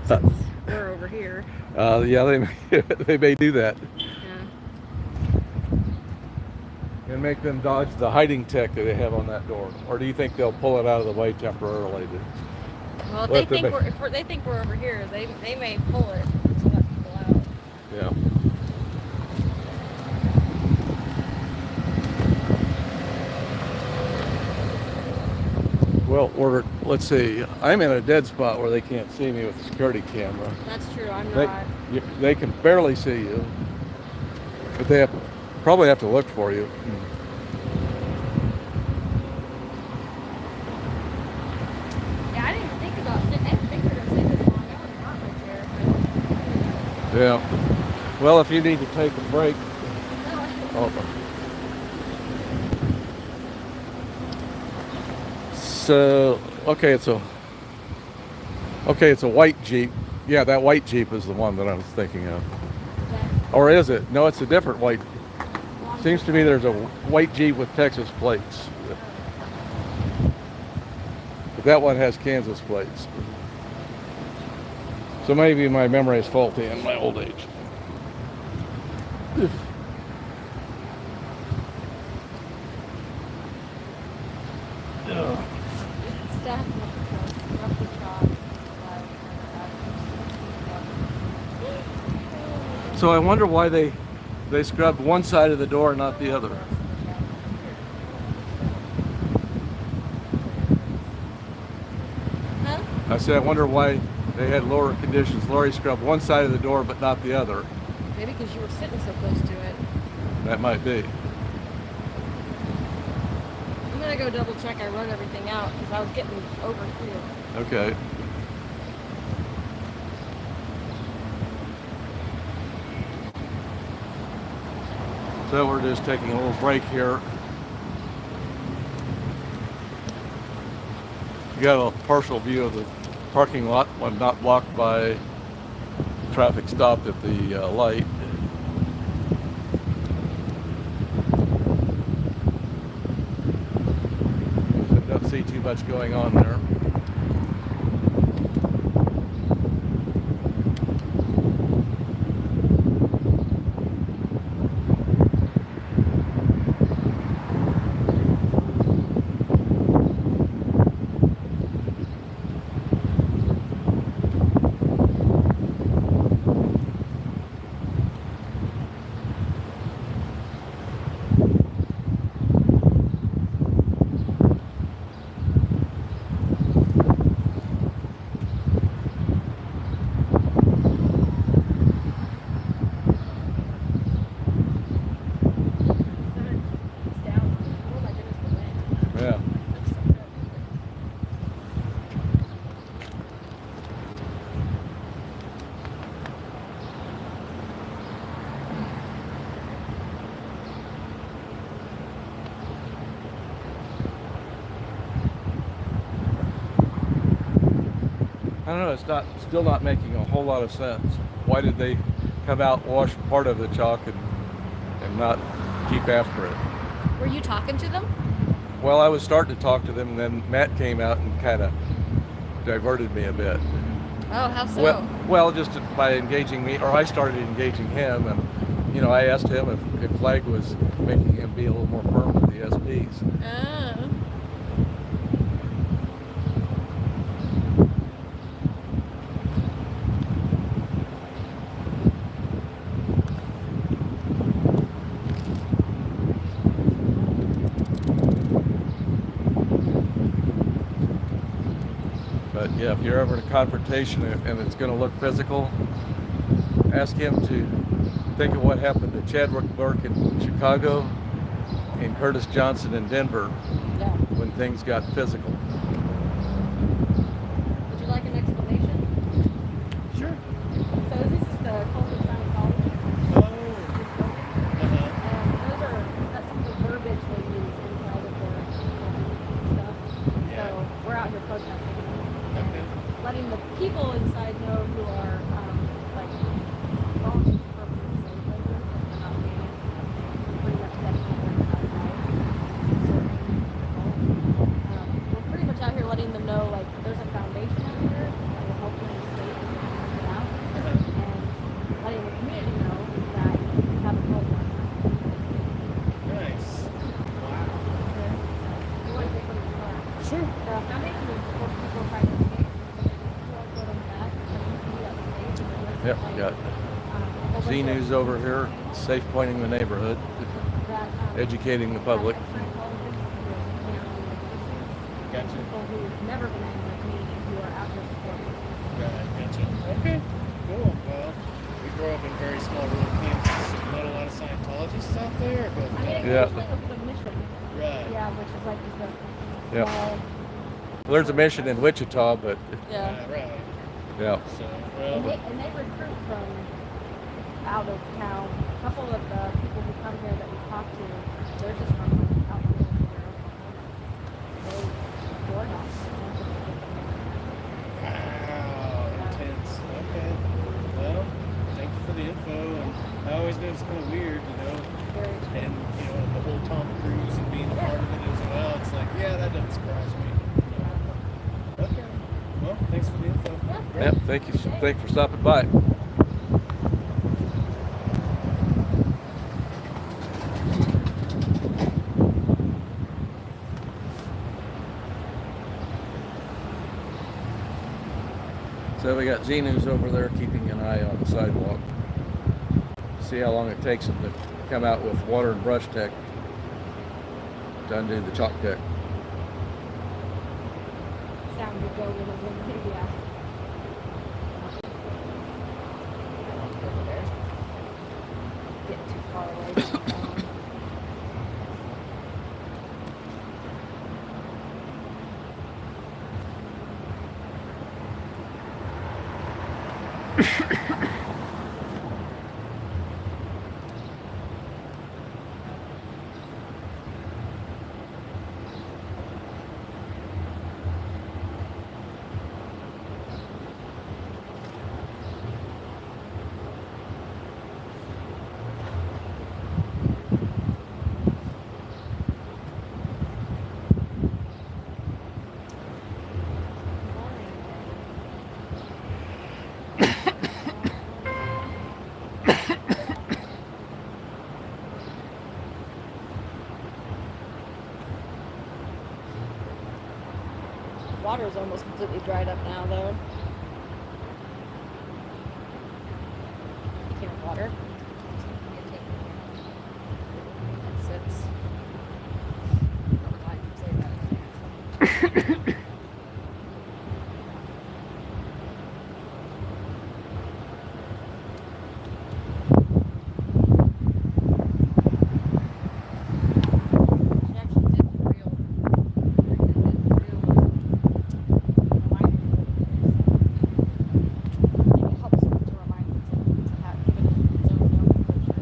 Since we're over here. Yeah, they may do that. Yeah. And make them dodge the hiding tech that they have on that door. Or do you think they'll pull it out of the way temporarily? Well, if they think we're over here, they may pull it to let people out. Yeah. Well, let's see. I'm in a dead spot where they can't see me with the security camera. That's true. I'm not. They can barely see you, but they probably have to look for you. Yeah, I didn't even think about sitting. I didn't think we were gonna sit this long. I would have brought my chair. Yeah. Well, if you need to take a break. Oh. So, okay, it's a white Jeep. Yeah, that white Jeep is the one that I was thinking of. Or is it? No, it's a different white. Seems to me there's a white Jeep with Texas plates. But that one has Kansas plates. So maybe my memory is faulty in my old age. So I wonder why they scrubbed one side of the door and not the other. Huh? I said I wonder why they had lower conditions. Lori scrubbed one side of the door but not the other. Maybe because you were sitting so close to it. That might be. I'm gonna go double check I wrote everything out because I was getting overheated. Okay. So we're just taking a little break here. You got a partial view of the parking lot when not blocked by traffic stopped at the light. see too much going on there. It's down. Oh my goodness, the wind. Yeah. That's so good. I don't know, it's still not making a whole lot of sense. Why did they come out, wash part of the chalk and not keep after it? Were you talking to them? Well, I was starting to talk to them, and then Matt came out and kind of diverted me a bit. Oh, how so? Well, just by engaging me, or I started engaging him, and I asked him if Flag was making him be a little more firm with the SPs. Oh. But yeah, if you're ever in a confrontation and it's going to look physical, ask him to think of what happened to Chadwick Burke in Chicago and Curtis Johnson in Denver Yeah. when things got physical. Would you like an explanation? Sure. So this is the Colton Scientology. Oh. This building. And that's some of the verbiage they use inside of their stuff. Yeah. So we're out here protesting. Okay. Letting the people inside know who are like for all intents and purposes slave labor, but they're not being pretty much dedicated outside serving people. We're pretty much out here letting them know like there's a foundation out here that will help you in the state and get out, and letting the community know that you have a program. Nice. Wow. You want to take one of the cards. Sure. The foundation is for people trying to escape. Put on that. Yep, we got Z News over here, safe pointing the neighborhood, educating the public. Gotcha. People who've never been in the community who are out here supporting. Right, gotcha. Okay, cool. Well, we grew up in very small rural Kansas. Not a lot of Scientologists out there, but I mean, Yeah. occasionally look at a mission. right. Yeah, which is like just a Yep. small. There's a mission in Wichita, but Yeah. Right. yeah. So, And well, they recruit from out of town. A couple of the people who come here that we talk to, they're just from out here. They DoorDash. wow, intense. Okay. Well, thank you for the info. And I always know it's kind of weird, Very and the whole Tom Cruise and being a part of it as well. It's like, yeah, that doesn't surprise me. Okay. Well, thanks for the info. Yep, thank you for stopping by. So we got Z News over there keeping an eye on the sidewalk. See how long it takes them to come out with water and brush tech to undo the chalk deck. sound would go with it. Yeah. Get too far away from the phone. water's almost completely dried up now, though. You can't have water. It sits. I don't know why I can say that. She actually did for real. It helps to remind me to have give it its own nomenclature.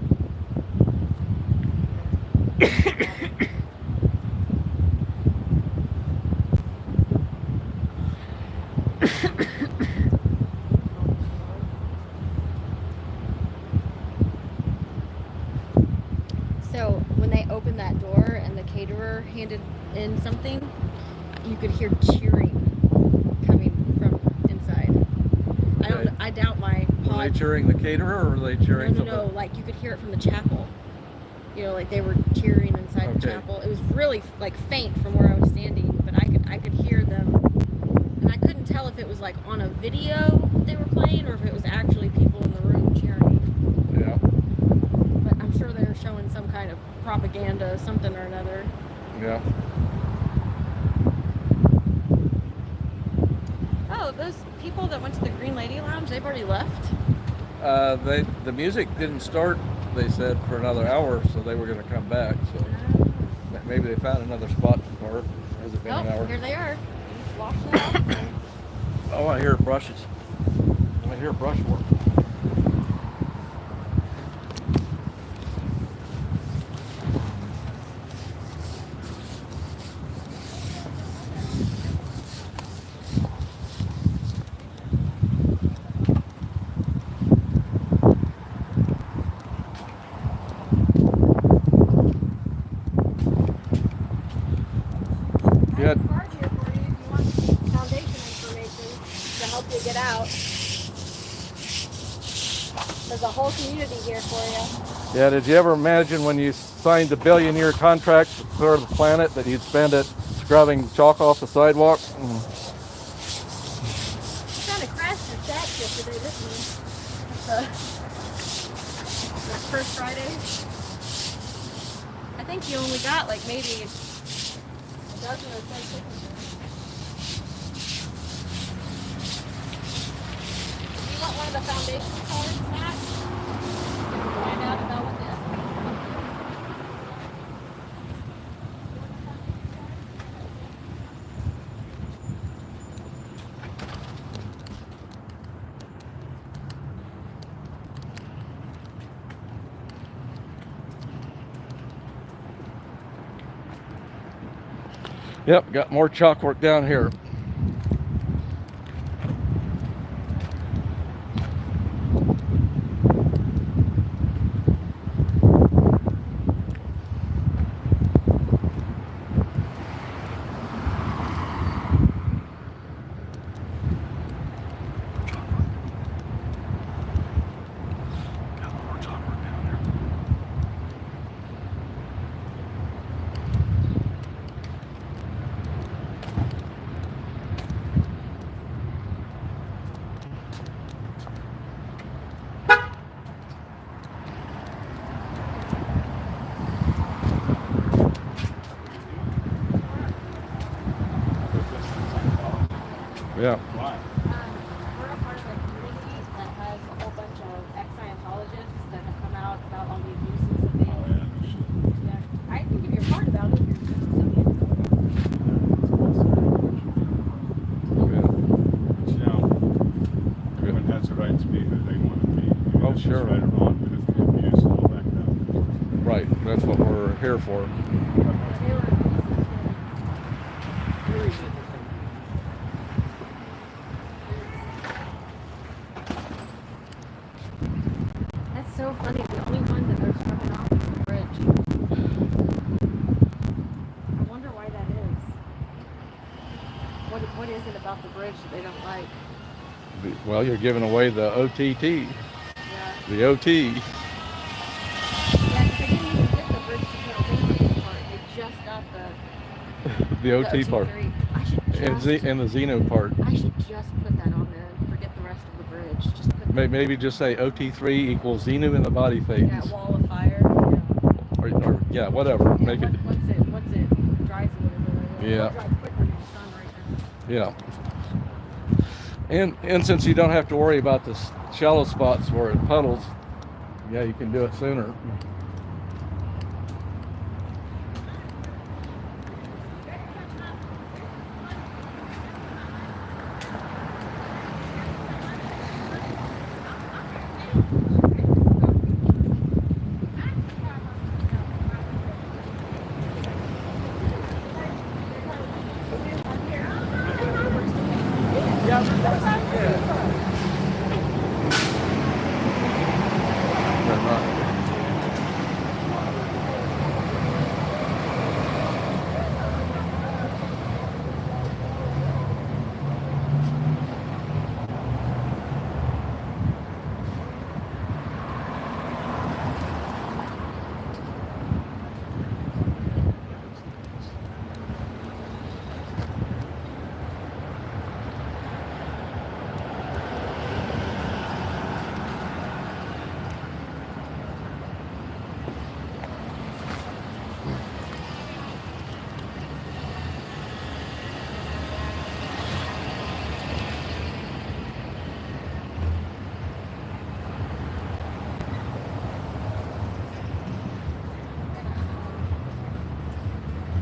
So when they opened that door and the caterer handed in something, you could hear cheering coming from inside. I don't. Okay. I doubt my Were they pod. cheering the caterer, or were they cheering from No. the... Like you could hear it from the chapel. You know, like they were cheering inside the Okay. chapel. It was really like faint from where I was standing, but I could hear them, and I couldn't tell if it was like on a video that they were playing or if it was actually people in the room cheering. Yeah. But I'm sure they were showing some kind of propaganda, something or another. Yeah. Oh, those people that went to the Green Lady Lounge, they've already left? The music didn't start, they said, for another hour, so they were going to come back. So maybe they found another spot to park. Has it been an Oh, hour? here they are. Just washing it off. Oh, I hear brushes. I hear brush work. I have a card here for you if you want foundation information to help you get out. There's a whole community here for you. Yeah, did you ever imagine when you signed the billion-year contract for the planet that you'd spend it scrubbing chalk off the sidewalk? You kind of crashed your stats yesterday, didn't you? The first Friday. I think you only got like maybe a dozen or so signatures. Do you want one of the foundation cards, Matt? Find out about what this. Yep, got more chalk work down here. Yeah. Why? We're a part of a community that has a whole bunch of ex-scientologists that have come out about all the abuses that they Yeah. I can give you a part about it if you're interested in something. But you know, everyone has the right to be who they want to be. Even Oh, if it's sure. right or wrong, but if the abuse and all that kind of Right, that's what we're here for. They were Very good. That's so funny. The only one that they're scrubbing off is the bridge. I wonder why that is. What is it about the bridge that they don't like? Well, you're giving away the OTT, Yeah. the OT. Yeah, because they didn't even get the bridge to Pennsylvania part. They just got the The OT part. OT3. I should And, just, and the Xeno part. I should just put that on there and forget the rest of the bridge. Just put Maybe just say OT3 equals Xenu in the body that phase. wall of fire. Or yeah, whatever. Make it. Once it dries a little bit. Yeah. It'll dry quicker than the sun right now. Yeah. And since you don't have to worry about the shallow spots where it puddles, yeah, you can do it sooner.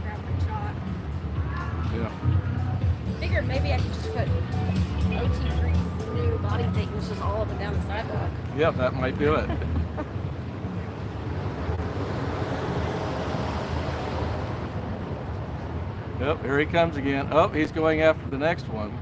Grab my chalk. Yeah. Figured maybe I could just put OT3's new body thickness just all up and down the sidewalk. Yep, that might do it. Yep, here he comes again. Oh, he's going after the next one.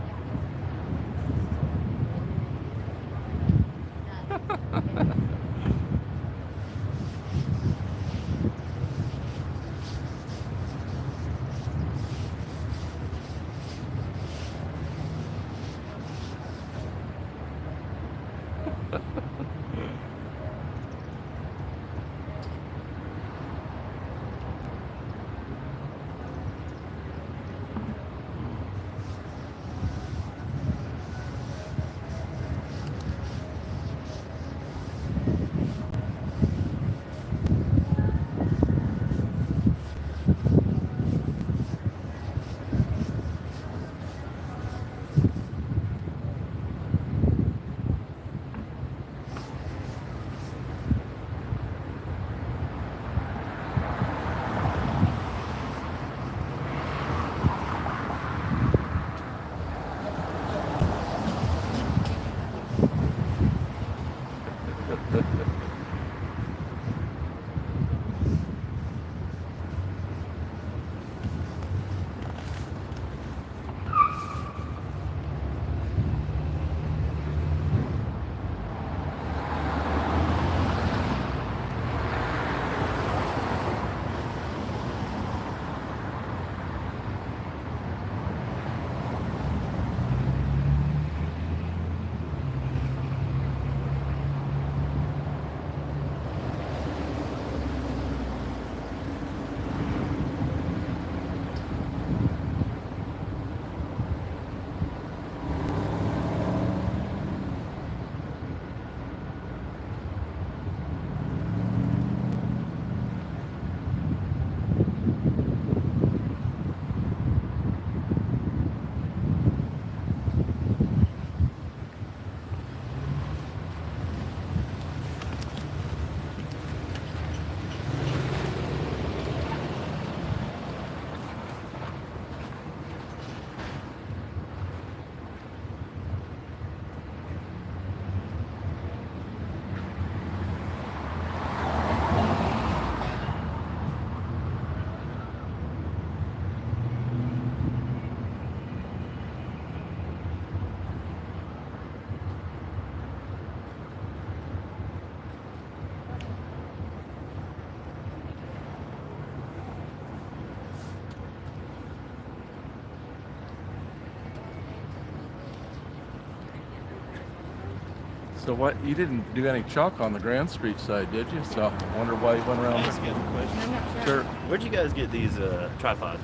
So what, you didn't do any chalk on the Grand Street side, did you? So I wonder why you went around. Can I ask you a question? I'm not sure. Sure. Where'd you guys get these tripods?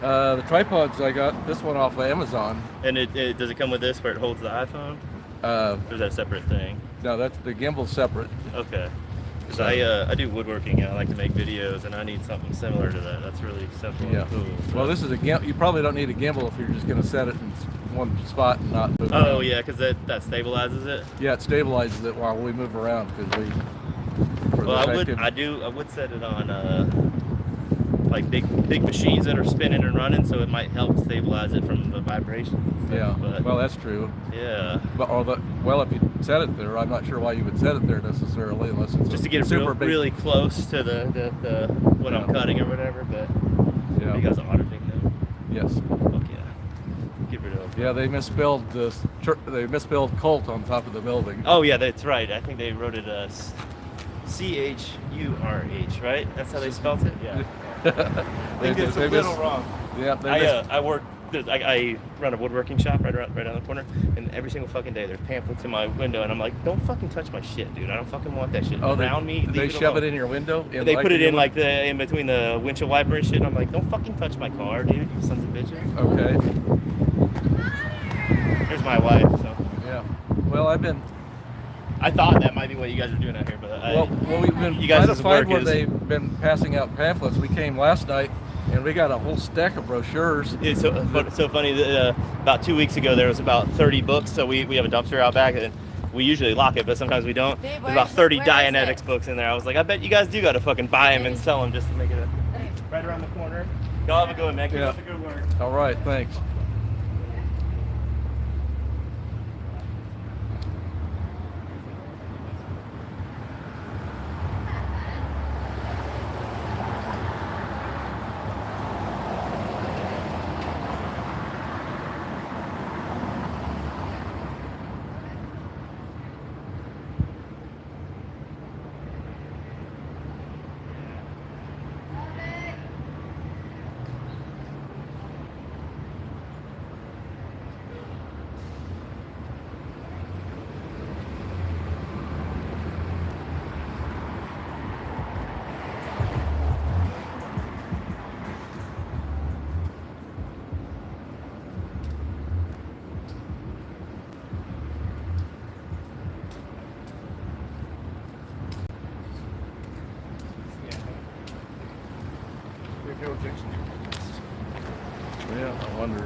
The tripods, I got this one off of Amazon. And it does it come with this where it holds the iPhone? Or is that a separate thing? No, that's the gimbal's separate. Okay. Because I do woodworking and I like to make videos and I need something similar to that. That's really simple Yeah. and cool. So. Well, this is a gimbal. You probably don't need a gimbal if you're just going to set it in one spot and not move Oh around. yeah, because that stabilizes it. Yeah, it stabilizes it while we move around because we. Well, I would set it on like big machines that are spinning and running, so it might help stabilize it from the vibrations. Yeah. But, Well, that's true. yeah. But well, if you set it there, I'm not sure why you would set it there necessarily, unless it's Just to get it super big. really close to the what I'm cutting or whatever. But Yeah. you guys are auditing them. Yes. Fuck yeah. Get rid of. Yeah, they misspelled this. They misspelled cult on top of the building. Oh yeah, that's right. I think they wrote it as CHURH, right? That's how they spelled it. Yeah. I think it's a little wrong. Yeah. I run a woodworking shop right down the corner, and every single fucking day there's pamphlets in my window, and I'm like, don't fucking touch my shit, dude. I don't fucking want that shit around me. They shove it in your window. They put it in like in between the windshield wiper and shit. And I'm like, don't fucking touch my car, dude. You sons of bitches. Okay. Here's my wife. So Yeah. Well, I thought that might be what you guys are doing out here, but we've been you guys' trying to find work where is- they've been passing out pamphlets. We came last night, and we got a whole stack of brochures. It's so funny that about 2 weeks ago there was about 30 books. So we have a dumpster out back, and we usually lock it, but sometimes we don't. Babe, There's about 30 where is Dianetics it? books in there. I was like, I bet you guys do got to fucking buy them and sell them just to make it right around the corner. Y'all have a good one, man. Keep Yeah. up the good work. All right, thanks. Yeah, I wonder.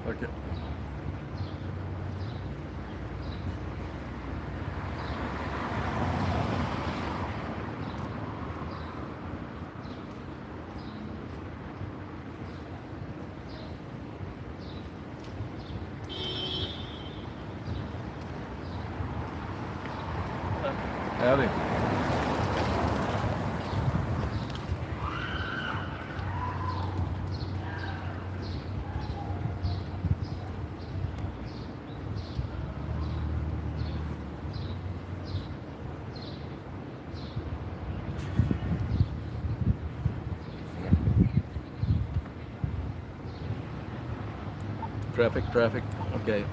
Okay. Howdy. Traffic. Okay.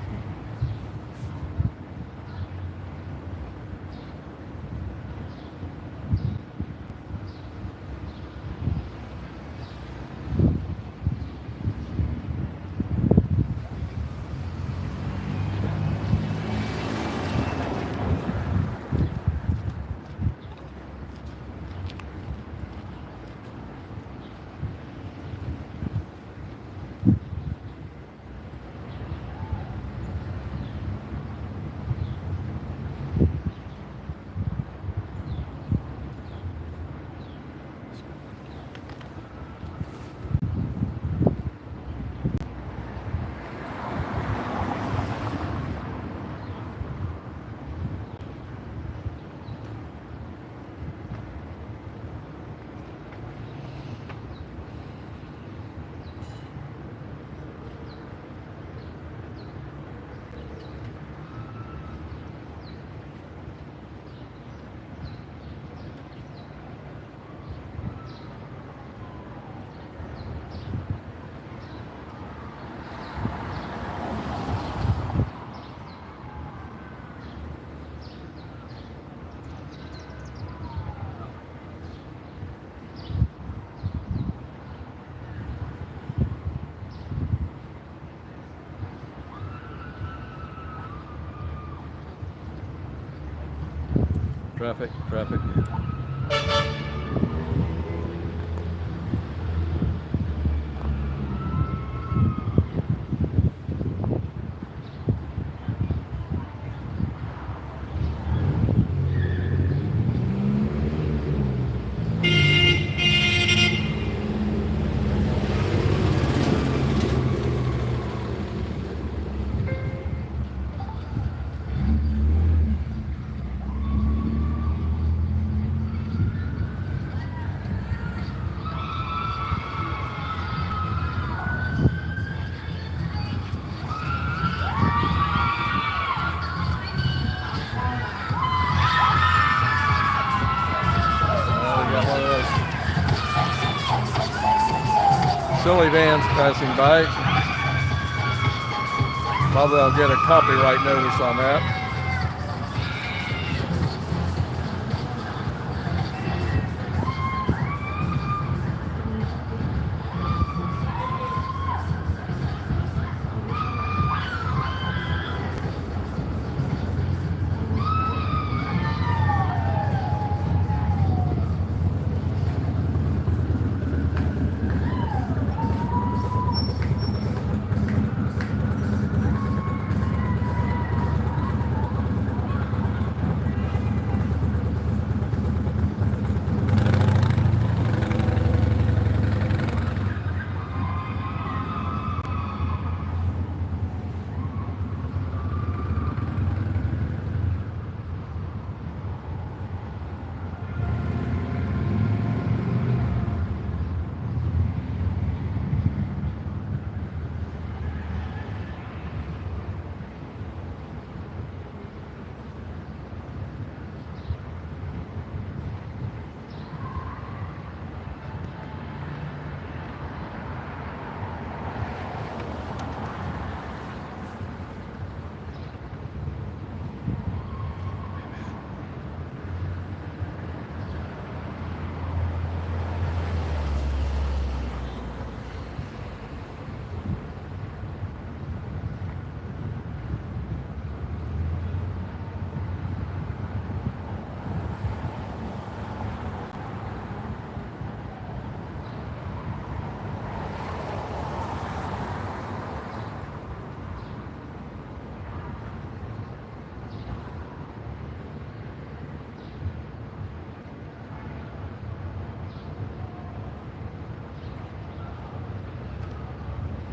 Traffic, traffic. Silly vans passing by. Probably I'll get a copyright notice on that.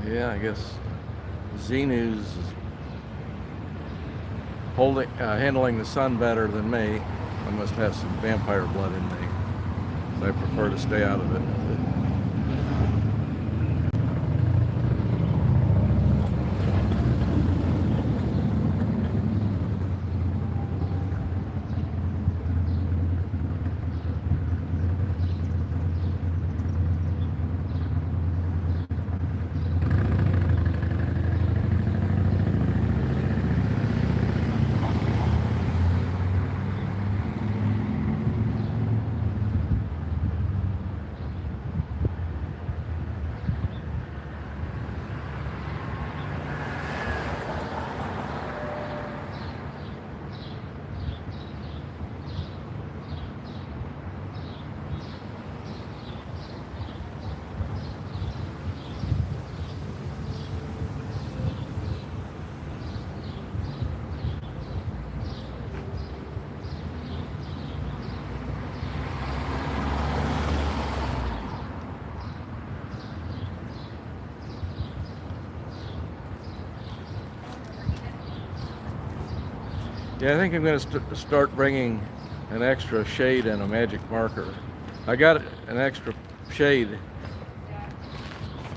Yeah, I guess Xenu's is handling the sun better than me. I must have some vampire blood in me. So I prefer to stay out of it. Yeah, I think I'm going to start bringing an extra shade and a magic marker. I got an extra shade.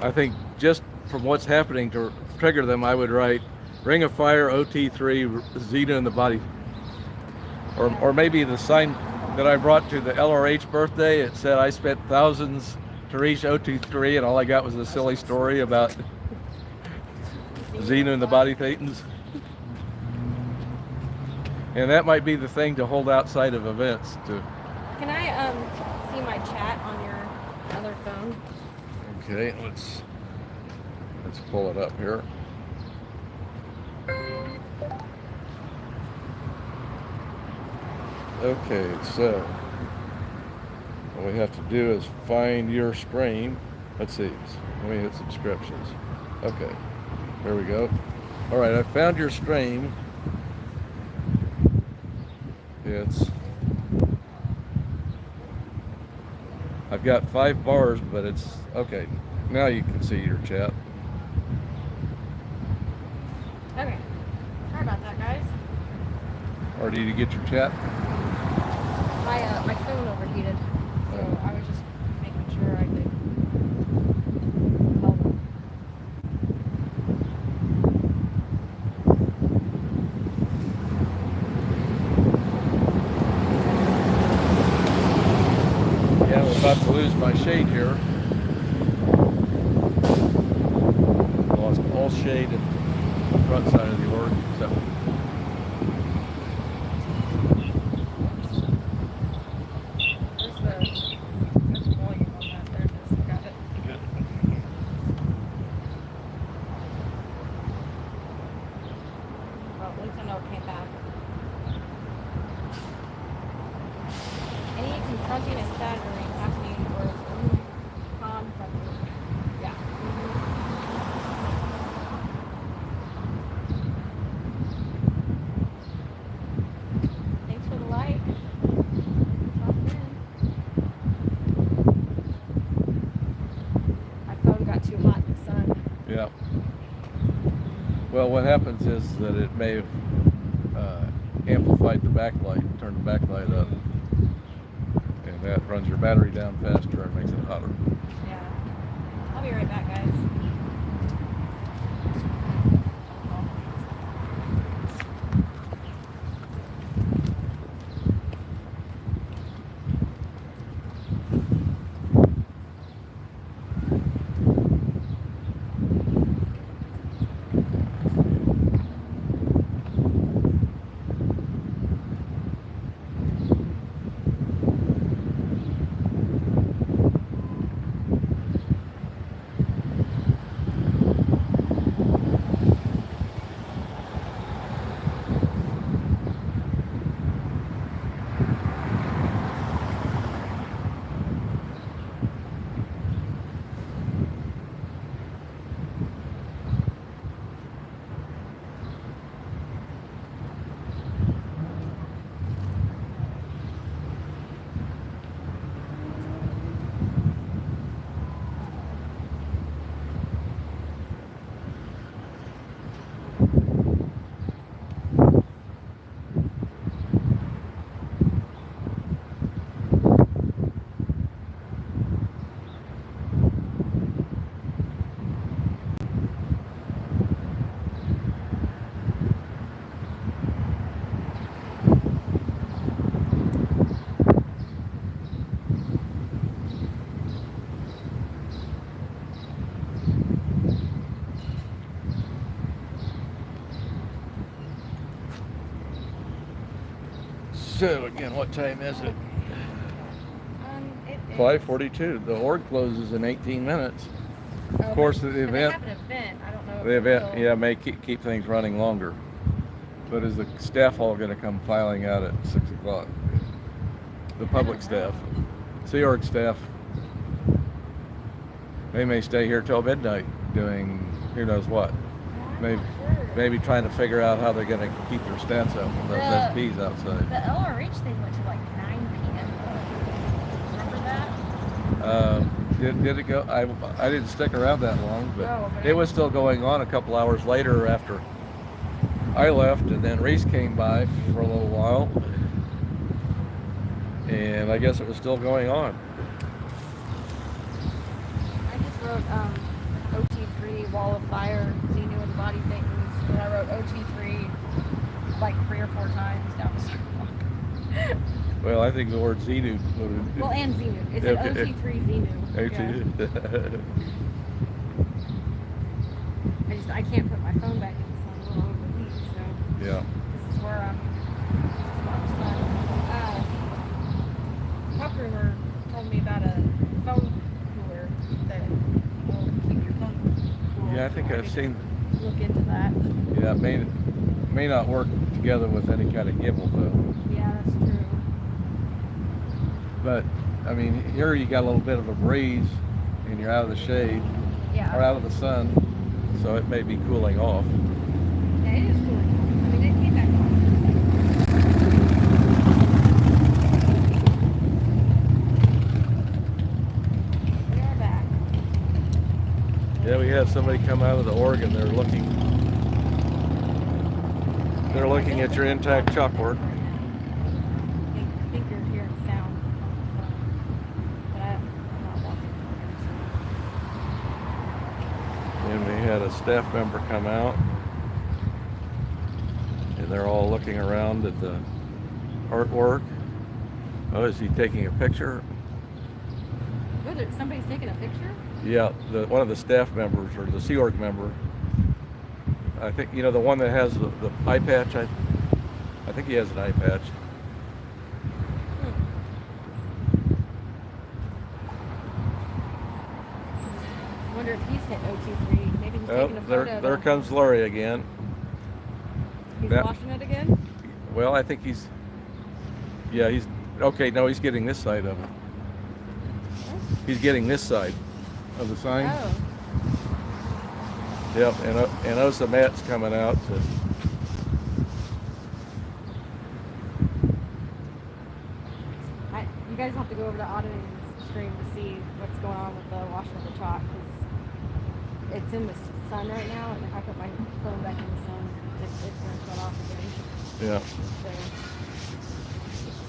I think just from what's happening to trigger them, I would write Ring of Fire OT3 Xena in the body. Or maybe the sign that I brought to the LRH birthday, it said I spent thousands to reach OT3 and all I got was a silly story about Xena and the body thetans. And that might be the thing to hold outside of events too. Can I see my chat on your other phone? Okay, let's pull it up here. Okay, so what we have to do is find your stream. Let's see. Let me hit subscriptions. Okay, there we go. All right, I found your stream. I've got 5 bars, but it's okay. Now you can see your chat. Okay. Sorry about that, guys. Or did you get your chat? My phone overheated, so I was just making sure I could tell them. Yeah, I'm about to lose my shade here. Lost all shade at the front side of the org. So. There's the volume on that. There it is. Got it. Good. Well, at least I know it came back. Any confronting and staggering happening or confronting. Yeah. Thanks for the like. Drop it in. My phone got too hot in the sun. Yeah. Well, what happens is that it may have amplified the backlight, turned the backlight up, and that runs your battery down faster and makes it hotter. Yeah. I'll be right back, guys. So again, what time is it? It 5:42. The org closes in 18 minutes. Of course, the They event, have an event. I don't know. the event, yeah, may keep things running longer. But is the staff all going to come filing out at 6 o'clock? The public staff, Sea Org staff, they may stay here till midnight doing who knows what. Maybe trying to figure out how they're going to keep their stats up with those SPs outside. The LRH thing went to like 9 p.m. Remember that? Did it go? I didn't stick around that long, but, No, but it was still going on a couple hours later after I left, and then Reese came by for a little while, and I guess it was still going on. I just wrote OT3 Wall of Fire, Xenu and Body Things, and I wrote OT3 like 3 or 4 times down the circle. Well, I think the word Xenu. Well, and Xenu. It's an OT3 Xenu. I can't put my phone back in the sun. A little overheat, so Yeah. this is where I'm Pup Rumor told me about a phone cooler that will keep your phone cool. Yeah, I think So I've seen. look into that. Yeah, it may not work together with any kind of gimbal though. Yeah, that's true. But I mean, here you got a little bit of a breeze, and you're out of the shade or Yeah. out of the sun, so it may be cooling off. Yeah, it is cool. I mean, it came back on. We are back. Yeah, we had somebody come out of the organ. They're looking at your intact chalkboard. I think you're hearing sound from the phone, but I'm not walking. And we had a staff member come out, and they're all looking around at the artwork. Oh, is he taking a picture? Somebody's taking a picture? Yeah, one of the staff members or the Sea Org member. I think, you know, the one that has the eye patch. I think he has an eye patch. I wonder if he's hit OT3. Maybe he's taking a photo. There comes Laurie again. He's That- washing it again? Well, I think he's okay. No, he's getting this side of it. He's getting this side of the sign. Oh. Yep, and OSA Matt's coming out to. You guys have to go over to Auditing's stream to see what's going on with the washing of the chalk, because it's in the sun right now, and if I put my phone back in the sun, it's going to shut off again. Yeah. So,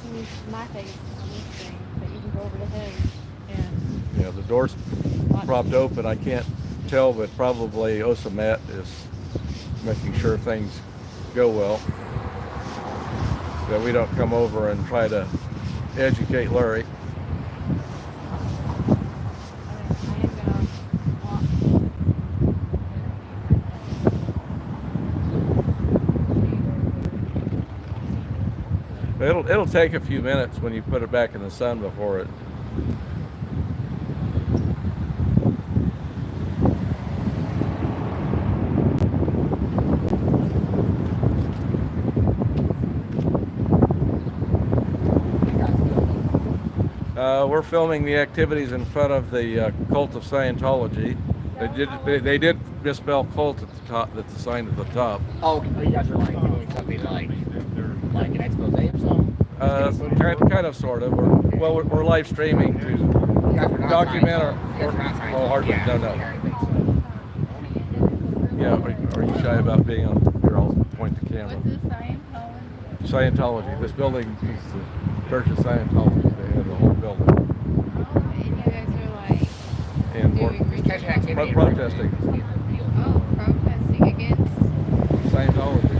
you see my face on this thing, but you can go over to his and Yeah, the door's propped open. I can't tell, but probably OSA Matt is making sure things go well. That we don't come over and try to educate Larry. I am gonna walk. It'll take a few minutes when you put it back in the sun before it. We're filming the activities in front of the cult of Scientology. They did misspell cult at the top. That's the sign at the top. Oh, you guys are like doing something like an expose or something? Kind of, sort of. We're live streaming to document our. Well, hardly. No. Yeah. Are you shy about being on? Here, I'll point the camera. What's this, Scientology? Scientology. This building is the Church of Scientology. They have the whole building. Oh, and you guys are like And doing research. protesting Oh, protesting against Scientology.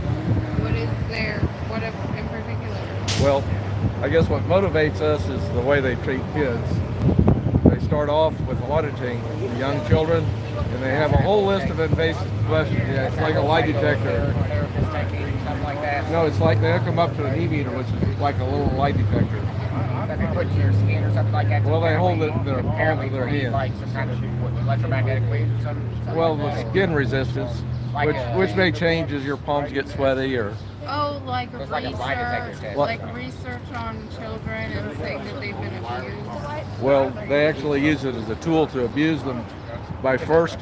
what is there? What in particular? Well, I guess what motivates us is the way they treat kids. They start off with auditing the young children, and they have a whole list of invasive questions. Yeah, it's like a lie detector. No, it's like they hook them up to an e-meter, which is like a little lie detector. That they put to your skin or something like that? Well, they hold it in their palm of their hand. Like some kind of electromagnetic waves or something? Well, the skin resistance, which may change as your palms get sweaty or. Oh, like It's like a lie detector research, test. like research on children and saying that they've been abused. Well, they actually use it as a tool to abuse them by first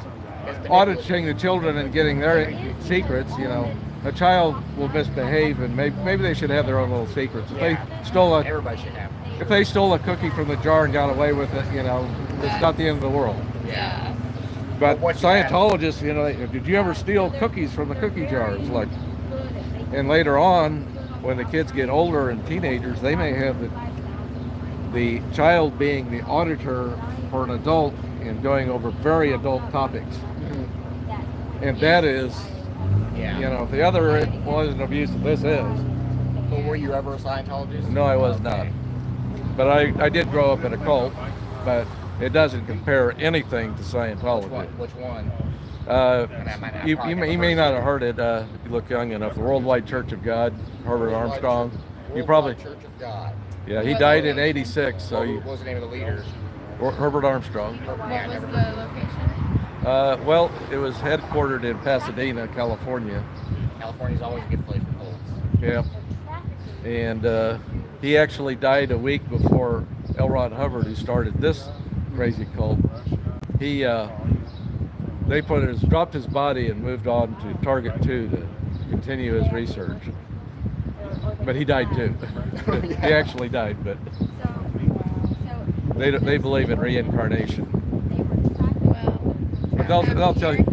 auditing the children and getting their secrets. You know, a child will misbehave, and maybe they should have their own little secrets. If they stole Everybody should have. if they stole a cookie from the jar and got away with it, you know, it's not the end of the world. Yeah. But what you have- Scientologists, you know, did you ever steal cookies from the cookie jar? It's like, and later on, when the kids get older and teenagers, they may have the child being the auditor for an adult and going over very adult topics. And that is, Yeah. you know, if the other wasn't abusive, this is. But were you ever a Scientologist? No, I was not. But I did grow up in a cult, but it doesn't compare anything to Scientology. Which one? You may not have heard it if you look young enough. The Worldwide Church of God, Herbert Armstrong. You probably, Church of God. yeah, he died in '86. So What was the name of the leader? Herbert Armstrong. What was the location? Well, it was headquartered in Pasadena, California. California's always a good place for cults. Yeah. And he actually died a week before L. Ron Hubbard, who started this crazy cult, he dropped his body and moved on to Target 2 to continue his research. But he died too. He actually died, but they believe in reincarnation. But they'll tell you.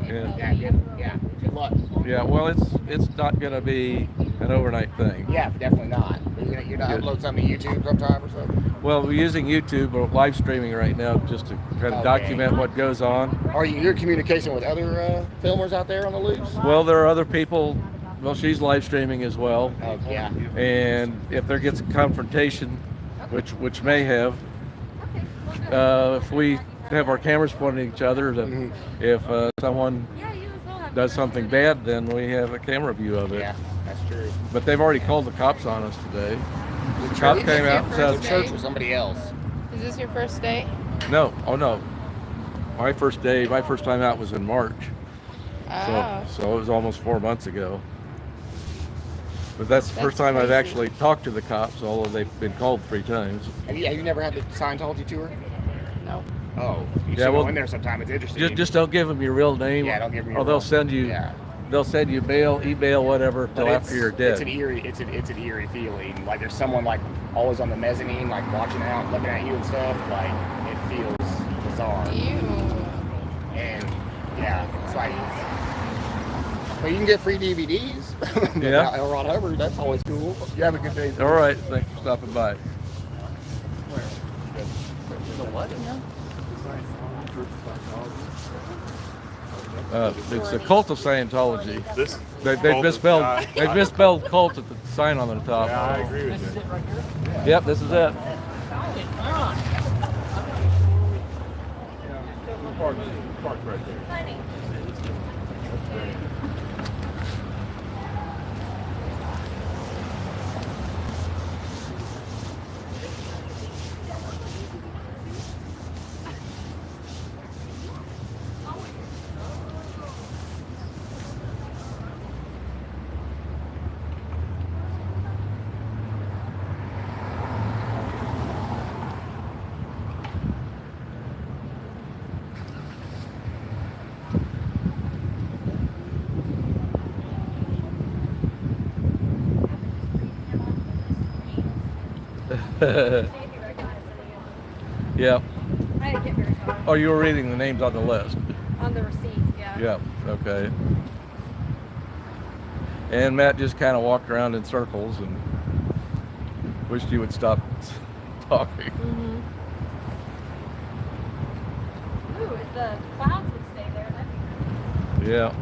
Yeah. Good luck. Yeah, well, it's not going to be an overnight thing. Yeah, definitely not. You're not upload something to YouTube sometime or something? Well, we're using YouTube or live streaming right now just to kind of document what goes on. Are you in communication with other filmers out there on the loose? Well, there are other people. Well, she's live streaming as well. Oh, yeah. And if there gets a confrontation, which may have, if we have our cameras pointing at each other, then if someone does something bad, then we have a camera view of it. Yeah, that's true. But they've already called the cops on us today. The cops came out and said, the church or somebody else. Is this your first day? No, oh no. My first time out was in March. So it was almost 4 months ago. But that's the first time I've actually talked to the cops, although they've been called 3 times. Have you never had the Scientology tour? No. Oh, you should go in there sometime. It's interesting. Just don't give them your real name. Yeah, don't give them your or they'll send you. Yeah. They'll send you mail, email, whatever, till after you're dead. It's an eerie feeling. Like there's someone like always on the mezzanine, like watching out, looking at you and stuff. Like it feels bizarre. And yeah, it's like. But you can get free DVDs. Yeah. L. Ron Hubbard, that's always cool. You have a good day. All right, thanks for stopping by. It's a cult of Scientology. They've misspelled cult at the sign on the top. Yeah, I agree with you. Yep, this is it. Park right there. Yeah. I didn't get very far. Oh, you were reading the names on the list. On the receipt, yeah. Yeah, okay. And Matt just kind of walked around in circles and wished you would stop talking. Ooh, if the clouds would stay there, that'd be nice. Yeah.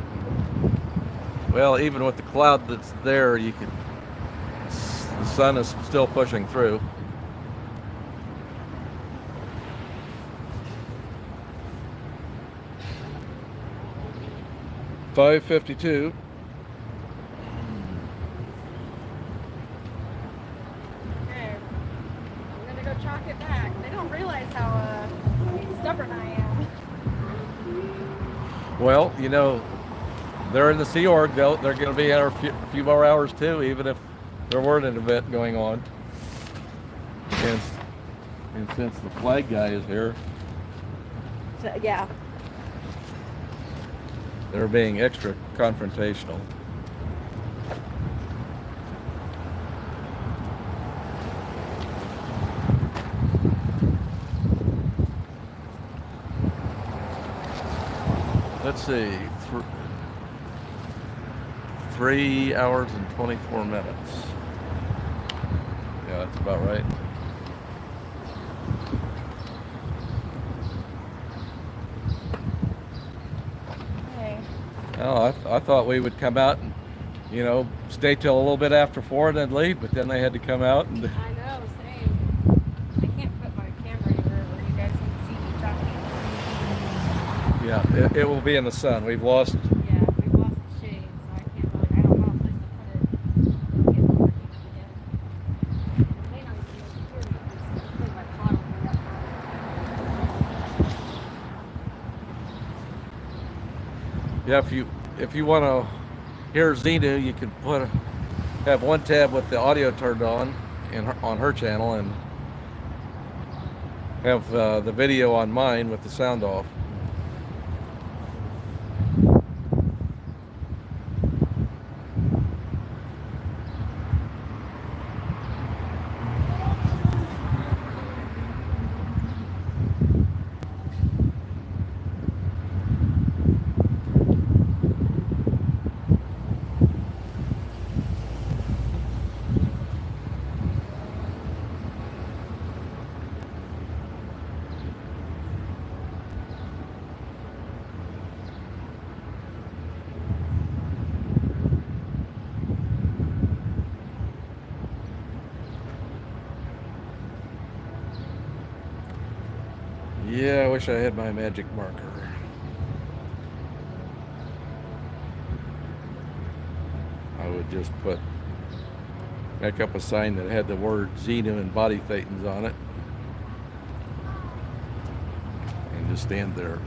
Well, even with the cloud that's there, you can. The sun is still pushing through. $5.52. Okay. I'm gonna go chalk it back. They don't realize how stubborn I am. Well, you know, they're in the Sea Org. They're going to be in a few more hours too, even if there weren't an event going on. And since the flag guy is here, So, yeah. they're being extra confrontational. Let's see, 3 hours and 24 minutes. Yeah, that's about right. Okay. Oh, I thought we would come out and, you know, stay till a little bit after 4 and then leave, but then they had to come out and. I know, same. I can't put my camera anywhere where you guys can see me talking. Yeah, it will be in the sun. We've lost. Yeah, we've lost the shade, so I can't really. I don't know if I can put it. Get it working again. It may not even be able to hear me because I put my bottle here. Yeah, if you want to hear Xenu, you can have one tab with the audio turned on on her channel, and have the video on mine with the sound off. Yeah, I wish I had my magic marker. I would just make up a sign that had the word Xenu and body thetans on it and just stand there.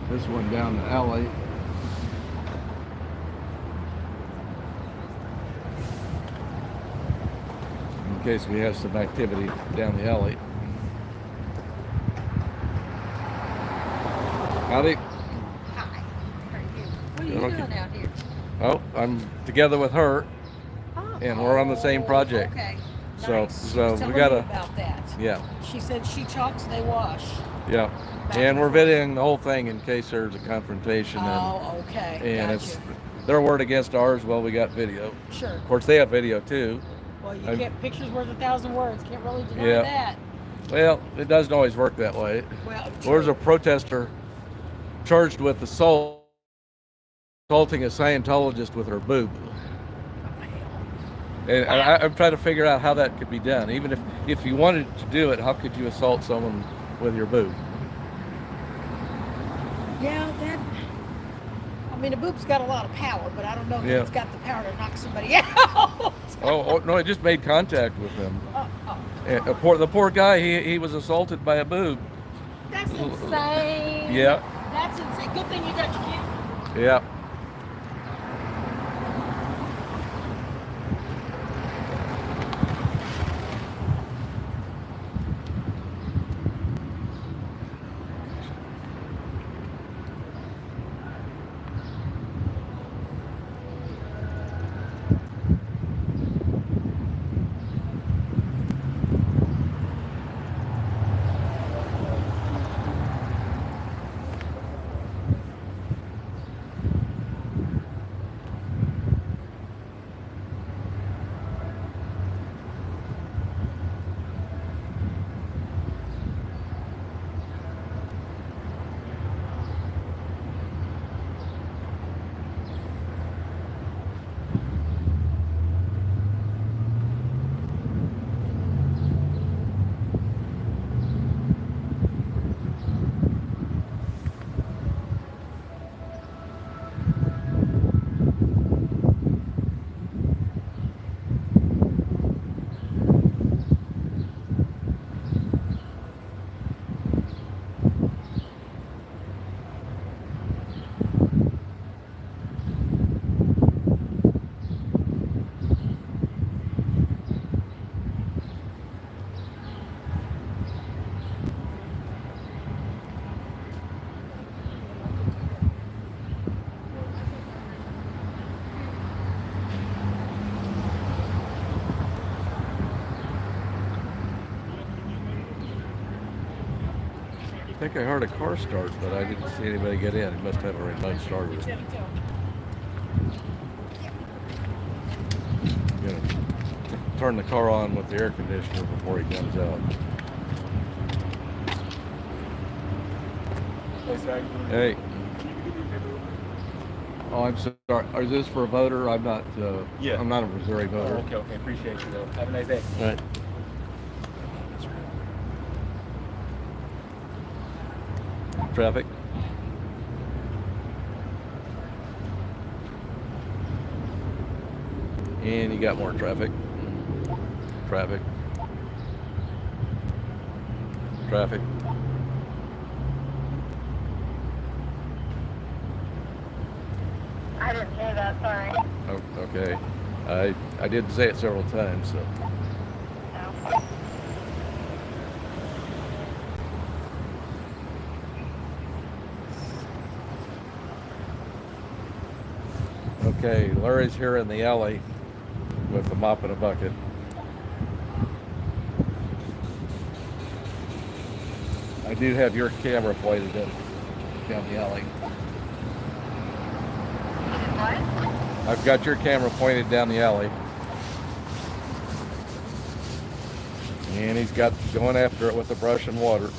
This one down the alley. In case we have some activity down the alley. Howdy. Hi. How are you? What are you Okay. doing out here? Oh, I'm together with her, and we're on the same project. Okay. So, Nice. so Tell we me gotta, about that. yeah, She said she chalks, they wash. yeah. And we're videoing the whole thing in case there's a confrontation. Oh, okay. And Gotcha. it's their word against ours. Well, we got video. Sure. Of course, they have video too. Well, you I'm- can't. Pictures worth 1,000 words. Can't really deny Yeah. that. Well, it doesn't always work that way. Well, There's a protester charged with assaulting a Scientologist with her boob. And I'm trying to figure out how that could be done. Even if you wanted to do it, how could you assault someone with your boob? Yeah, that. I mean, a boob's got a lot of power, but I don't know if Yeah. it's got the power to knock somebody out. Oh no, it just made contact with him. Oh, And the poor guy, he was assaulted by a boob. that's insane. Yeah, That's insane. Good thing you got your camera. yeah. think I heard a car start, but I didn't see anybody get in. It must have a remote starter. Gonna turn the car on with the air conditioner before he comes out. Hey. Oh, I'm sorry. Is this for a voter? I'm not. Yeah. I'm not a Missouri voter. Okay. Appreciate you, though. Have a nice day. All right. Traffic. And you got more traffic. Traffic. Traffic. I didn't hear that, sorry. Oh, okay. I did say it several times, so. No. Okay, Larry's here in the alley with a mop and a bucket. I do have your camera pointed down the alley. What? I've got your camera pointed down the alley. And he's got going after it with the brush and water.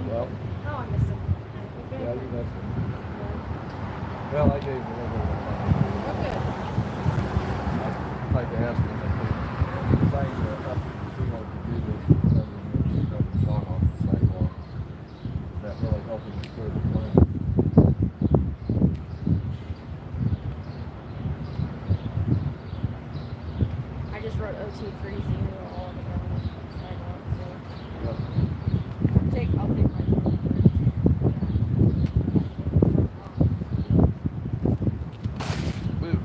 Well, Oh, I missed him. yeah, you missed it. Well, I gave you a little bit of time. Okay. I tried to ask him if he signed up to do this rather than just shove the chalk off the sidewalk. That really helped him clear the plan. I just wrote OT30 all on the sidewalk, so. Yep. I'll take my phone. Woo.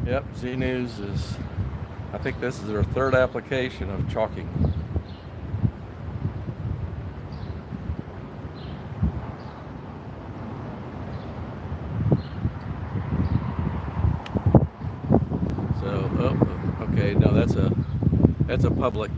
Yep, Z News is, I think this is their third application of chalking. So, oh, okay, no, that's a public.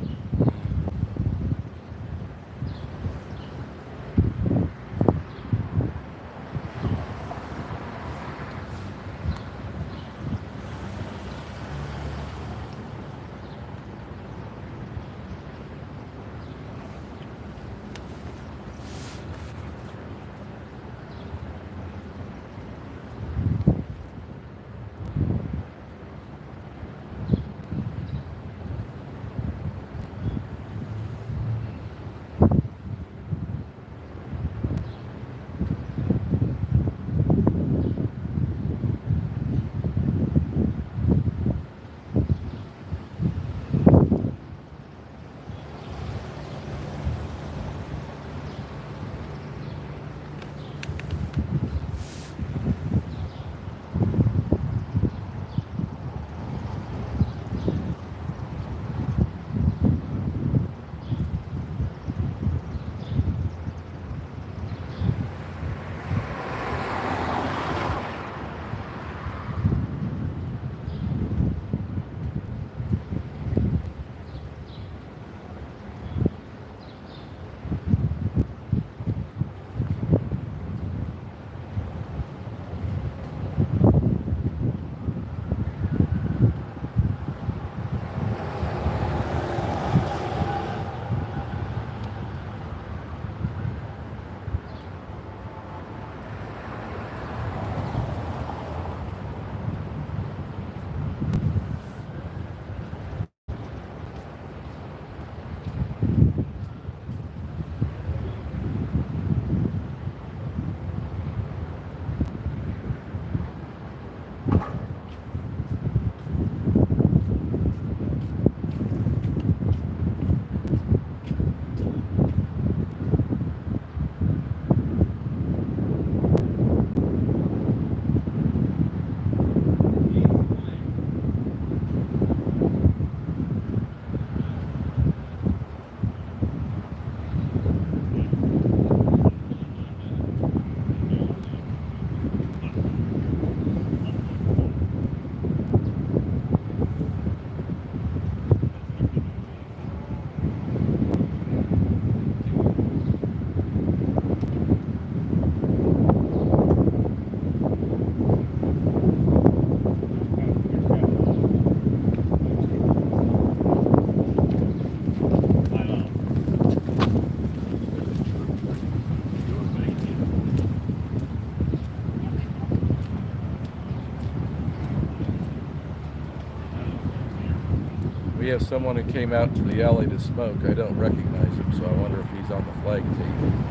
have someone who came out to the alley to smoke. I don't recognize him, so I wonder if he's on the flag team.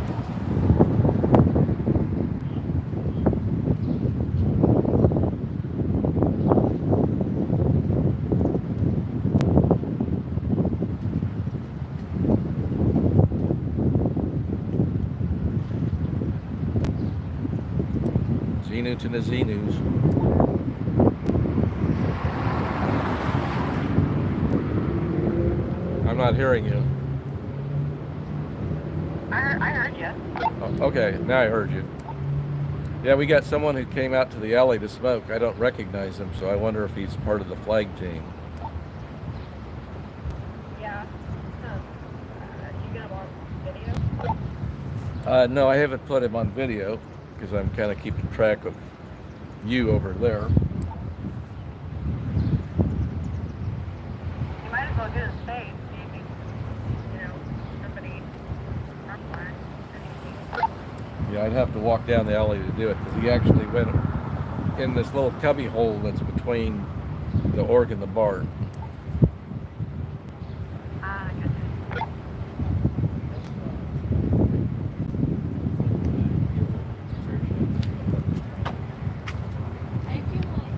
Xenu to the Xenus. I'm not hearing you. I heard you. Oh, okay, now I heard you. Yeah, we got someone who came out to the alley to smoke. I don't recognize him, so I wonder if he's part of the flag team. Yeah. You got him on video? No, I haven't put him on video because I'm kind of keeping track of you over there. You might as well get his face. Maybe, somebody from that. Yeah, I'd have to walk down the alley to do it because he actually went in this little cubby hole that's between the org and the barn. I got you. I feel like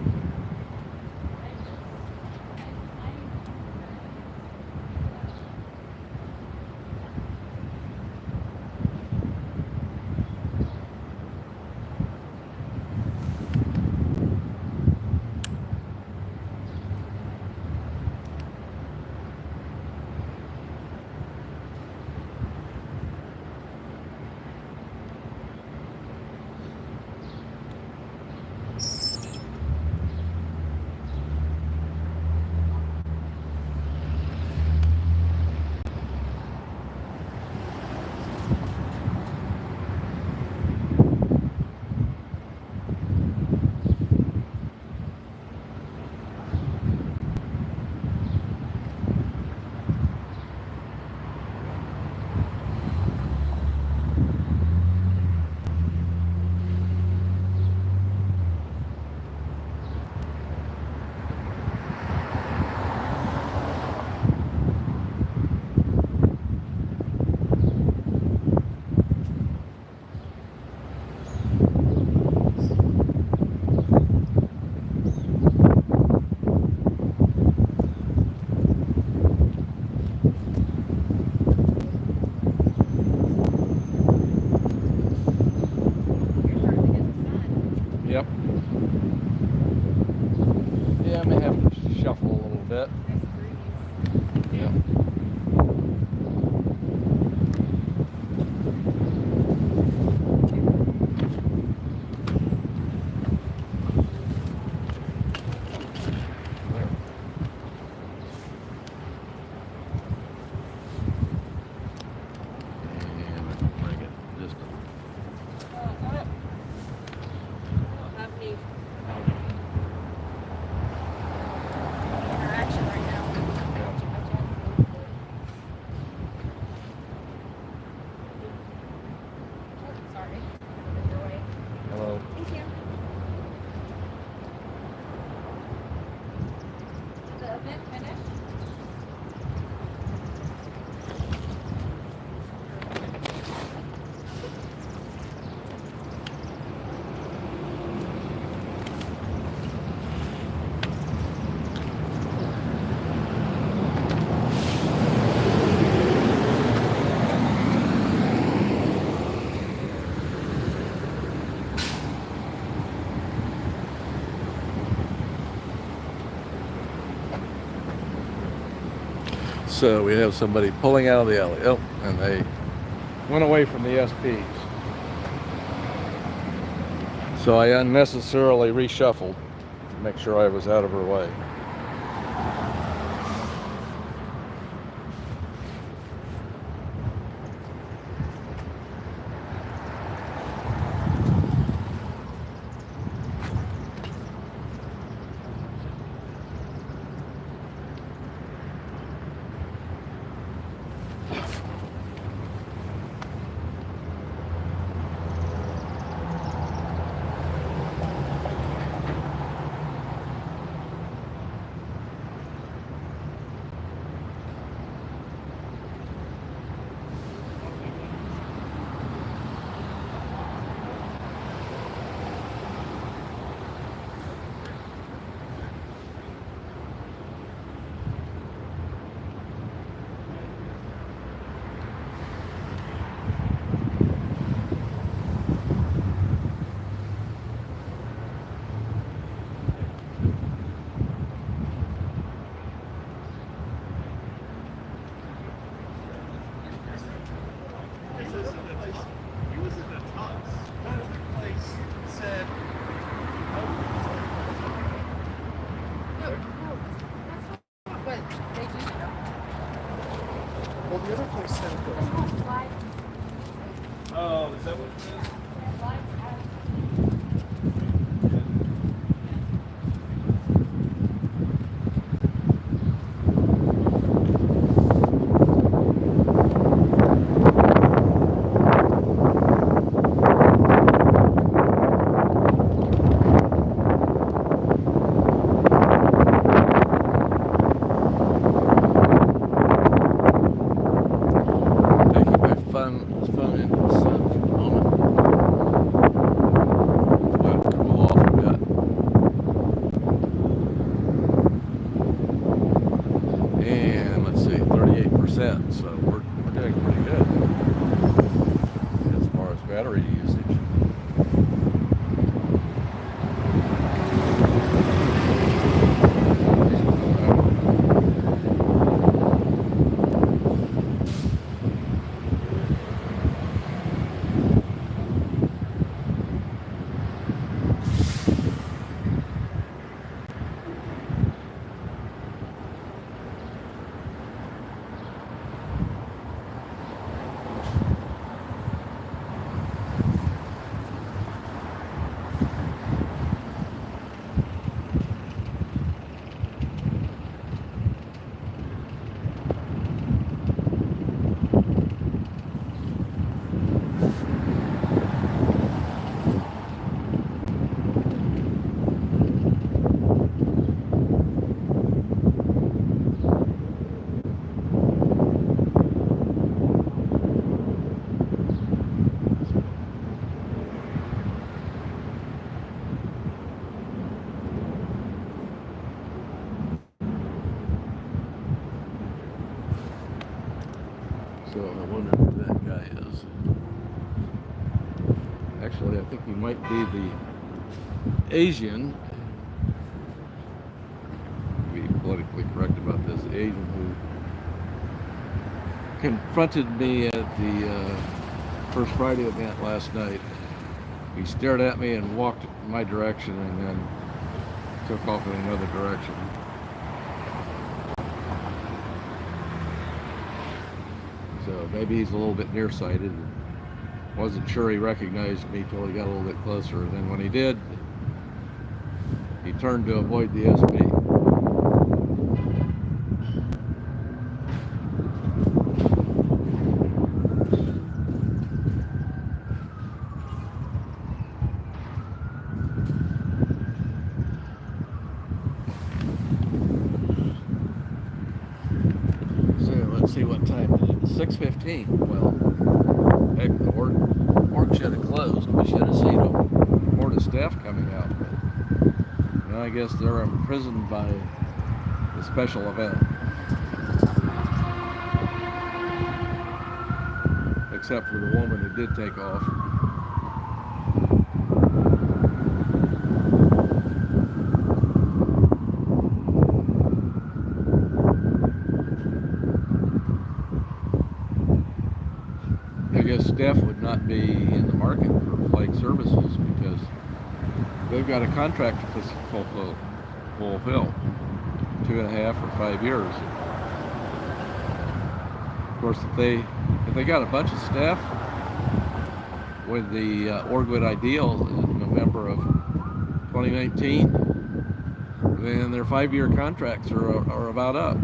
Yep. Yeah, I may have to shuffle a little bit. nice breeze. Yep. And bring it just Interaction right now. Sorry. Enjoy. hello. Thank you. Did the event finish? So we have somebody pulling out of the alley. Oh, and they went away from the SPs. So I unnecessarily reshuffled to make sure I was out of her way. Is that what it is? Taking my phone into the sun for the moment. Let it cool off a bit. And let's see, 38%. So we're doing pretty good as far as battery usage. So I wonder who that guy is. Actually, I think he might be the Asian, to be politically correct about this, the Asian who confronted me at the First Friday event last night. He stared at me and walked my direction and then took off in another direction. So maybe he's a little bit nearsighted. Wasn't sure he recognized me till he got a little bit closer. And then when he did, he turned to avoid the SP. So let's see what time it is. 6:15. Well, heck, the org should have closed. We should have seen a board of staff coming out. But, you know, I guess they're imprisoned by the special event. Except for the woman who did take off. I guess staff would not be in the market for flag services because they've got a contract to fulfill 2.5 or 5 years. Of course, if they got a bunch of staff with the Orgwood Ideal in November of 2019, then their 5-year contracts are about up.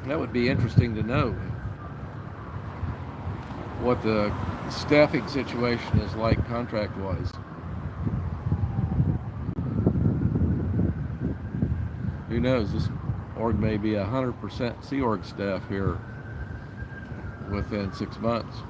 That would be interesting to know what the staffing situation is like contract-wise. Who knows? This org may be 100% Sea Org staff here within 6 months.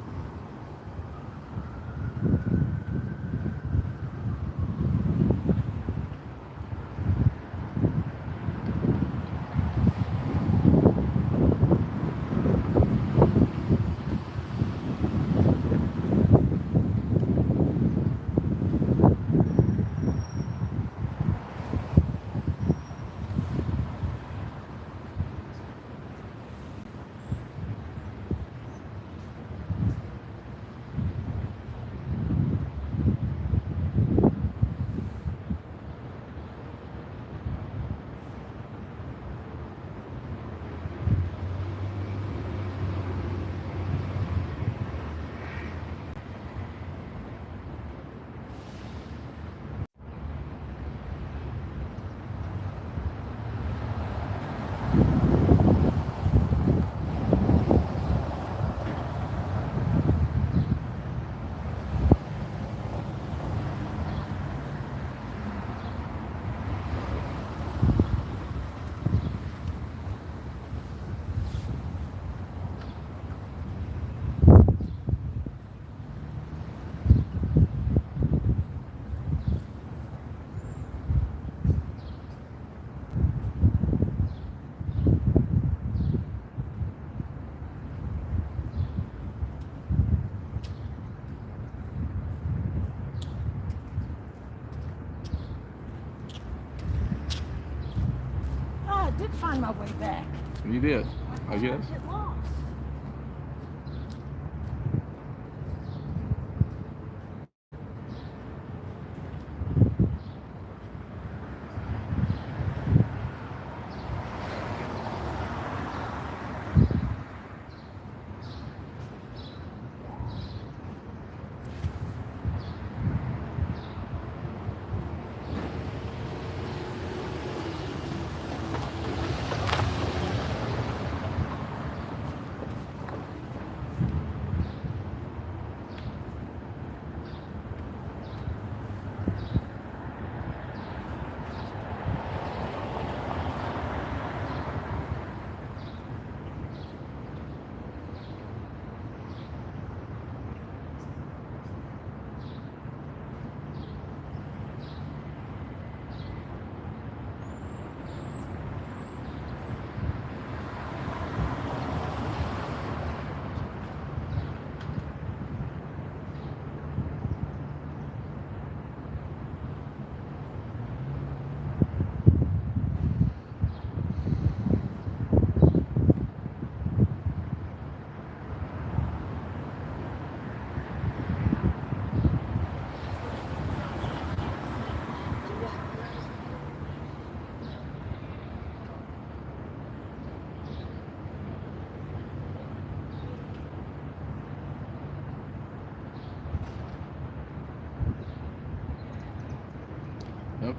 find my way back. You did, I guess. Get lost.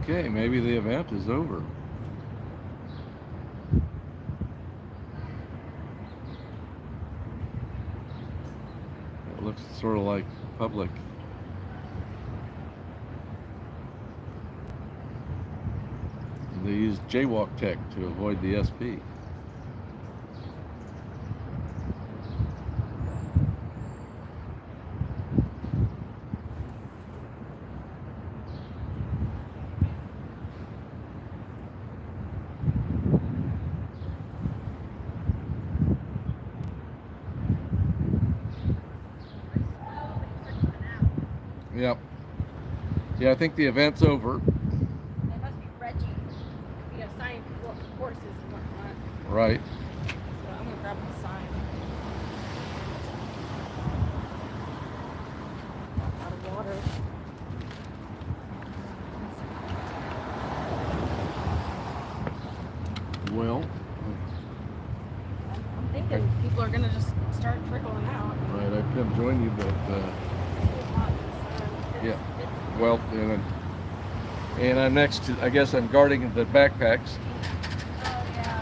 Okay, maybe the event is over. It looks sort of like public. They use jaywalk tech to avoid the SP. Yep. Yeah, I think the event's over. It must be Reggie. You know, signing people up for courses and whatnot. Right. So I'm gonna grab the sign. Out of water. Well, I'm thinking people are gonna just start trickling out. right, I'd come join you, but yeah. Well, and I'm next to, I guess I'm guarding the backpacks. Oh yeah.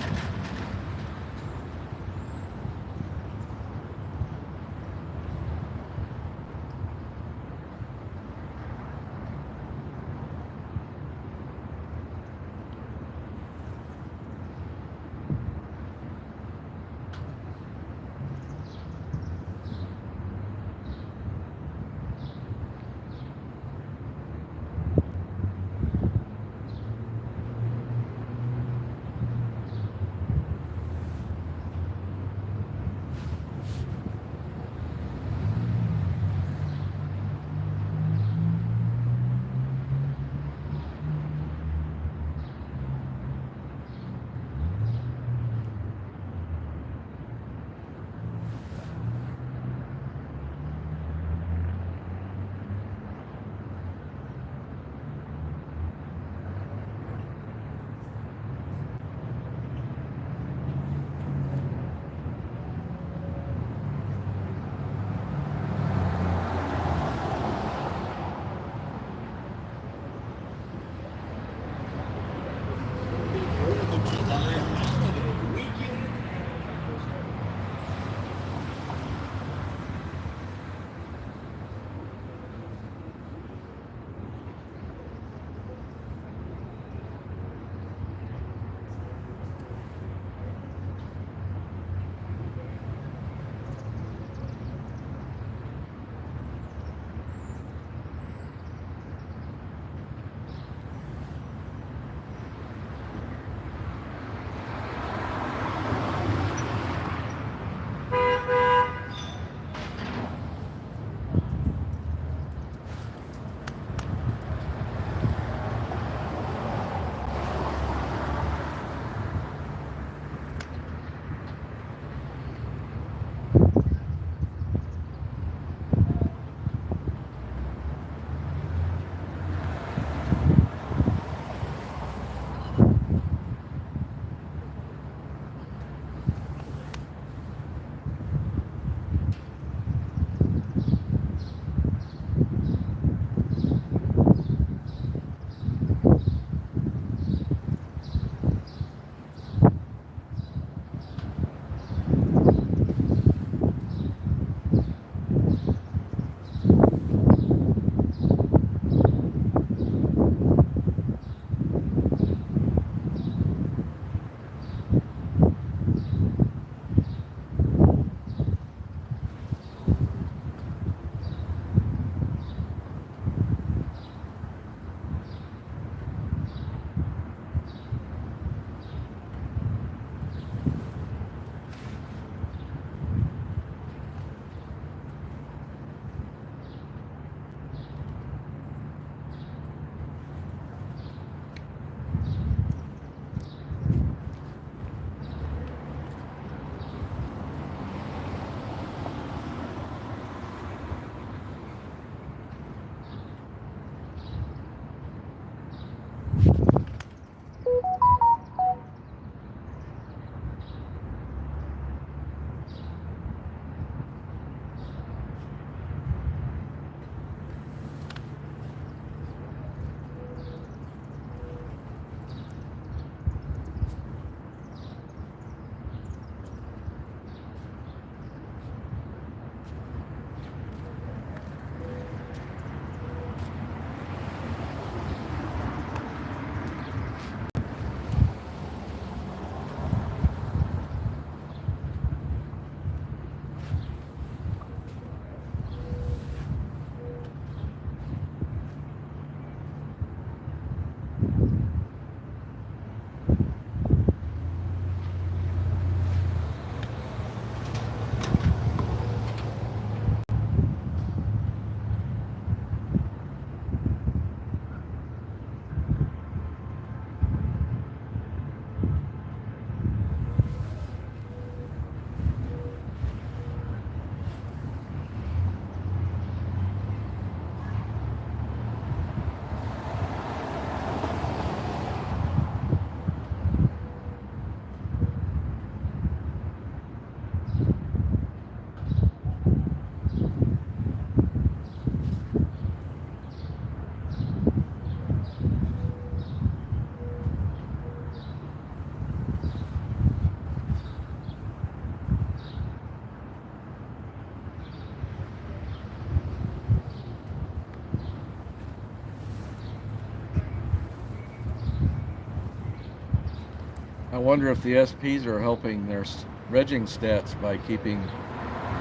wonder if the SPs are helping their regging stats by keeping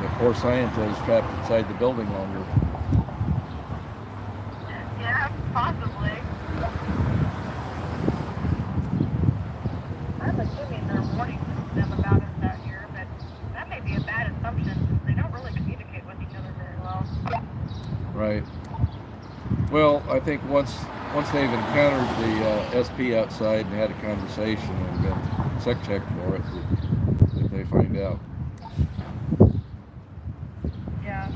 the poor scientists trapped inside the building longer. Yeah, possibly. I'm assuming they're warning them about it that year, but that may be a bad assumption since they don't really communicate with each other very well. Right. Well, I think once they've encountered the SP outside and had a conversation and been sec checked for it, that they find out. Yeah.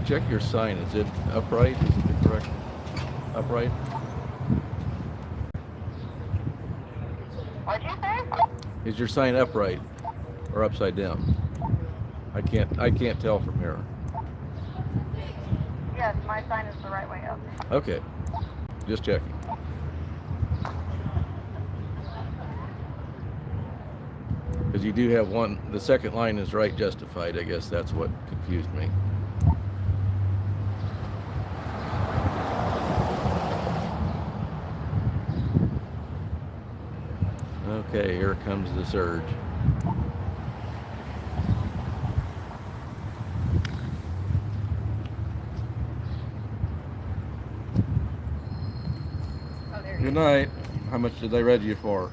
Check your sign. Is it upright? Is it the correct upright? What'd you say? Is your sign upright or upside down? I can't tell from here. Yes, my sign is the right way up. Okay, just checking. Because you do have one. The second line is right justified. I guess that's what confused me. Okay, here comes the surge. Oh, there he Good is. night. How much did they reg you for?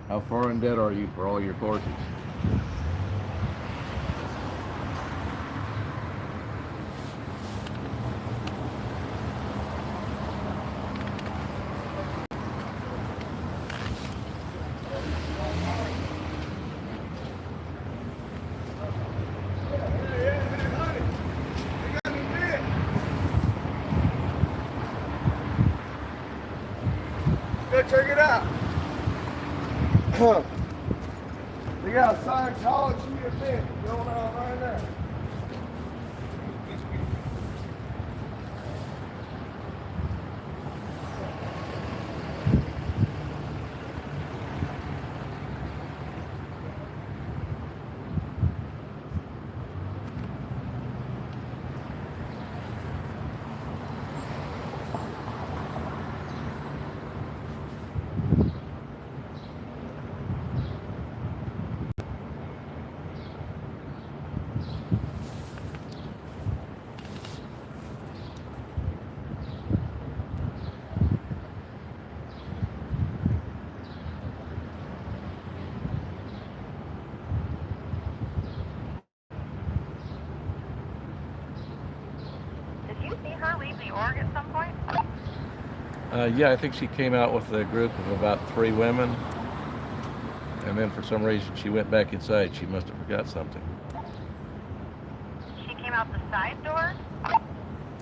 How far in debt are you for all your courses? Go check it out. They got a Scientology event going on right now. Yeah, I think she came out with a group of about 3 women. And then for some reason she went back inside. She must have forgot something. She came out the side door?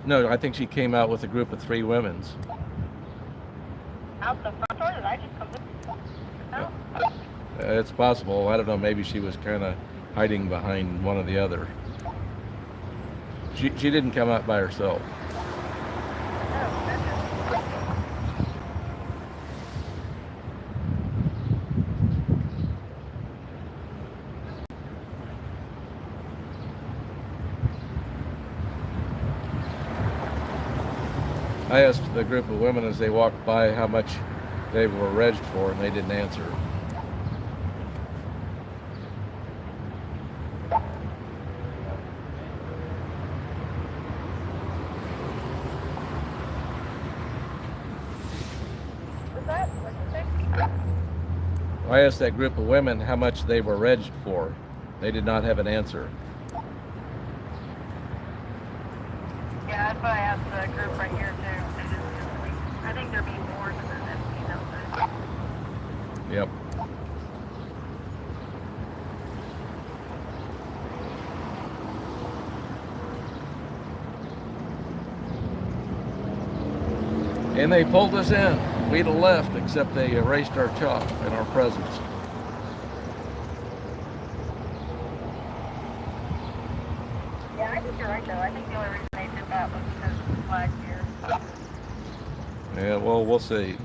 No, I think she came out with a group of 3 women's. Out the front door? Did I just come this? No. It's possible. I don't know. Maybe she was kind of hiding behind one or the other. She didn't come out by herself. I asked the group of women as they walked by how much they were regged for, and they didn't answer. What's that? What'd you say? I asked that group of women how much they were regged for. They did not have an answer. Yeah, that's what I asked the group right here too. I think there be more than that female side. Yep. And they pulled us in. We'd have left, except they erased our chalk and our presence. Yeah, I think you're right though. I think the only reason they did that was because of the flag here. Yeah, well, we'll see.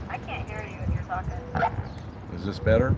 I can't hear you when you're talking. Is this better?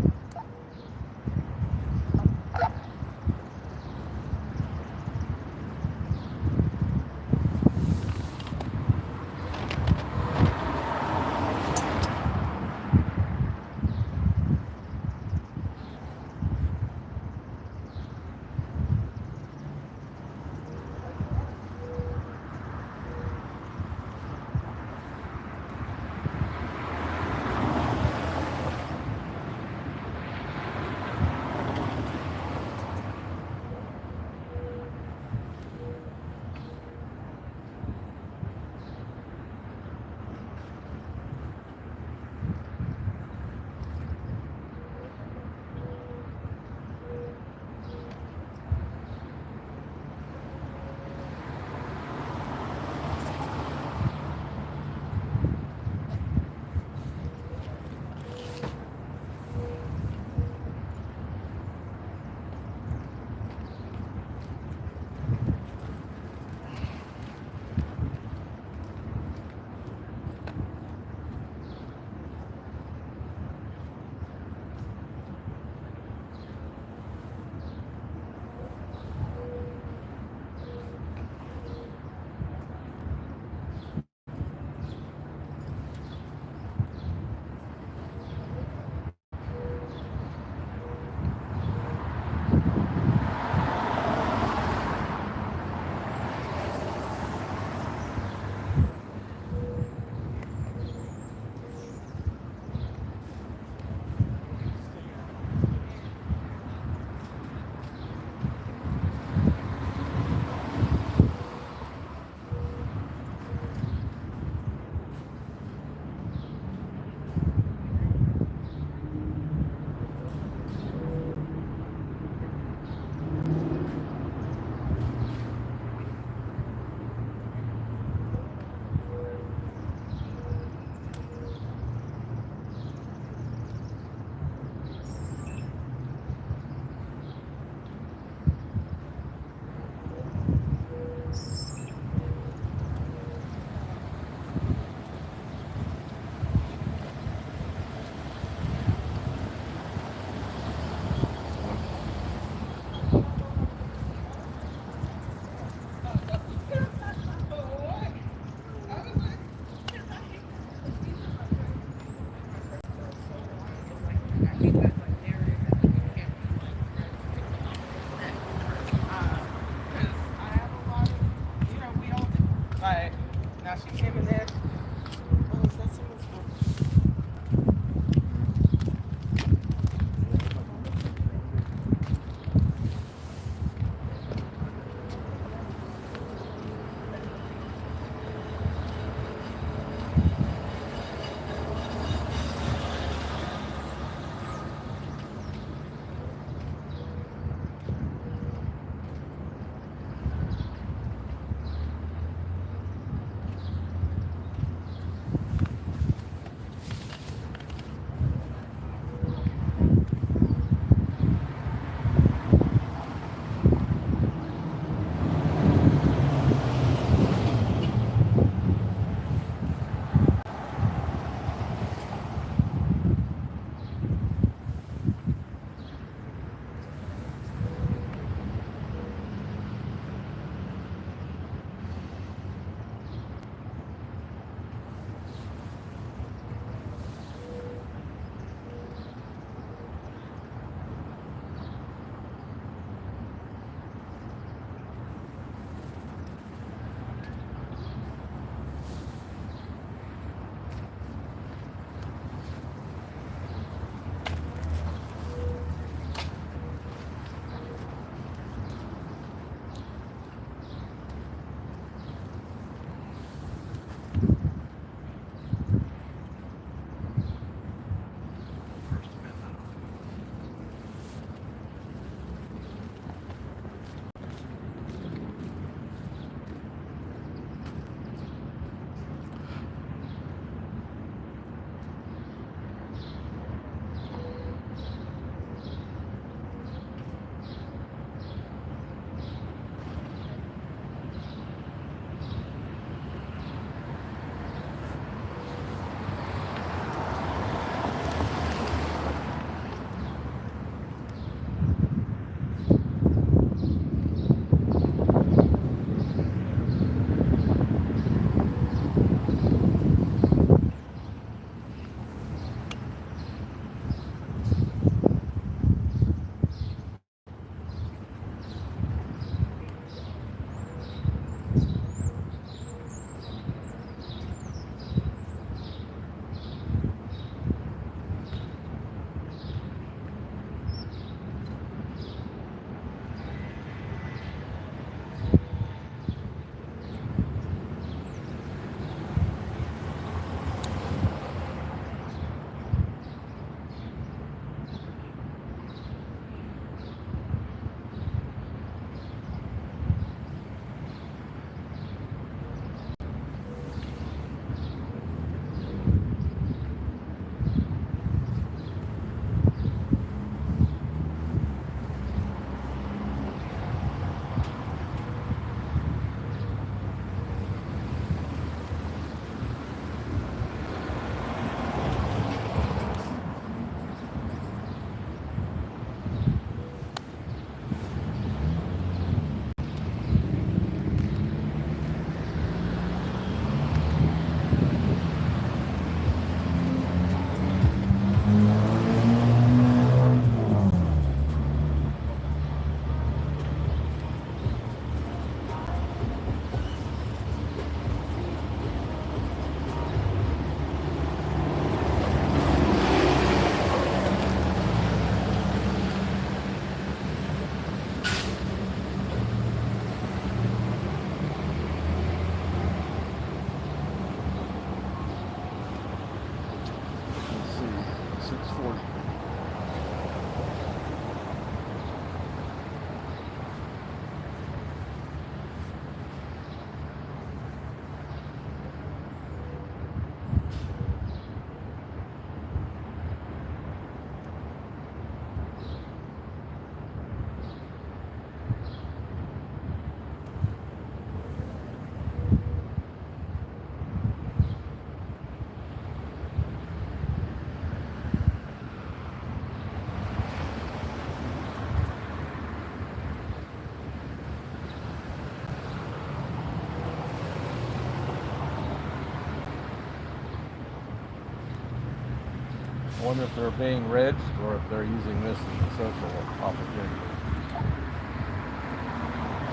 I wonder if they're being registered or if they're using this as a social opportunity.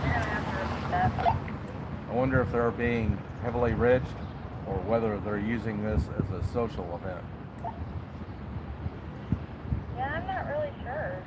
You're gonna have to repeat that. I wonder if they're being heavily registered or whether they're using this as a social event. Yeah, I'm not really sure.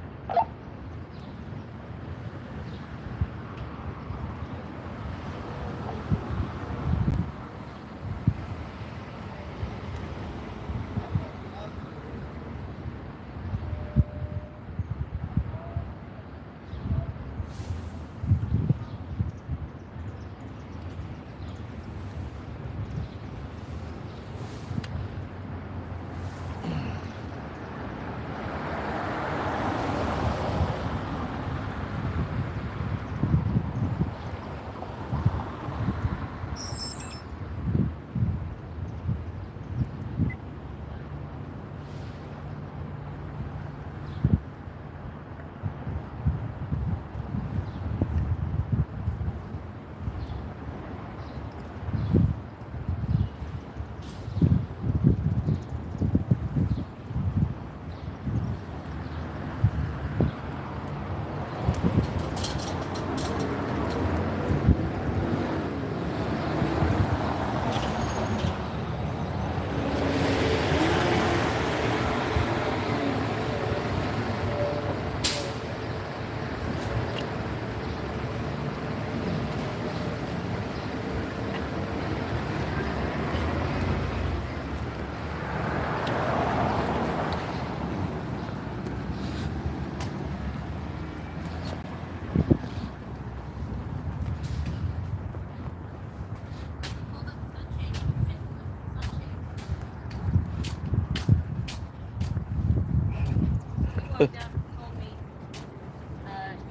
Walked out and told me,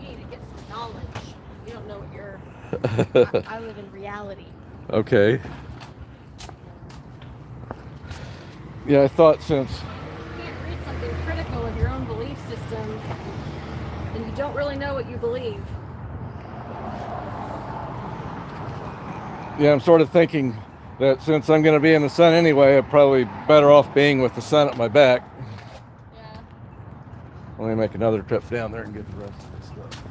you need to get some knowledge. You don't know what you're. I live in reality. Okay. Yeah, I thought since You can't read something critical of your own belief system, and you don't really know what you believe. I'm sort of thinking that since I'm going to be in the sun anyway, I'm probably better off being with the sun at my back. Yeah. Let me make another trip down there and get the rest of this stuff.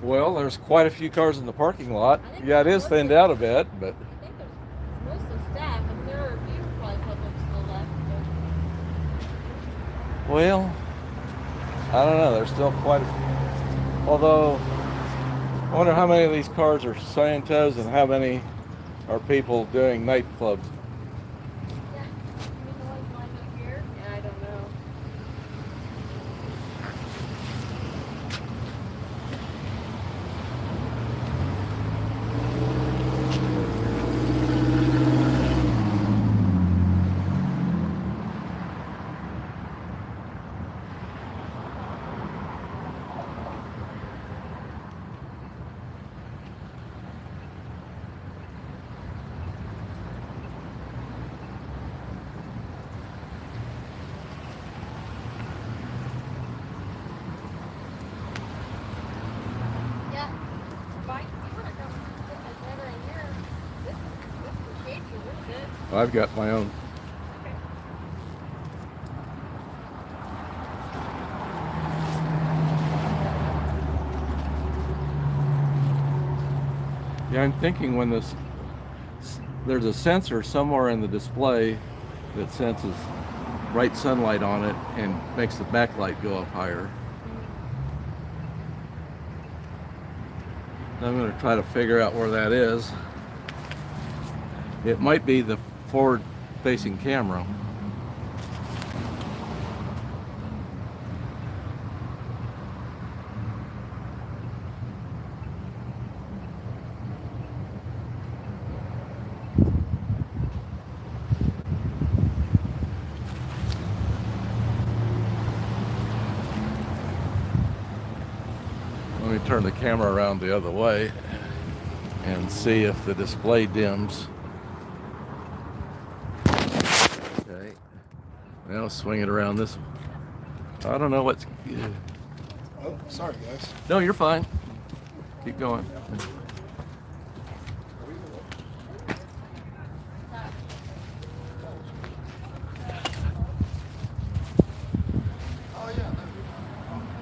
Well, there's quite a few cars in the parking lot. Yeah, it is thinned out a bit, but I think there's mostly staff, and there are a few probably public still left. well, I don't know. There's still quite a few. Although, I wonder how many of these cars are Scientos and how many are people doing nightclub. Yeah, you mean the ones lined up here? Yeah, I don't know. I've got my own. Yeah, I'm thinking when there's a sensor somewhere in the display that senses bright sunlight on it and makes the backlight go up higher. I'm going to try to figure out where that is. It might be the forward-facing camera. Let me turn the camera around the other way and see if the display dims. Okay. Now swing it around this. I don't know what's. Oh, sorry, guys. No, you're fine. Keep going. Oh, yeah.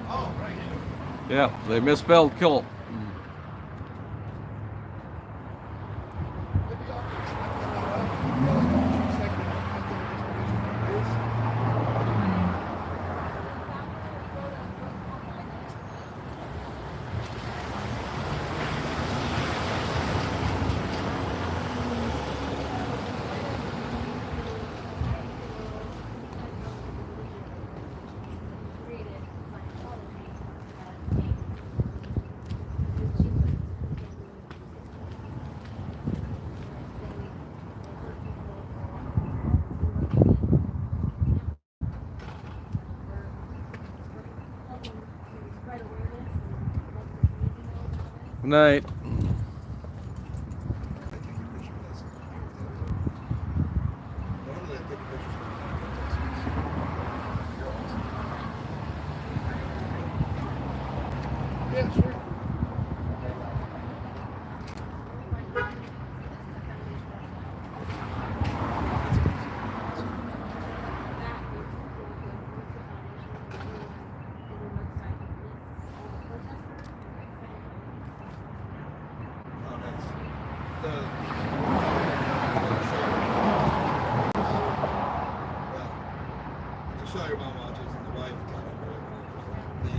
Oh, right here. Yeah, they misspelled kilt. Good night. Yeah, sure. To show your mom watches and the wife kind of the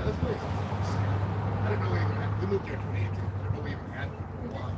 that's cool. I didn't know we even had. We moved here in 2018. I didn't know we even had one for a while.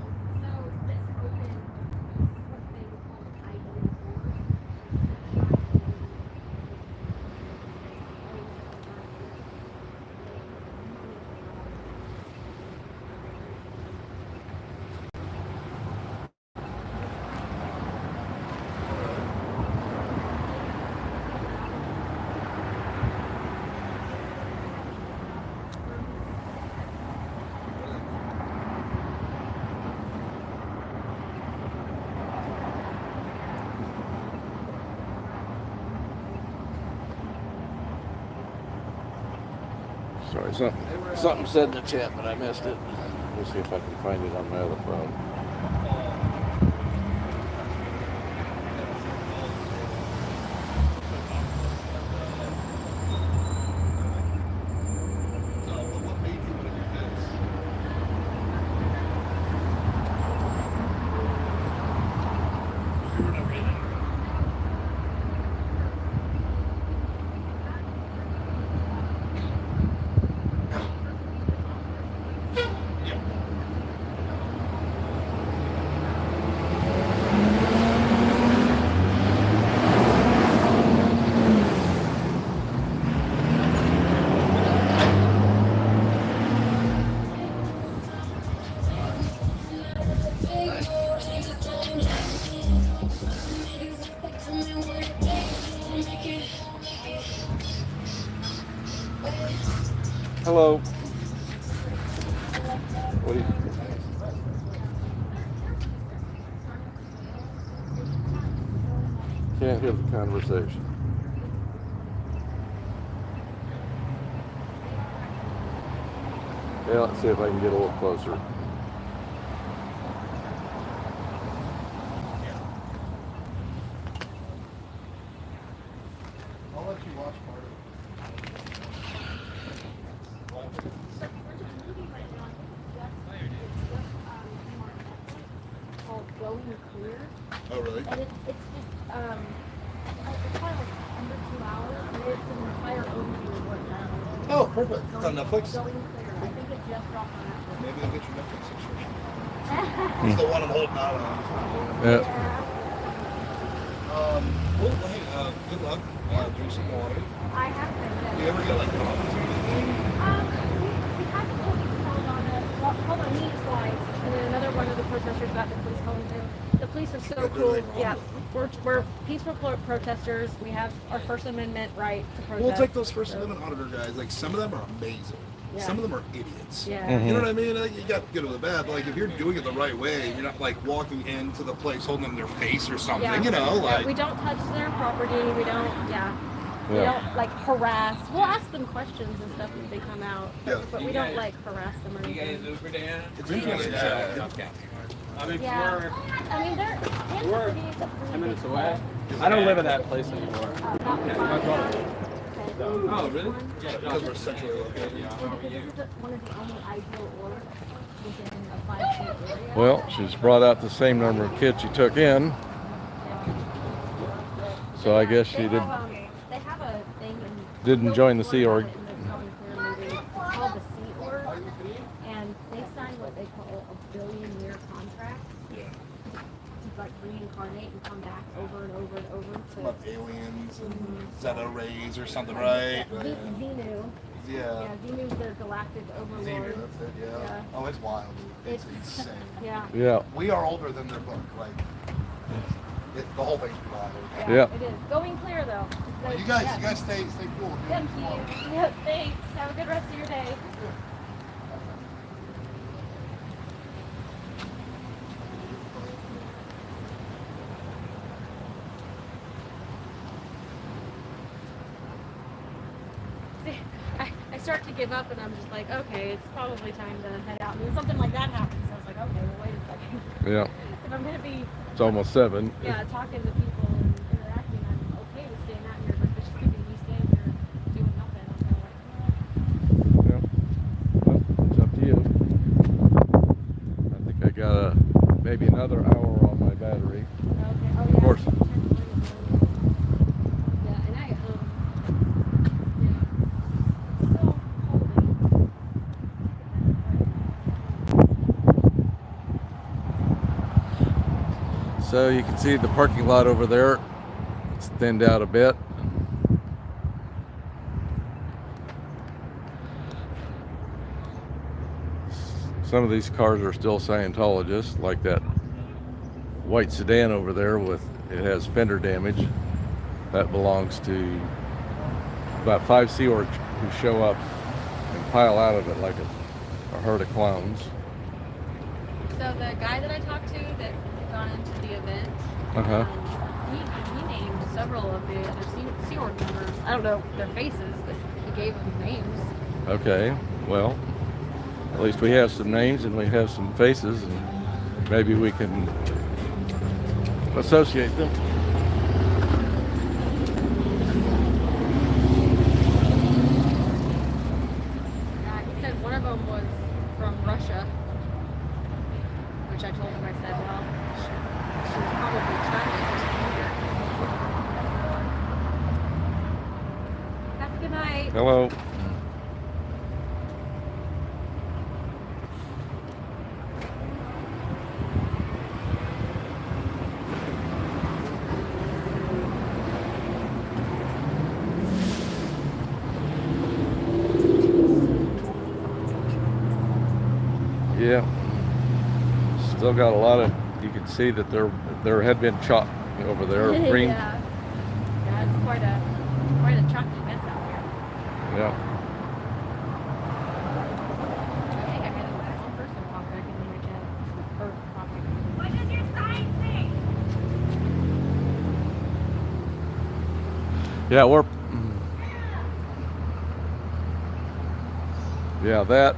Sorry, something said in the chat, but I missed it. Let's see if I can find it on my other phone. Hello. What do you... Can't hear the conversation. Yeah, let's see if I can get a little closer. I'll let you watch part of it. going clear. Oh, really? And it's just, it's probably like under 2 hours, and it's an entire overview of what's happening. Oh, perfect. It's on Netflix? Going clear. I think it just dropped on Netflix. Maybe I'll get your Netflix subscription. It's the one I'm holding out on. Yeah. Well, hey, good luck. Drink some water. I have been. Do you ever get like problems or anything? We had the police called on us. Well, called on me twice, and then another one of the protesters got the police calling too. The police are so cool. Yeah, we're peaceful protesters. We have our First Amendment right to protest. Well, it's like those First Amendment auditor guys. Like, some of them are amazing. Yeah. Some of them are idiots. Yeah. Mhm. You know what I mean? Like, you got the good or the bad. But like, if you're doing it the right way, you're not like walking into the place holding them their face or something. Yeah. You know, Yeah, like we don't touch their property. We don't. We don't like harass. We'll ask them questions and stuff if they come out, but we don't like harass them or anything. Uber down? it's interesting. Okay. I mean, Yeah. I mean, they're Kansas City is a pretty 10 minutes big away. place. I don't live at that place anymore. My brother. Oh, really? Because we're centrally located. This is one of the only ideal orgs within a 5-state area. Well, she's brought out the same number of kids she took in. So I guess she They have a thing in didn't join the Sea Org. in the Going Clear movie. It's called the Sea Org, and they signed what they call a billion-year contract to like reincarnate and come back over and over and over. About aliens and Zeta rays or something, right? Xenu. Yeah. Xenu's their galactic overlord. Xenu, that's it, yeah. Oh, it's wild. It's insane. Yeah. Yeah. We are older than their book. Like, the whole thing's wild. Yeah. It is. Going clear though. So, You guys stay cool. Thank you. Yeah, thanks. Have a good rest of your day. See, I start to give up and I'm just like, okay, it's probably time to head out. And then something like that happens. I was like, okay, well, wait a second. Yeah. If I'm going to be It's almost 7. talking to people and interacting, I'm okay with staying out here, but if it's just keeping me staying here doing nothing, I'm kind of like, Yeah. Well, it's up to you. I think I got maybe another hour on my battery. okay. Oh, yeah. Of course. Yeah, and I, still holding. So you can see the parking lot over there. It's thinned out a bit. Some of these cars are still Scientologists, like that white sedan over there it has fender damage. That belongs to about 5 Sea Orgs who show up and pile out of it like a herd of clowns. So the guy that I talked to that had gone into the event, he named several of the other Sea Org members. I don't know their faces, but he gave them names. Okay, well, at least we have some names and we have some faces, and maybe we can associate them. He said one of them was from Russia, which I told him, I said, well, she was probably Chinese or something here. Have a good night. Hello. Yeah, still got a lot of, you can see that there had been chalk over there, green. Yeah, it's quite a chalky mess out here. Yeah. I think I had one person walk back into my chat. Or walk back into What does your sign say? Yeah, that.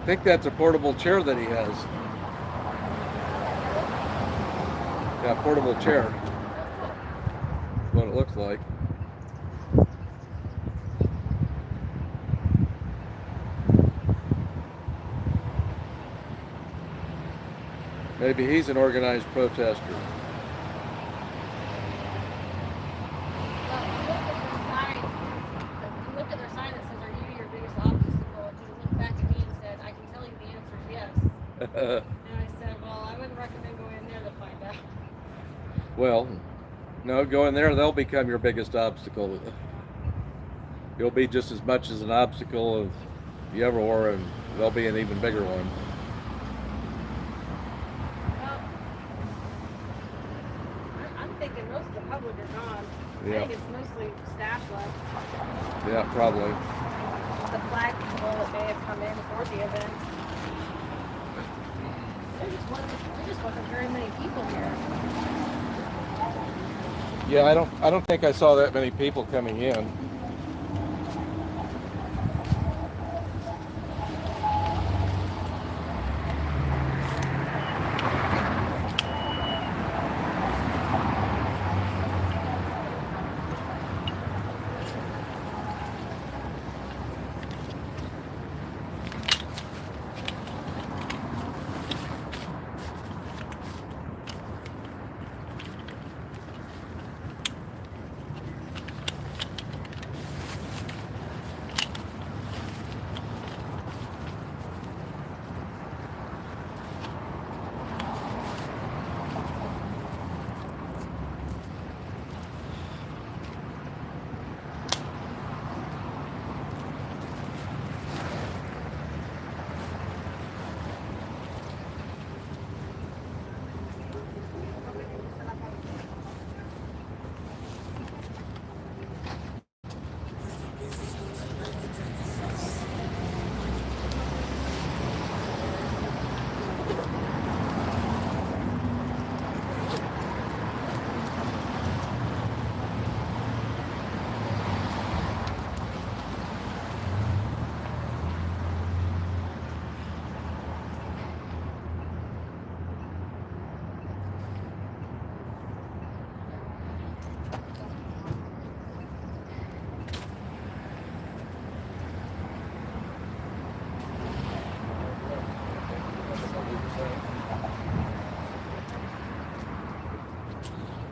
think that's a portable chair that he has. Yeah, portable chair. That's what it looks like. Maybe he's an organized protester. Look at their sign that says, "Are you your biggest obstacle?" And he looked back at me and said, "I can tell you the answer is yes." And I said, "Well, I wouldn't recommend going in there to find out." Well, no, go in there, they'll become your biggest obstacle. You'll be just as much as an obstacle as you ever were, and they'll be an even bigger one. Well, I'm thinking most of the public are gone. Yeah. I think it's mostly staff left. Yeah, probably. The flag people that may have come in for the event. There just wasn't very many people here. Yeah, I don't think I saw that many people coming in.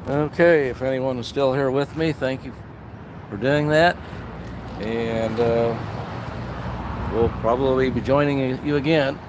Okay, if anyone is still here with me, thank you for doing that. And we'll probably be joining you again.